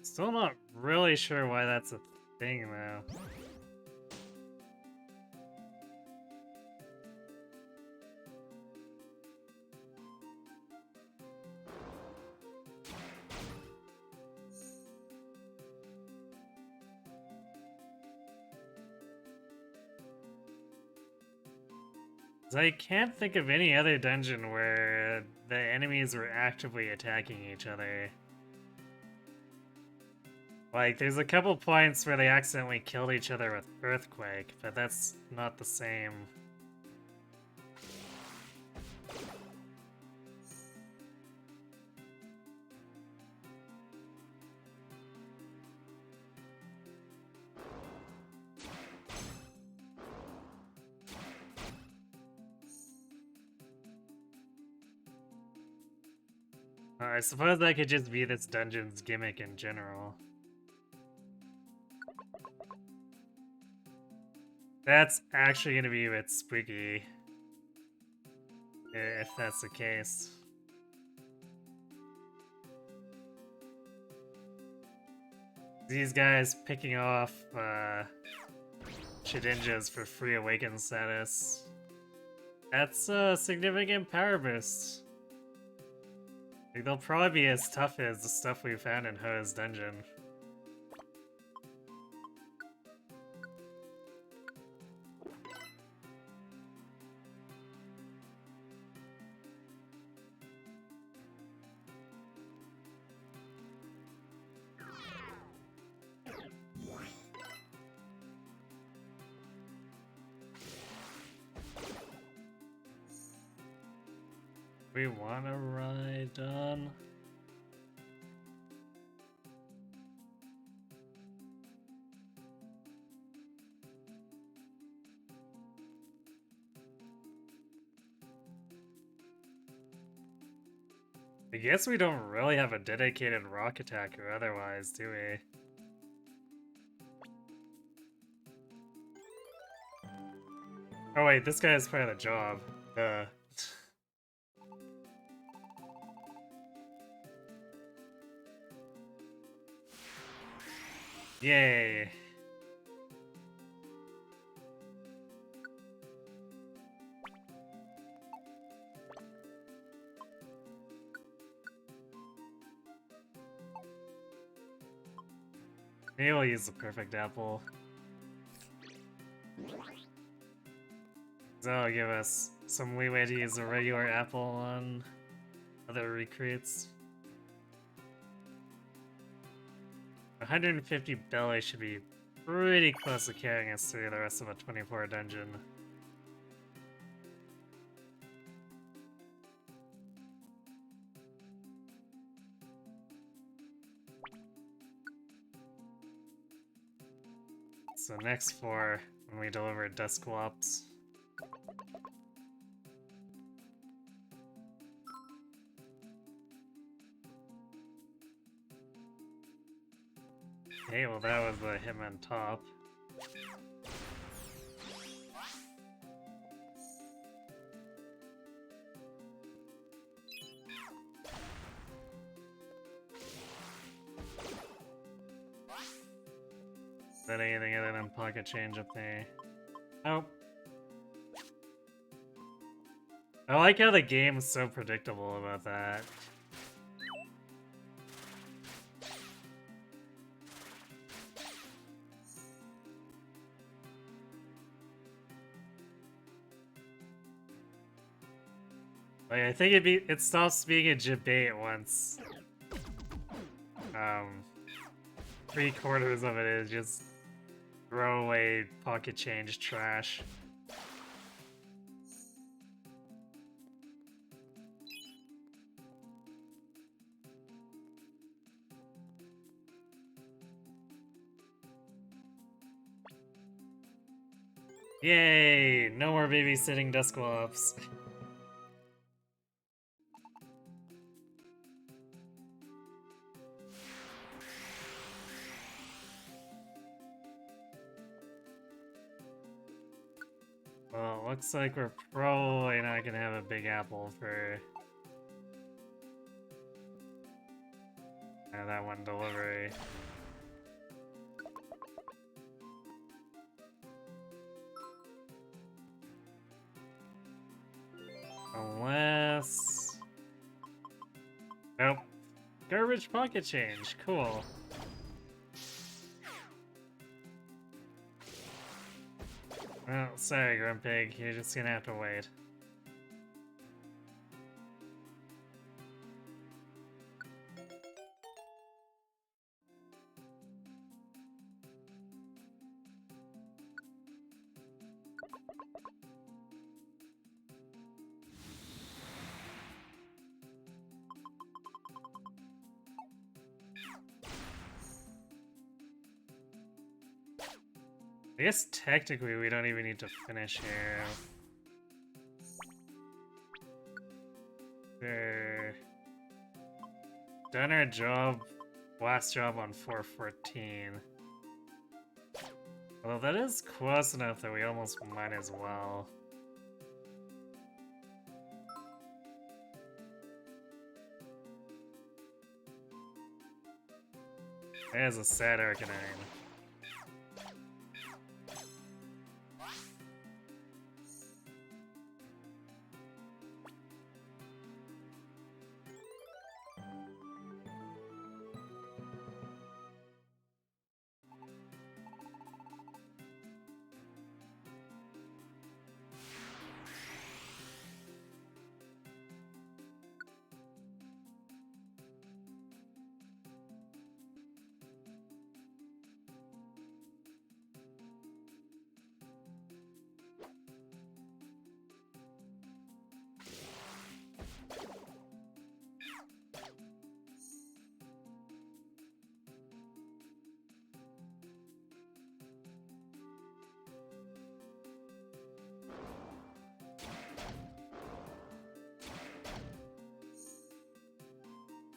Still not really sure why that's a thing, though. I can't think of any other dungeon where the enemies were actively attacking each other. Like, there's a couple points where they accidentally killed each other with Earthquake, but that's not the same. I suppose that could just be this dungeon's gimmick in general. That's actually gonna be a bit spooky. If that's the case. These guys picking off Shedinjas for free awakened status. That's a significant power boost. Like, they'll probably be as tough as the stuff we found in Ho's dungeon. We wanna ride on. I guess we don't really have a dedicated rock attacker otherwise, do we? Oh wait, this guy is part of the job. Yay! Maybe we'll use the perfect apple. That'll give us some leeway to use a regular apple on other recruits. 150 belly should be pretty close to carrying us through the rest of a 24 dungeon. So next floor, when we deliver Dusclops. Okay, well that was the him on top. Is that anything other than pocket change up there? Nope. I like how the game is so predictable about that. Like, I think it stops being a debate once 3/4 of it is just throwaway pocket change trash. Yay! No more babysitting Dusclops. Well, it looks like we're probably not gonna have a big apple for Yeah, that one delivery. Unless... Nope. Garbage pocket change. Cool. Well, sorry, Grumpig. You're just gonna have to wait. I guess technically we don't even need to finish here. We're done our job, last job on 414. Although that is close enough that we almost might as well. There's a sad Arcanine.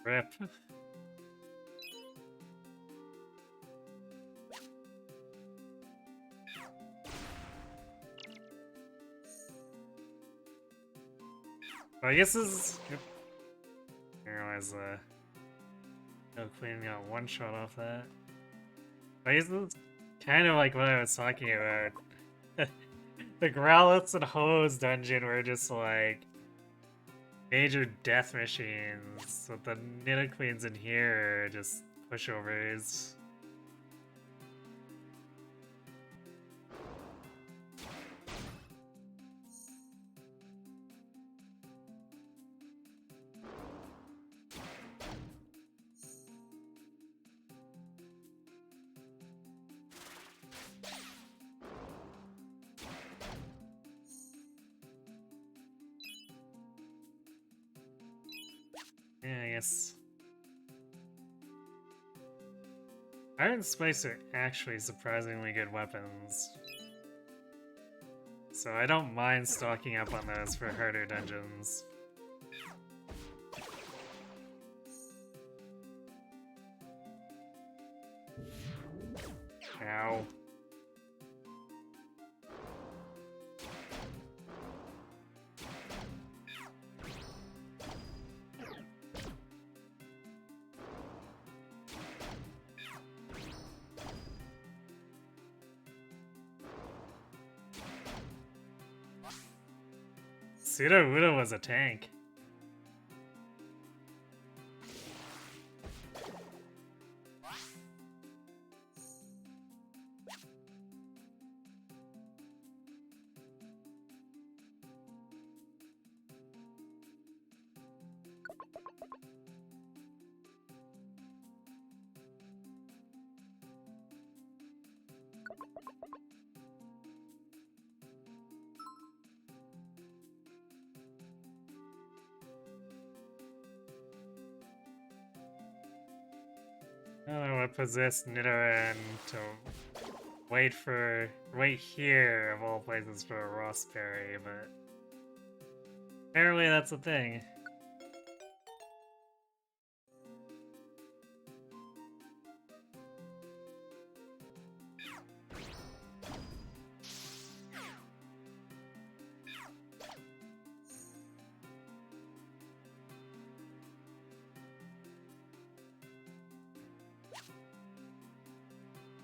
Rip. I guess this is... I realize no Queen got one shot off that. I guess this is kind of like what I was talking about. The Growlithe and Hose dungeon were just like major death machines, but the Nidoqueens in here are just pushovers. Yeah, I guess. Iron and Spice are actually surprisingly good weapons. So I don't mind stocking up on those for harder dungeons. Ow. Sudowoodo was a tank. I don't know what possessed Nidoran to wait here of all places for a Rossberry, but apparently that's a thing.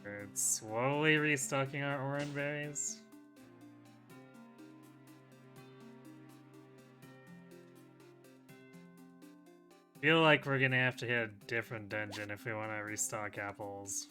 We're slowly restocking our orange berries. Feel like we're gonna have to hit a different dungeon if we want to restock apples.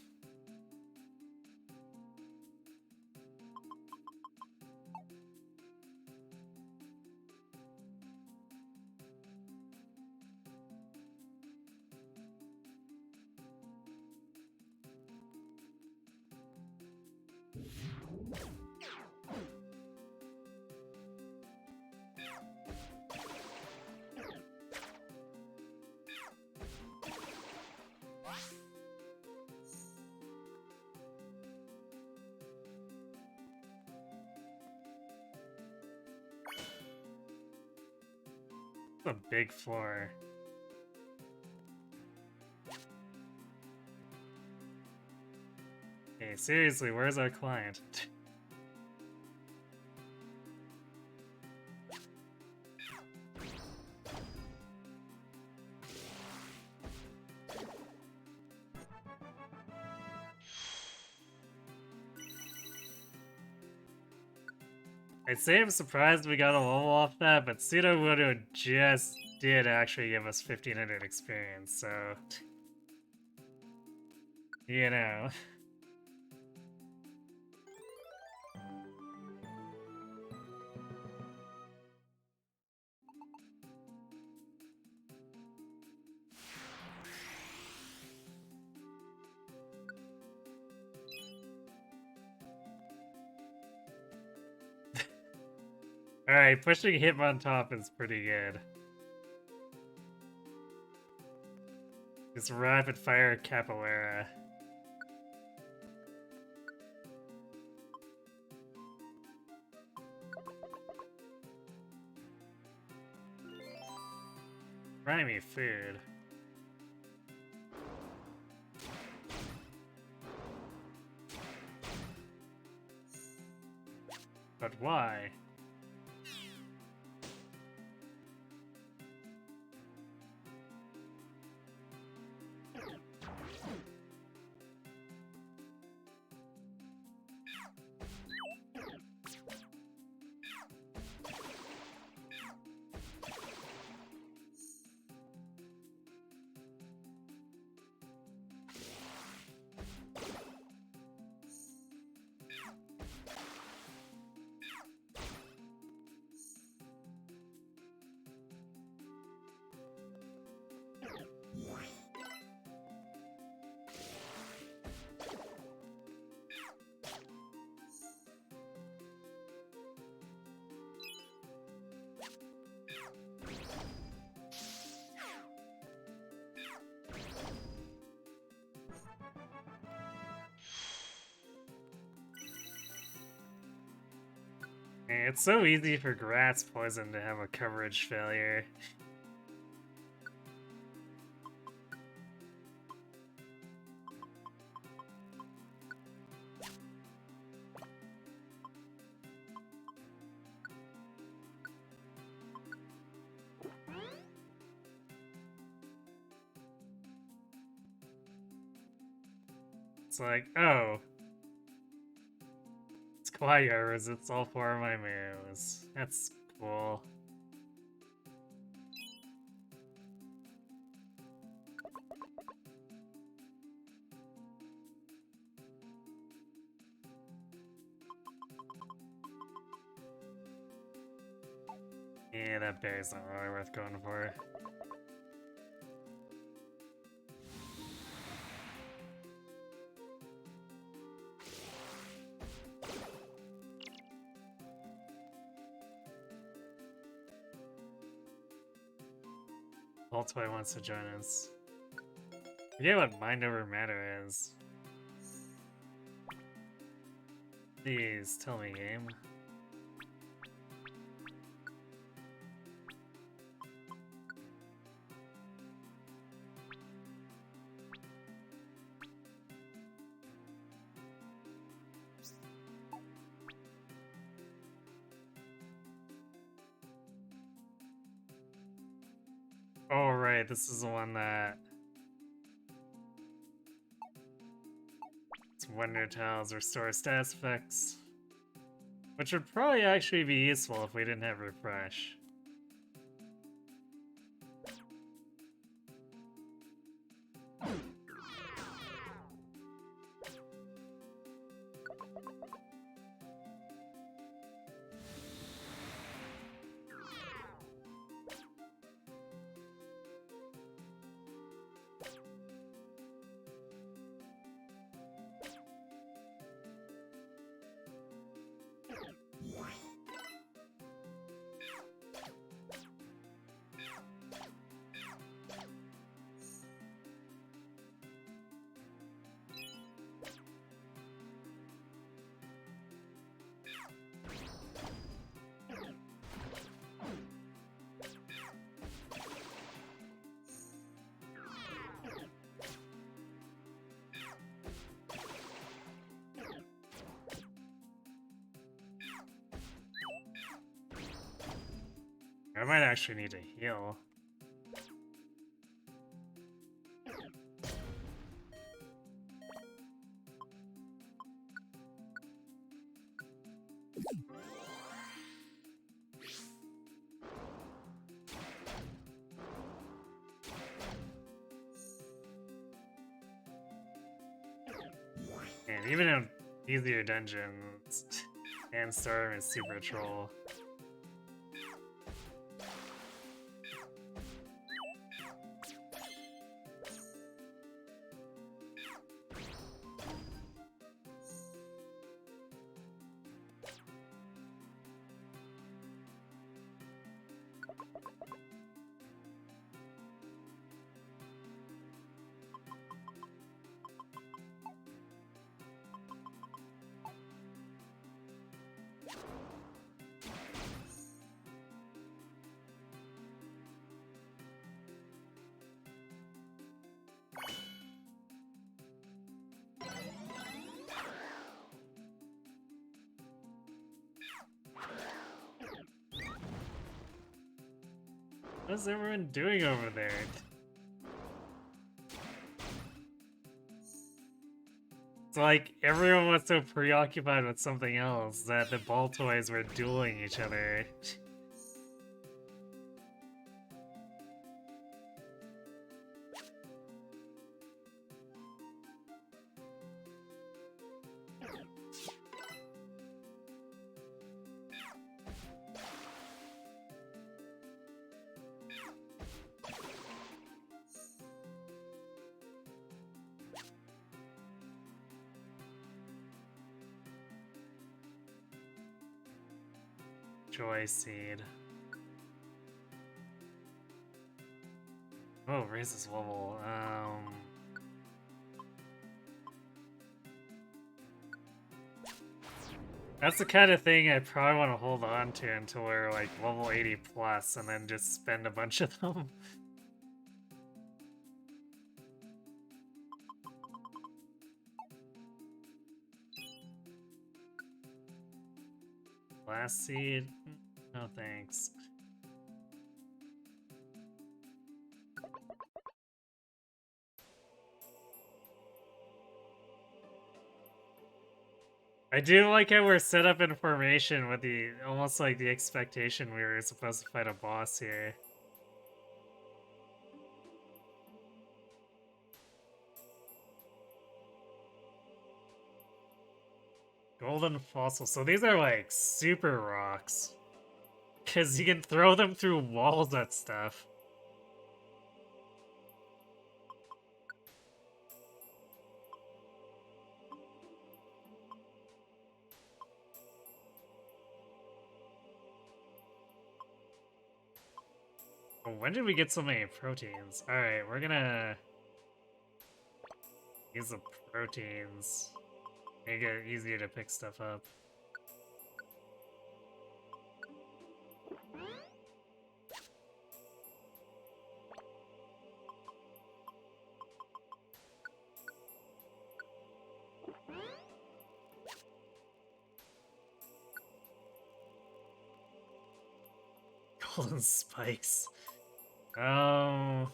A big floor. Hey, seriously, where's our client? I'd say I'm surprised we got a level off that, but Pseudo Voodoo just did actually give us 1500 experience, so... You know. Alright, pushing him on top is pretty good. It's rapid fire capoeira. Grimy food. But why? It's so easy for grass poison to have a coverage failure. It's like, oh. It's Quiet resits all 4 of my moves. That's cool. Yeah, that berry's not really worth going for. Ultimate wants to join us. Forget what mind over matter is. Please tell me, game. Oh, right, this is the one that... It's Wonder Tiles restore status effects. Which would probably actually be useful if we didn't have Refresh. I might actually need to heal. And even in easier dungeons, Sandstorm is super troll. What's everyone doing over there? It's like everyone was so preoccupied with something else that the ball toys were dueling each other. Joy Seed. Oh, raises level. That's the kind of thing I probably want to hold on to until we're like level 80 plus and then just spend a bunch of them. Last seed? No thanks. I do like how we're set up in formation with the almost like the expectation we were supposed to fight a boss here. Golden fossil. So these are like super rocks. Because you can throw them through walls at stuff. When did we get so many proteins? Alright, we're gonna use the proteins. Make it easier to pick stuff up. Golden spikes. Oh.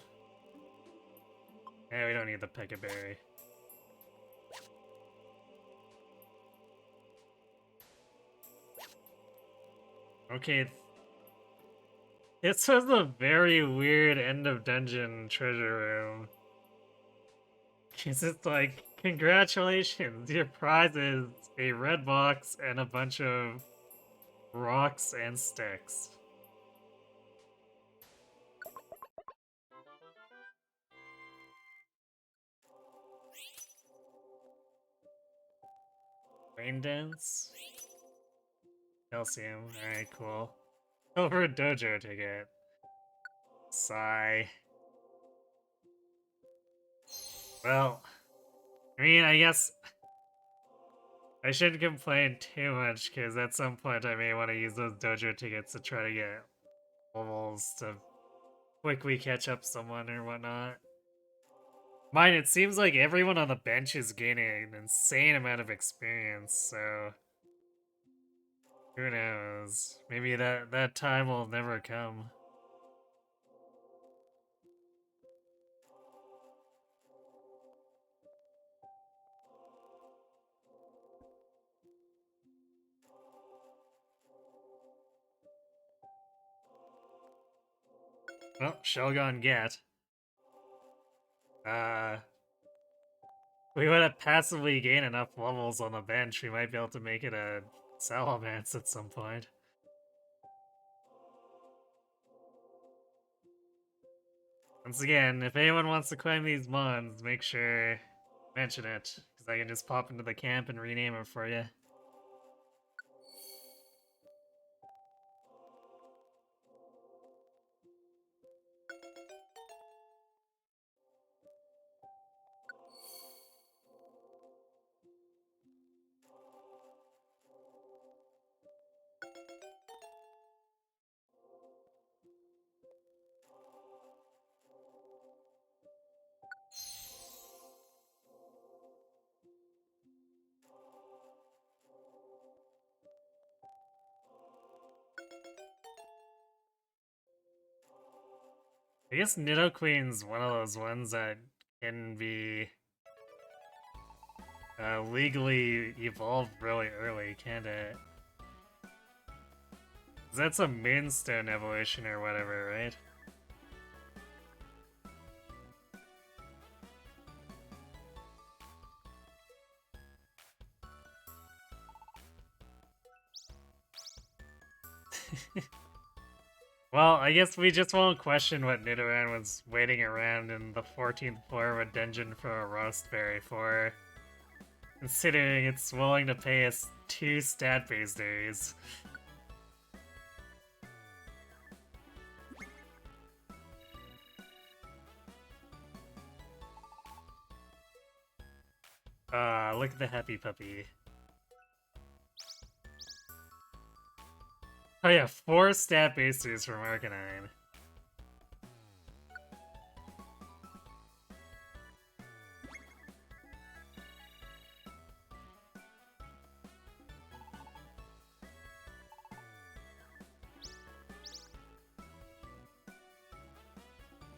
Yeah, we don't need the Peccaberry. Okay. This was a very weird end of dungeon treasure room. Cause it's like, congratulations, your prize is a red box and a bunch of rocks and sticks. Rain dance? Calcium, alright, cool. Over a dojo ticket. Sigh. Well, I mean, I guess I shouldn't complain too much, because at some point I may want to use those dojo tickets to try to get levels to quickly catch up someone or whatnot. Mine, it seems like everyone on the bench is gaining an insane amount of experience, so who knows? Maybe that time will never come. Well, Shogun get. We would have passively gained enough levels on the bench, we might be able to make it a Salamence at some point. Once again, if anyone wants to climb these mons, make sure mention it, because I can just pop into the camp and rename it for you. I guess Nidoqueen's one of those ones that can be legally evolved really early, can't it? 'Cause that's a Moonstone evolution or whatever, right? Well, I guess we just won't question what Nidoran was waiting around in the 14th floor of a dungeon for a roast berry for, considering it's willing to pay us 2 stat boosters. Look at the happy puppy. Oh yeah, 4 stat boosters from Arcanine.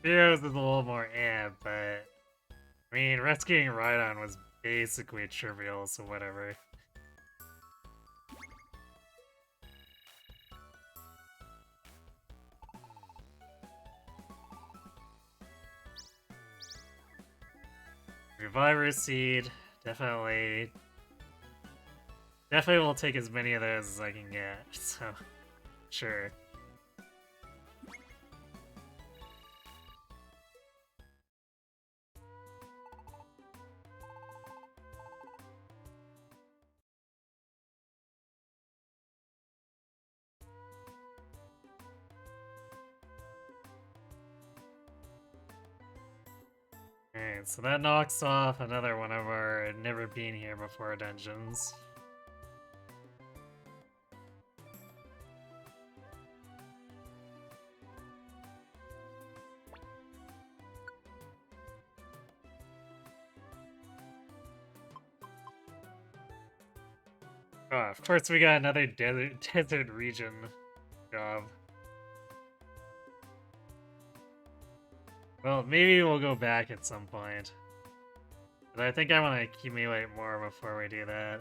Heroes is a little more but I mean, rescuing Rhydon was basically trivial, so whatever. Reviver Seed, definitely will take as many of those as I can get, so sure. Alright, so that knocks off another one of our never been here before dungeons. Oh, of course we got another desert region job. Well, maybe we'll go back at some point. But I think I want to accumulate more before we do that.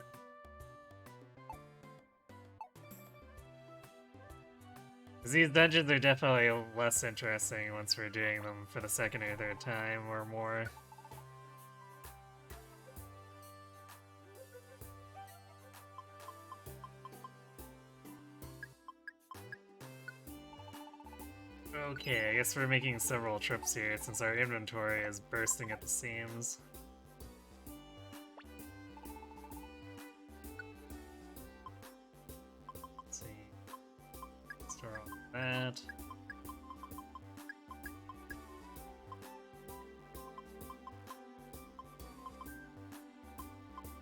'Cause these dungeons are definitely less interesting once we're doing them for the second or third time or more. Okay, I guess we're making several trips here since our inventory is bursting at the seams. Let's see. Store all that.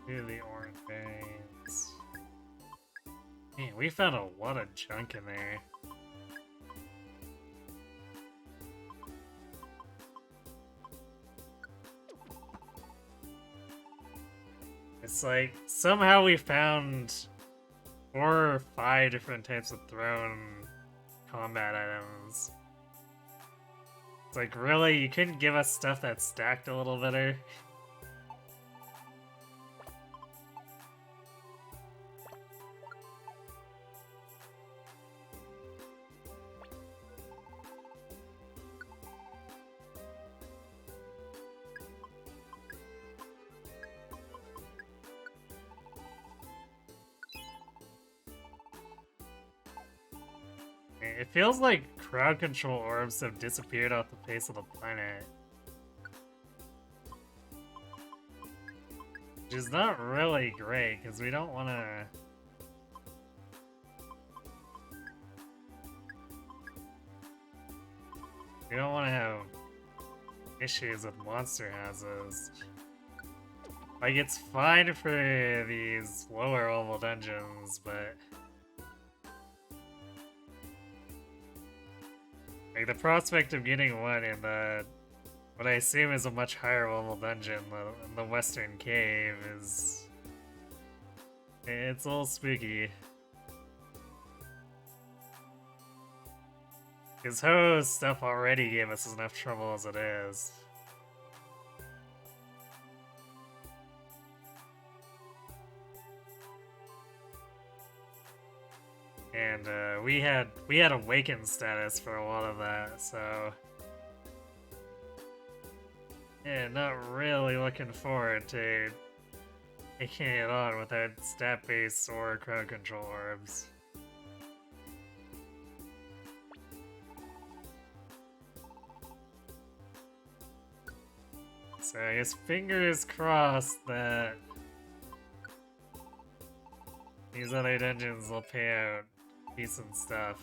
Do the orange veins. Man, we found a lot of junk in there. It's like, somehow we found 4 or 5 different types of thrown combat items. It's like, really? You couldn't give us stuff that stacked a little better? It feels like crowd control orbs have disappeared off the face of the planet. Which is not really great, because we don't want to... We don't want to have issues with monster houses. Like, it's fine for these lower level dungeons, but... like, the prospect of getting one in the... what I assume is a much higher level dungeon, the Western Cave, is... it's a little spooky. Because Ho's stuff already gave us enough trouble as it is. And we had awakened status for a lot of that, so yeah, not really looking forward to taking it on without stat-based or crowd control orbs. So I guess fingers crossed that these other dungeons will pay out decent stuff.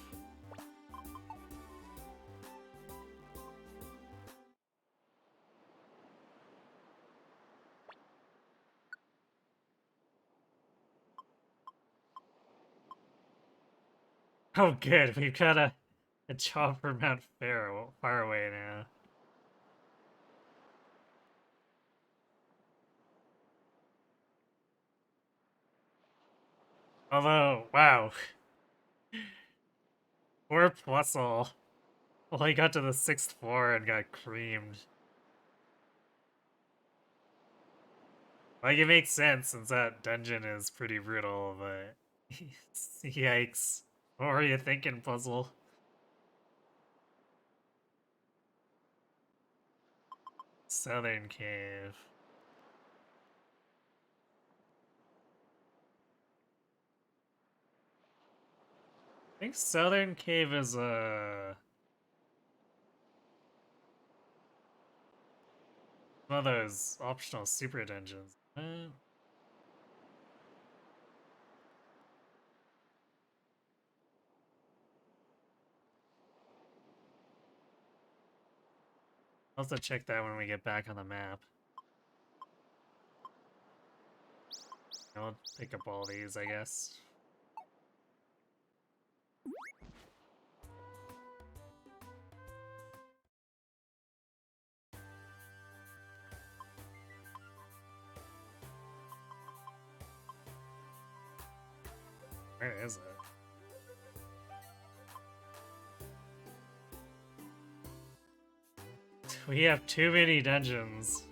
Oh good, we've got a chopper Mount Faraway now. Although, wow. Poor Plusle. Well, he got to the 6th floor and got creamed. Like, it makes sense since that dungeon is pretty brutal, but... yikes. What were you thinking, Puzzle? Southern Cave. I think Southern Cave is one of those optional super dungeons. I'll have to check that when we get back on the map. I'll pick up all these, I guess. Where is it? We have too many dungeons.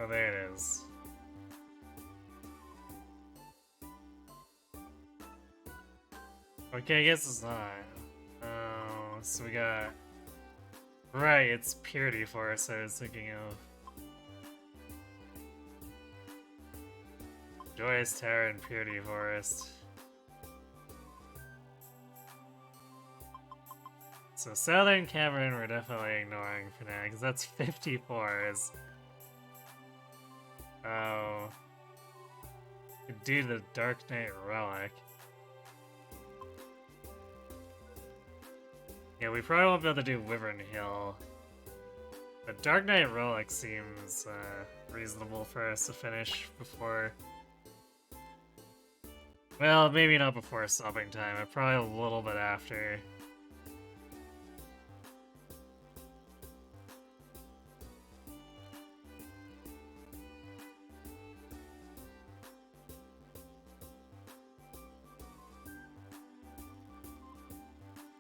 Oh, there it is. Okay, I guess it's not. Oh, so we got... Right, it's Purity Forest I was thinking of. Joyous Tower and Purity Forest. So Southern Cavern we're definitely ignoring for now, because that's 54 is... Oh... Due to the Dark Knight Relic. Yeah, we probably won't be able to do Wyvern Hill. But Dark Knight Relic seems reasonable for us to finish before... Well, maybe not before stopping time, but probably a little bit after.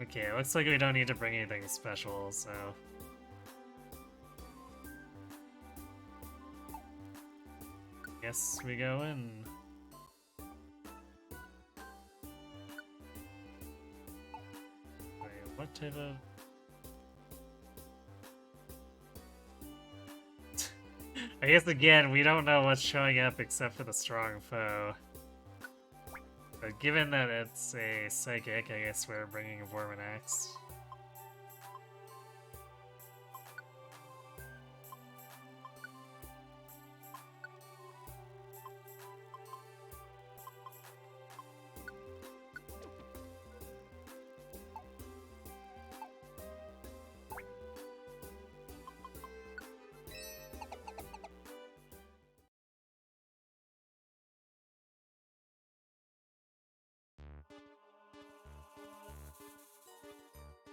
Okay, looks like we don't need to bring anything special, so... Guess we go in. Wait, what type of... I guess again, we don't know what's showing up except for the strong foe. But given that it's a psychic, I guess we're bringing Vorminax.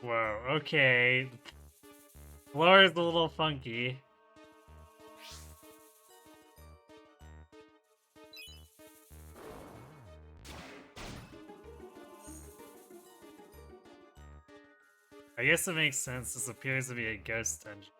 Whoa, okay. Floor is a little funky. I guess it makes sense. This appears to be a ghost dungeon.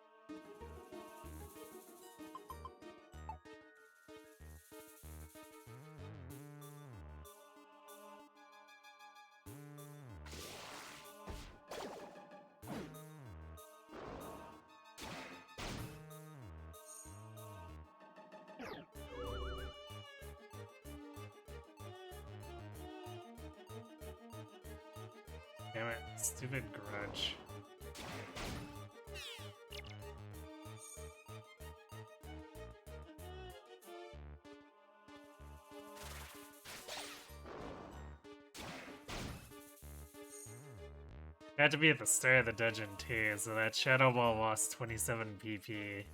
Damn it, stupid grudge. Had to be at the start of the dungeon too, so that Shadow Ball lost 27 PP.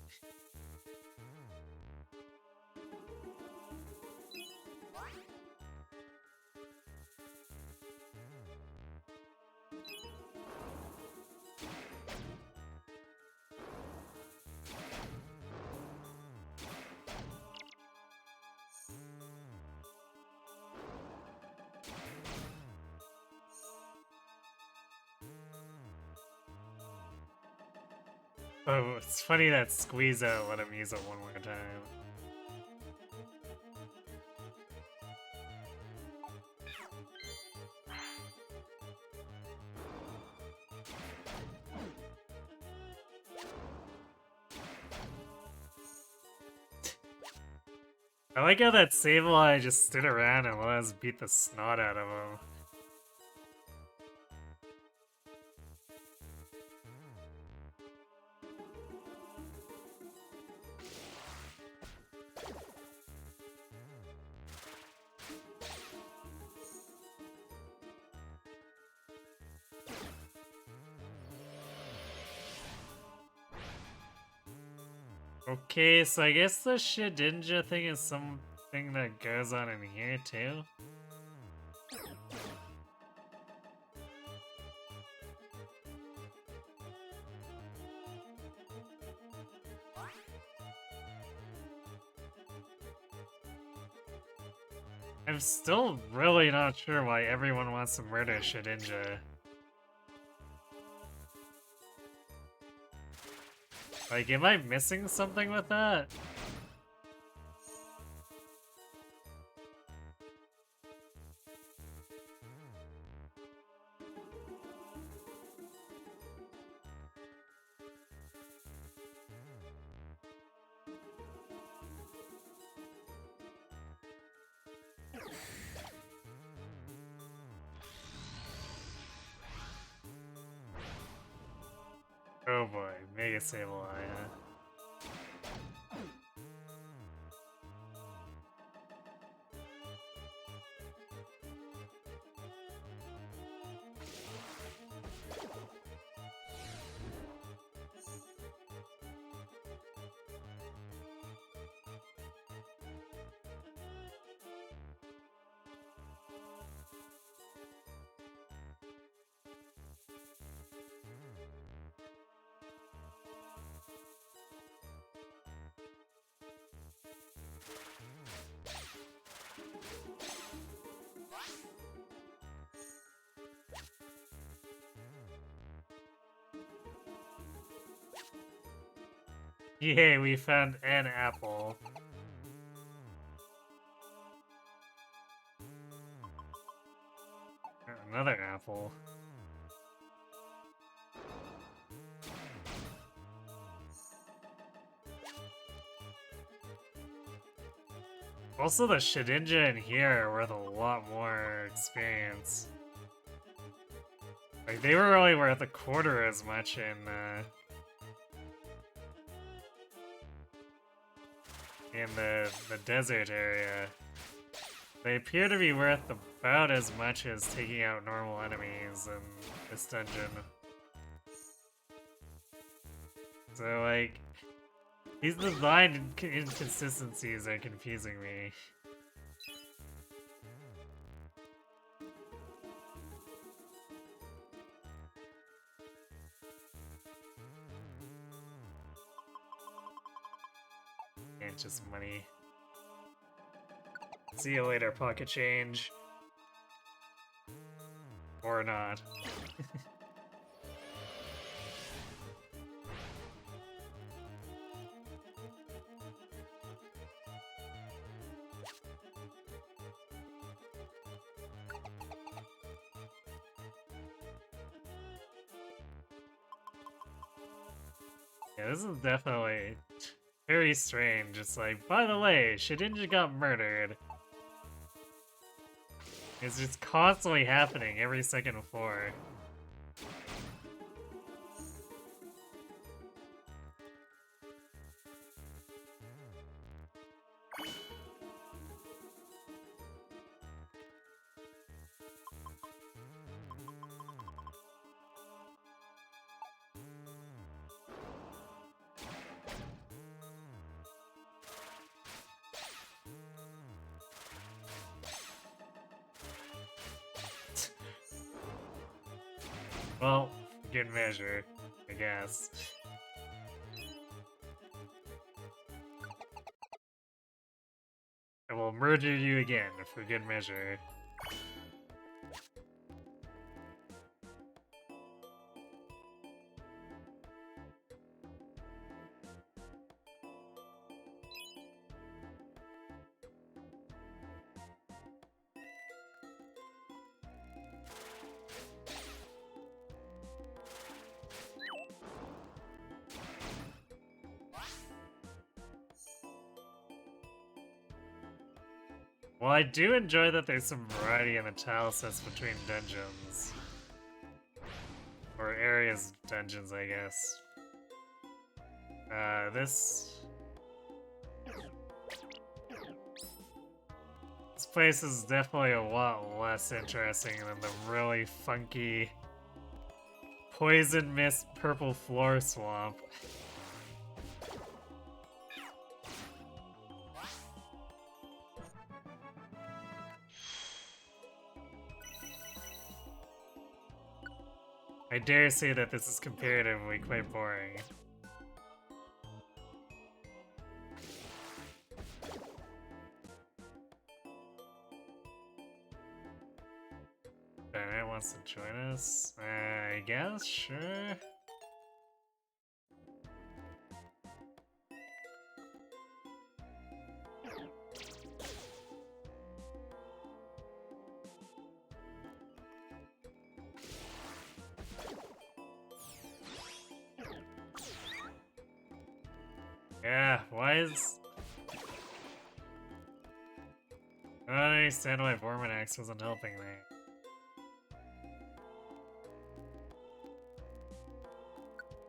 Oh, it's funny that Squeeze Out let him use it one more time. I like how that Sableye just stood around and let us beat the snot out of him. Okay, so I guess the Shedinja thing is something that goes on in here too? I'm still really not sure why everyone wants to murder Shedinja. Like, am I missing something with that? Oh boy, Mega Sableye, huh? Yay, we found an apple. Another apple. Also, the Shedinja in here are worth a lot more experience. Like, they were only worth a quarter as much in the desert area. They appear to be worth about as much as taking out normal enemies in this dungeon. So, like, these design inconsistencies are confusing me. And just money. See you later, pocket change. Or not. Yeah, this is definitely very strange. It's like, by the way, Shedinja got murdered. It's just constantly happening every second floor. Well, good measure, I guess. I will murder you again for good measure. Well, I do enjoy that there's some variety in the tile sets between dungeons. Or areas of dungeons, I guess. This place is definitely a lot less interesting than the really funky poison mist purple floor swamp. I dare say that this is comparatively quite boring. Bennett wants to join us? I guess, sure. Yeah, why is... I don't understand why Vorminax wasn't helping me.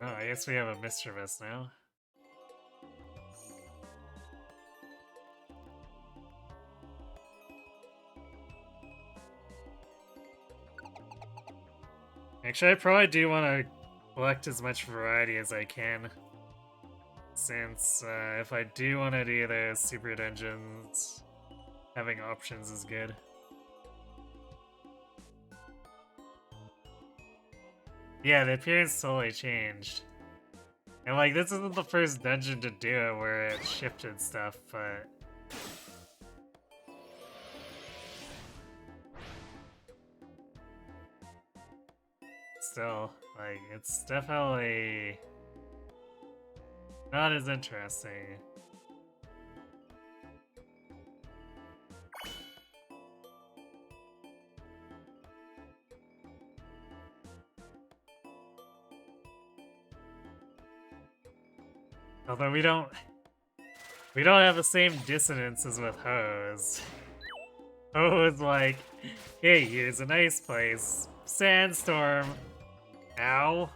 Oh, I guess we have a mischievous now. Actually, I probably do want to collect as much variety as I can. Since if I do want to do the super dungeons, having options is good. Yeah, the appearance totally changed. And like, this isn't the first dungeon to do it where it shifted stuff, but... Still, like, it's definitely not as interesting. Although we don't have the same dissonance as with Hose. Ho is like, hey, here's a nice place. Sandstorm. Ow.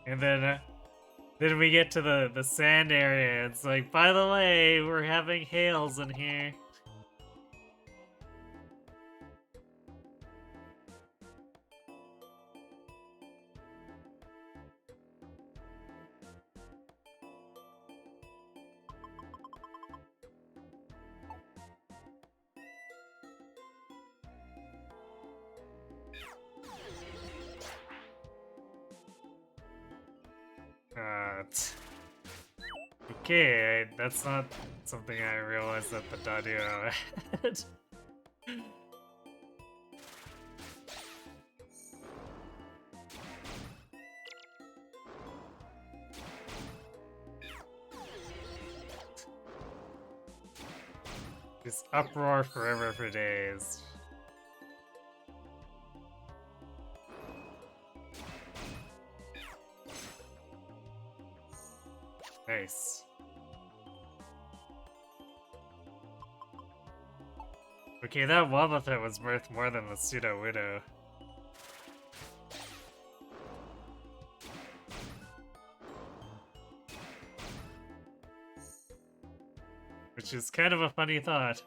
And then we get to the sand area. It's like, by the way, we're having hails in here. Okay, that's not something I realized that the Dadio had. Just uproar forever for days. Nice. Okay, that Wobbuffet was worth more than the Pseudo Widow. Which is kind of a funny thought.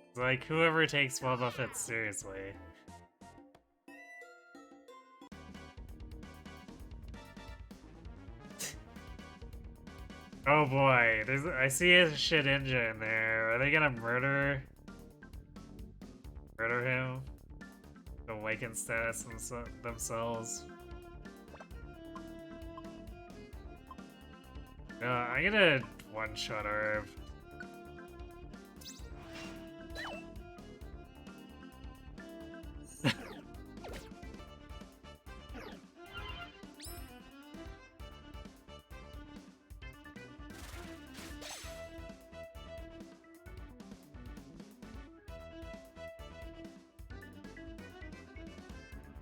It's like, whoever takes Wobbuffet seriously. Oh boy, I see a shit ninja in there. Are they gonna murder him? Awaken status themselves? No, I'm gonna one-shot herb.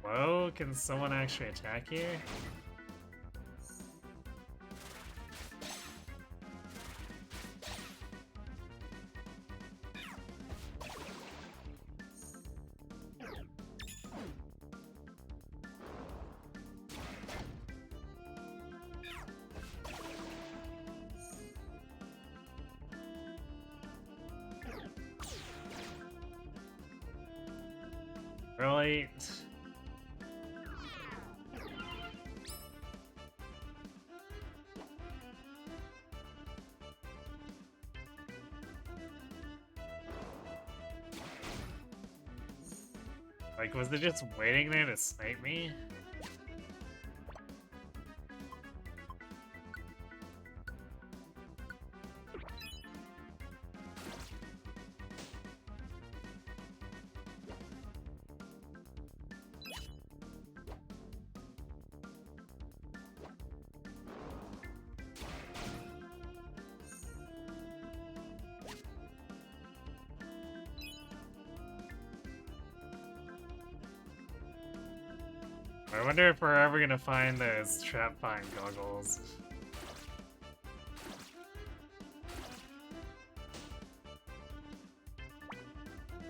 Whoa, can someone actually attack you? Really? Like, was it just waiting there to snipe me? I wonder if we're ever gonna find those trap vine goggles.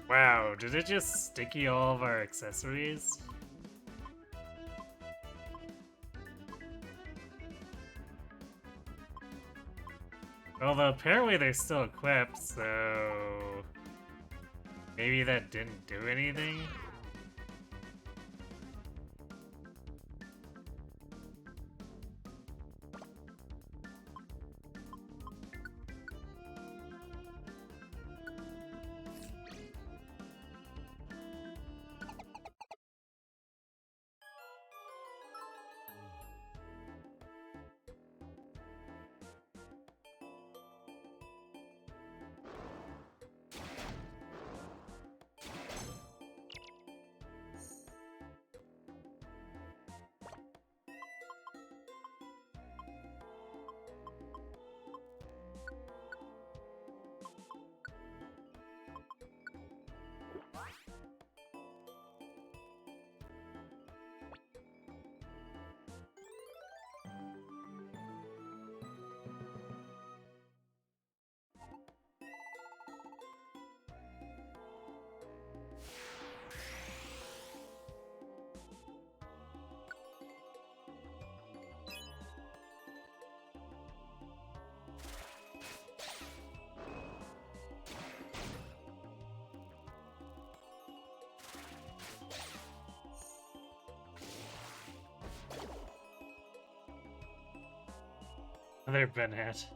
Wow, did it just sticky all of our accessories? Although apparently they're still equipped, so maybe that didn't do anything? Another Bennett.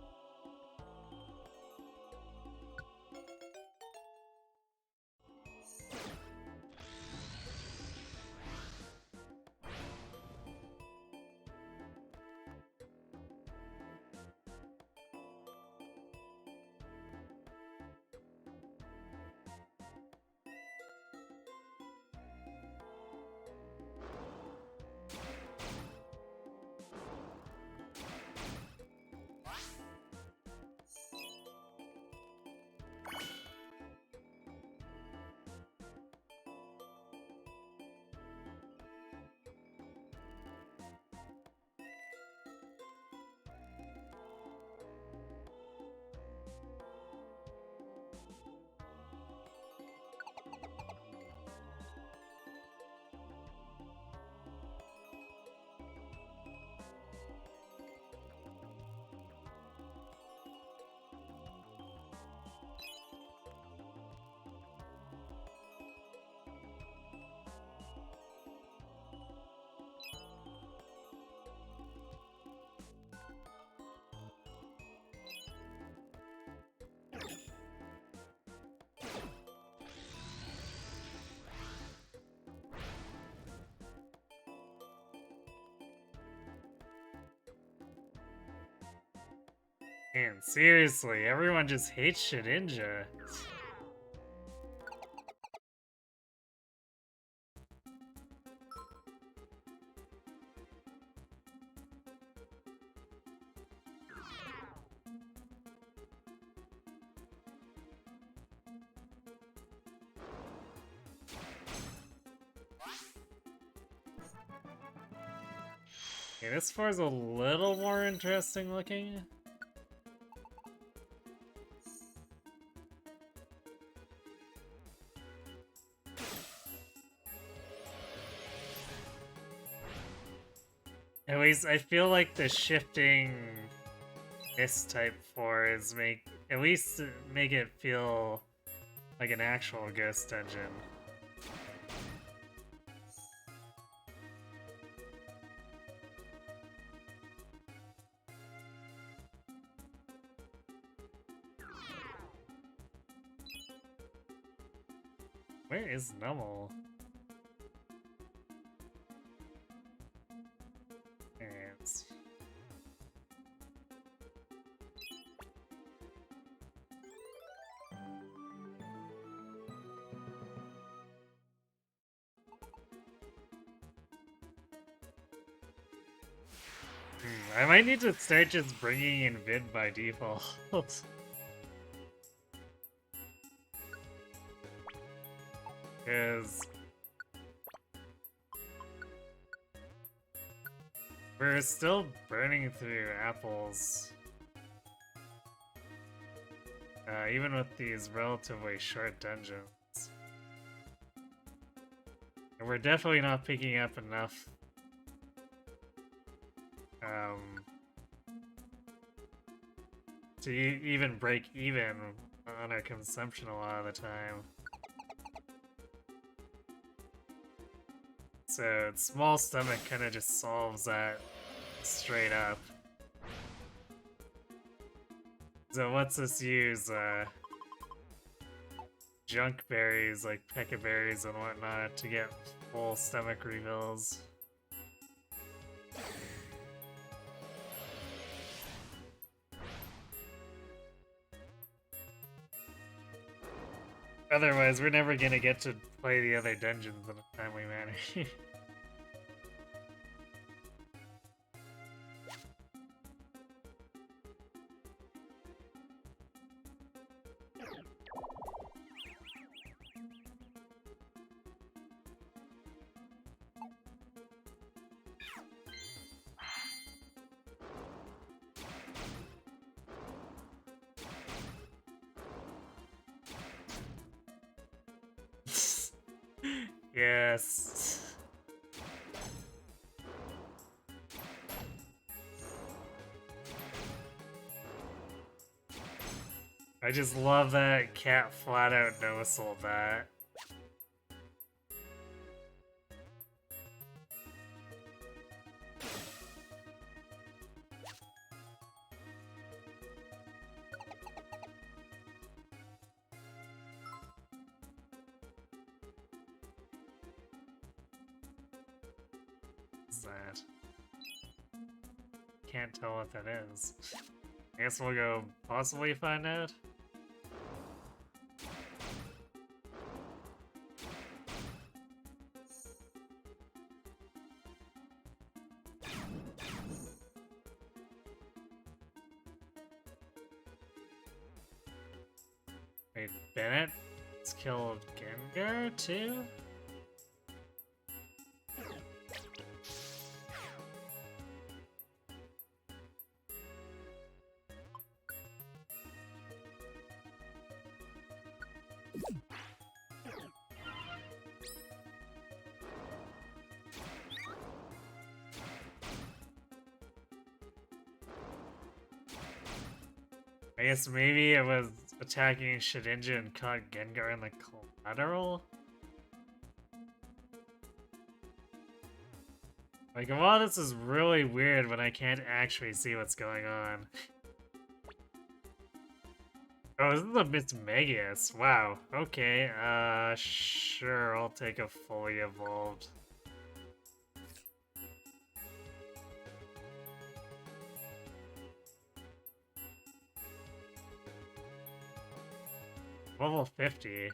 Man, seriously, everyone just hates Shedinja. Okay, this floor's a little more interesting looking. At least I feel like the shifting this type floors at least make it feel like an actual ghost dungeon. Where is Nummel? And I might need to start just bringing in vid by default. Because We're still burning through apples. Even with these relatively short dungeons. And we're definitely not picking up enough to even break even on our consumption a lot of the time. So small stomach kind of just solves that straight up. So lets us use junk berries like pekka berries and whatnot to get full stomach refills. Otherwise, we're never gonna get to play the other dungeons in a timely manner. Yes. I just love that cat flat out no-sold that. What's that? Can't tell what that is. I guess we'll go possibly find out. Wait, Bennett? Let's kill Gengar too? I guess maybe it was attacking Shedinja and caught Gengar in the collateral? Like, a lot of this is really weird when I can't actually see what's going on. Oh, this is a Mismagius. Wow. Okay, sure, I'll take a fully evolved. Level 50.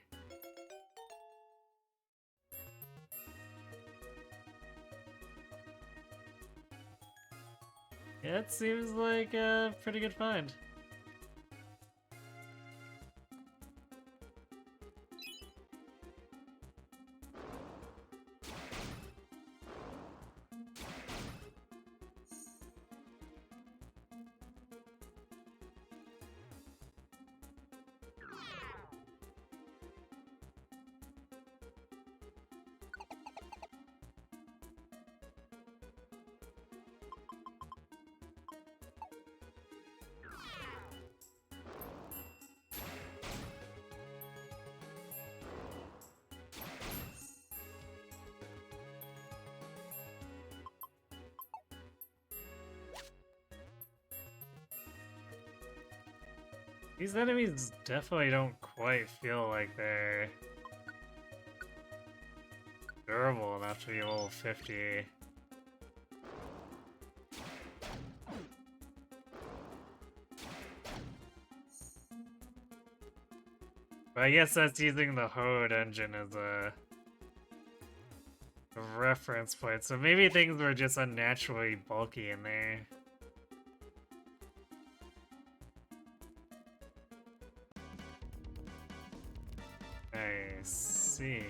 Yeah, it seems like a pretty good find. These enemies definitely don't quite feel like they're durable enough to be level 50. But I guess that's using the Hode engine as a reference point, so maybe things were just unnaturally bulky in there. I see.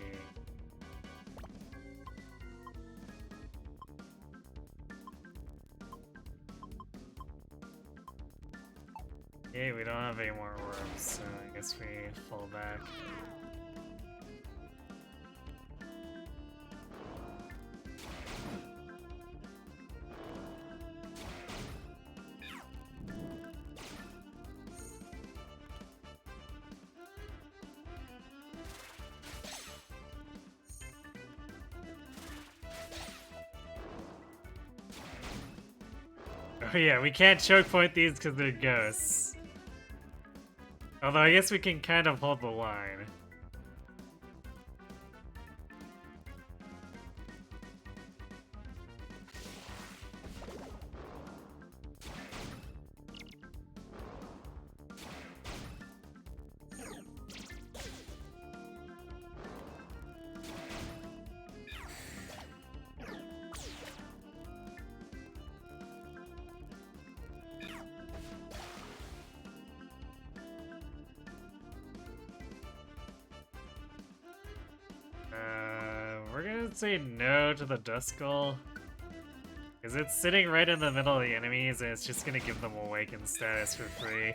Okay, we don't have any more orbs, so I guess we fall back. Oh yeah, we can't choke point these because they're ghosts. Although I guess we can kind of hold the line. We're gonna say no to the Duskull. Because it's sitting right in the middle of the enemies and it's just gonna give them awakened status for free.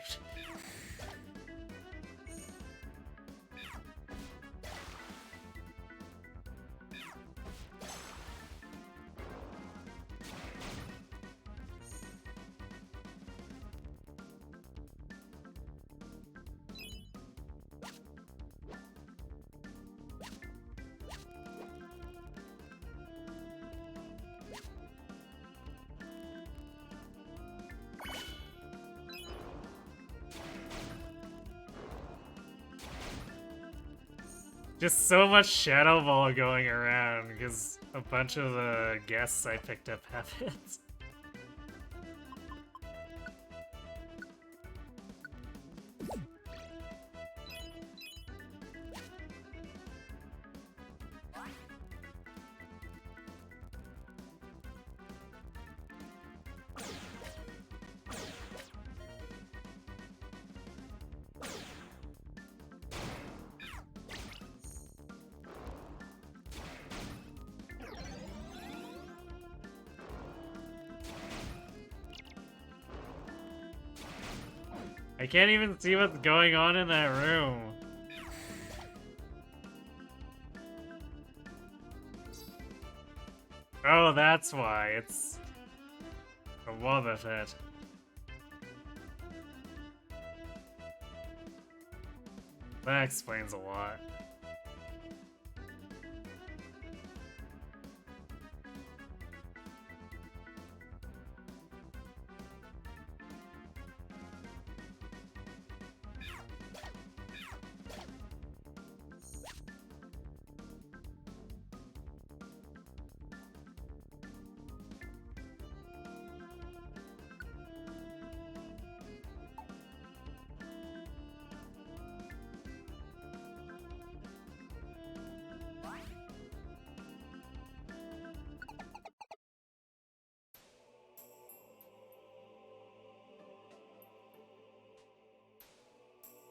Just so much Shadow Ball going around because a bunch of the guests I picked up have hits. I can't even see what's going on in that room. Oh, that's why. It's a Wobbuffet. That explains a lot.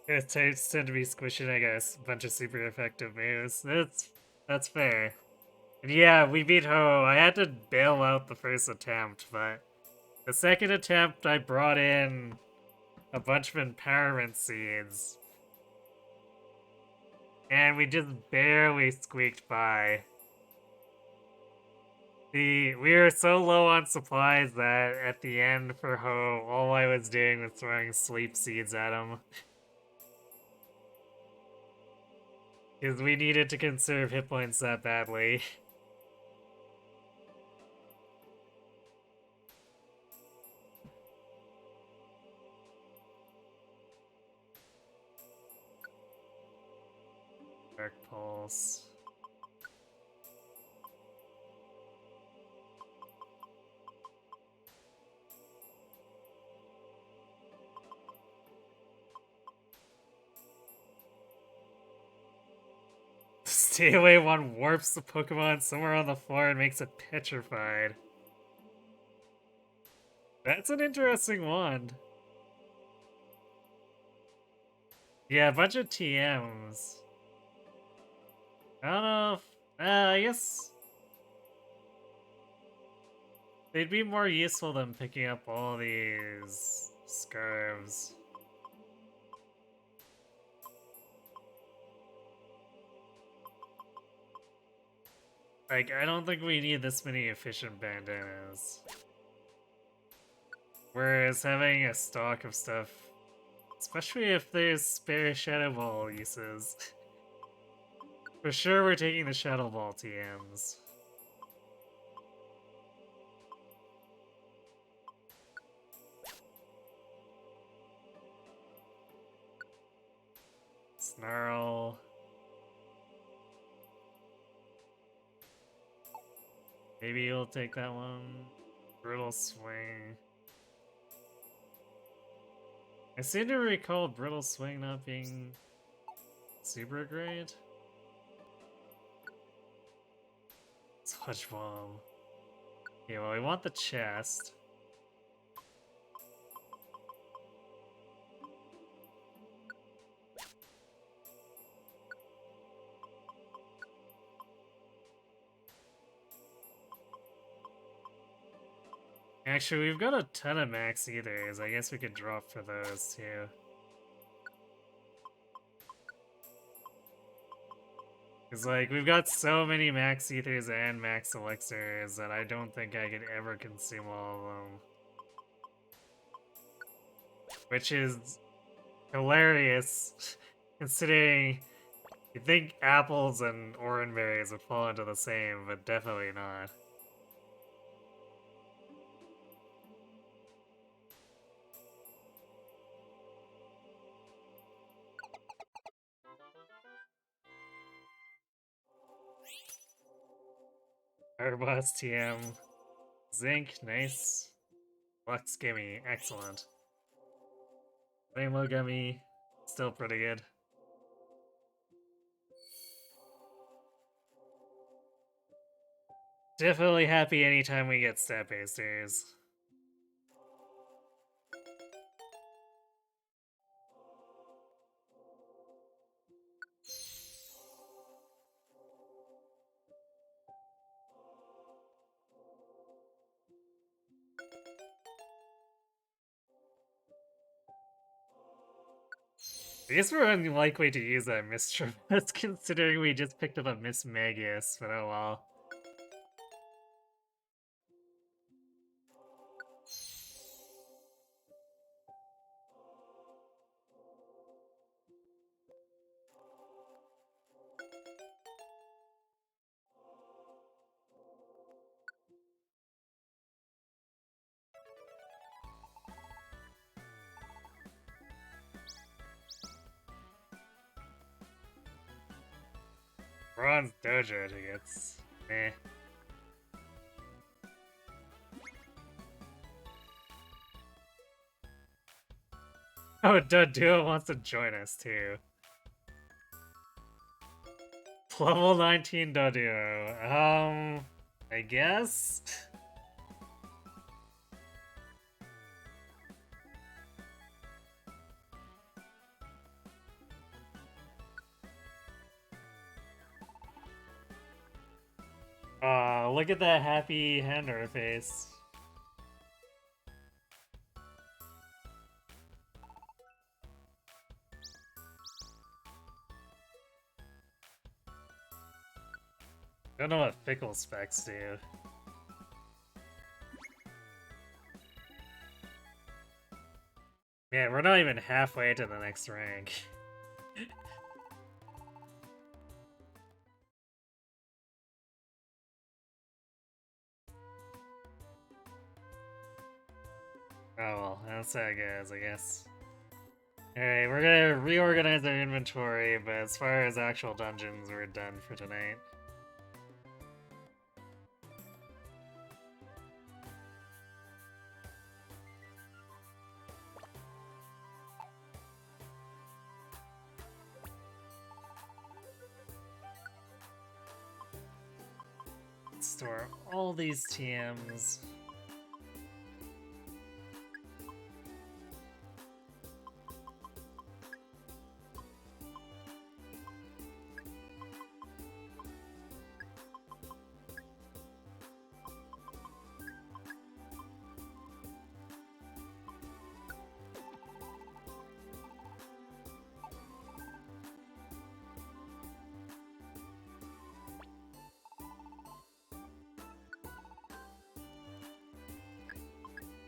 It tends to be squishing, I guess. A bunch of super effective moves. That's fair. And yeah, we beat Ho. I had to bail out the first attempt, but the second attempt I brought in a bunch of empowerment seeds. And we just barely squeaked by. We were so low on supplies that at the end for Ho, all I was doing was throwing sleep seeds at him. Because we needed to conserve hit points that badly. Dark Pulse. Stay away one warps the Pokemon somewhere on the floor and makes it petrified. That's an interesting wand. Yeah, a bunch of TMs. I don't know if... I guess... they'd be more useful than picking up all these scarves. Like, I don't think we need this many efficient bandanas. Whereas having a stock of stuff, especially if there's spare Shadow Ball uses, for sure we're taking the Shadow Ball TMs. Snarl. Maybe you'll take that one. Brittle Swing. I seem to recall Brittle Swing not being super great. Sludge Bomb. Yeah, well, we want the chest. Actually, we've got a ton of max ethers. I guess we could drop for those too. Because, like, we've got so many max ethers and max elixirs that I don't think I could ever consume all of them. Which is hilarious, considering you think apples and orangeberries would fall into the same, but definitely not. Arbos TM. Zinc, nice. Lux Gimme, excellent. Rainbow Gummy, still pretty good. Definitely happy anytime we get stat basters. I guess we're unlikely to use that Mistrum, considering we just picked up a Miss Magius, but oh well. Bronze Dojo tickets. Eh. Oh, Doduo wants to join us too. Level 19 Doduo. I guess? Look at that happy Hander face. Don't know what fickle specs do. Man, we're not even halfway to the next rank. Oh well, that's how it goes, I guess. Alright, we're gonna reorganize our inventory, but as far as actual dungeons, we're done for tonight. Store all these TMs.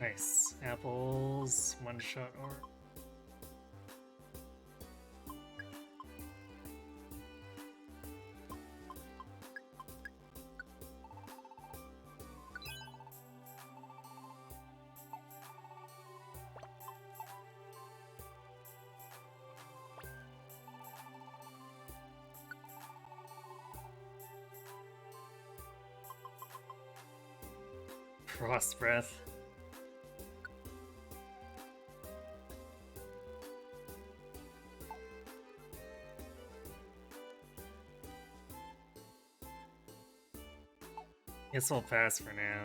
Nice. Apples, one shot or. Frost breath. Guess we'll pass for now.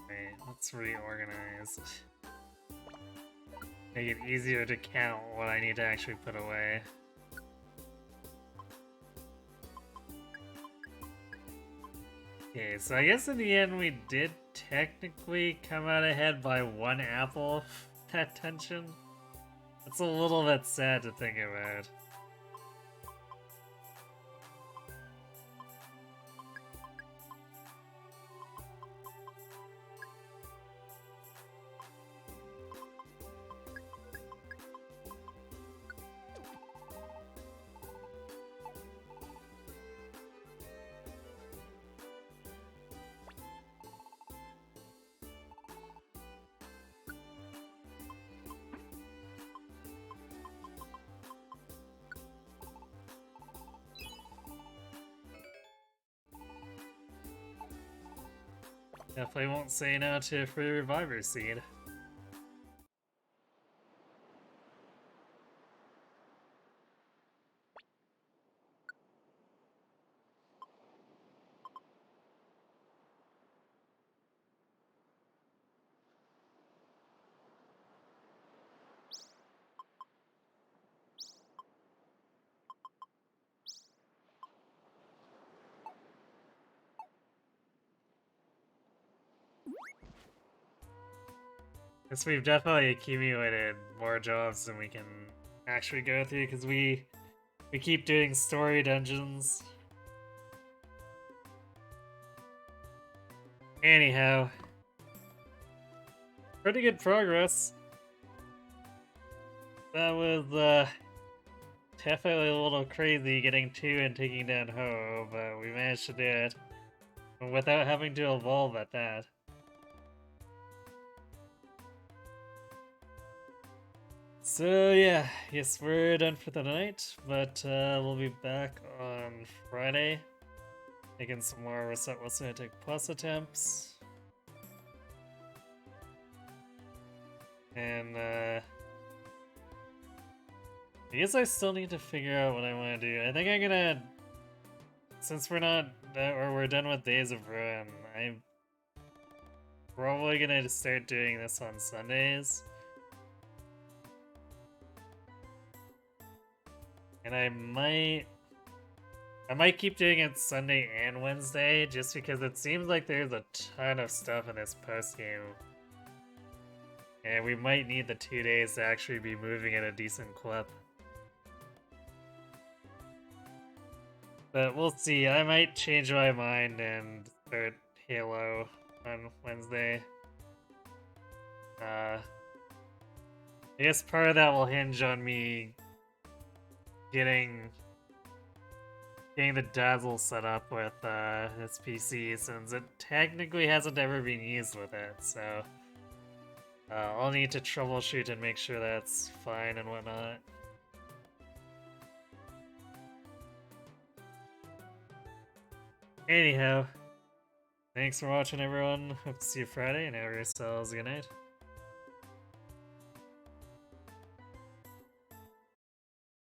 Wait, let's reorganize. Make it easier to count what I need to actually put away. Okay, so I guess in the end we did technically come out ahead by one apple. That tension. That's a little bit sad to think about. Definitely won't say no to free reviver seed. Guess we've definitely accumulated more jobs than we can actually go through because we keep doing story dungeons. Anyhow, pretty good progress. That was definitely a little crazy getting 2 and taking down Ho, but we managed to do it without having to evolve at that. So yeah, yes, we're done for the night, but we'll be back on Friday, making some more Reset Cynetic Plus attempts. And I guess I still need to figure out what I want to do. I think I'm gonna, since we're done with Days of Ruin, I'm probably gonna start doing this on Sundays. And I might keep doing it Sunday and Wednesday, just because it seems like there's a ton of stuff in this post-game. And we might need the 2 days to actually be moving at a decent clip. But we'll see, I might change my mind and start Halo on Wednesday. I guess part of that will hinge on me getting the Dazzle set up with this PC, since it technically hasn't ever been used with it, so I'll need to troubleshoot and make sure that's fine and whatnot. Anyhow, thanks for watching everyone, hope to see you Friday, and have yourselves a good night.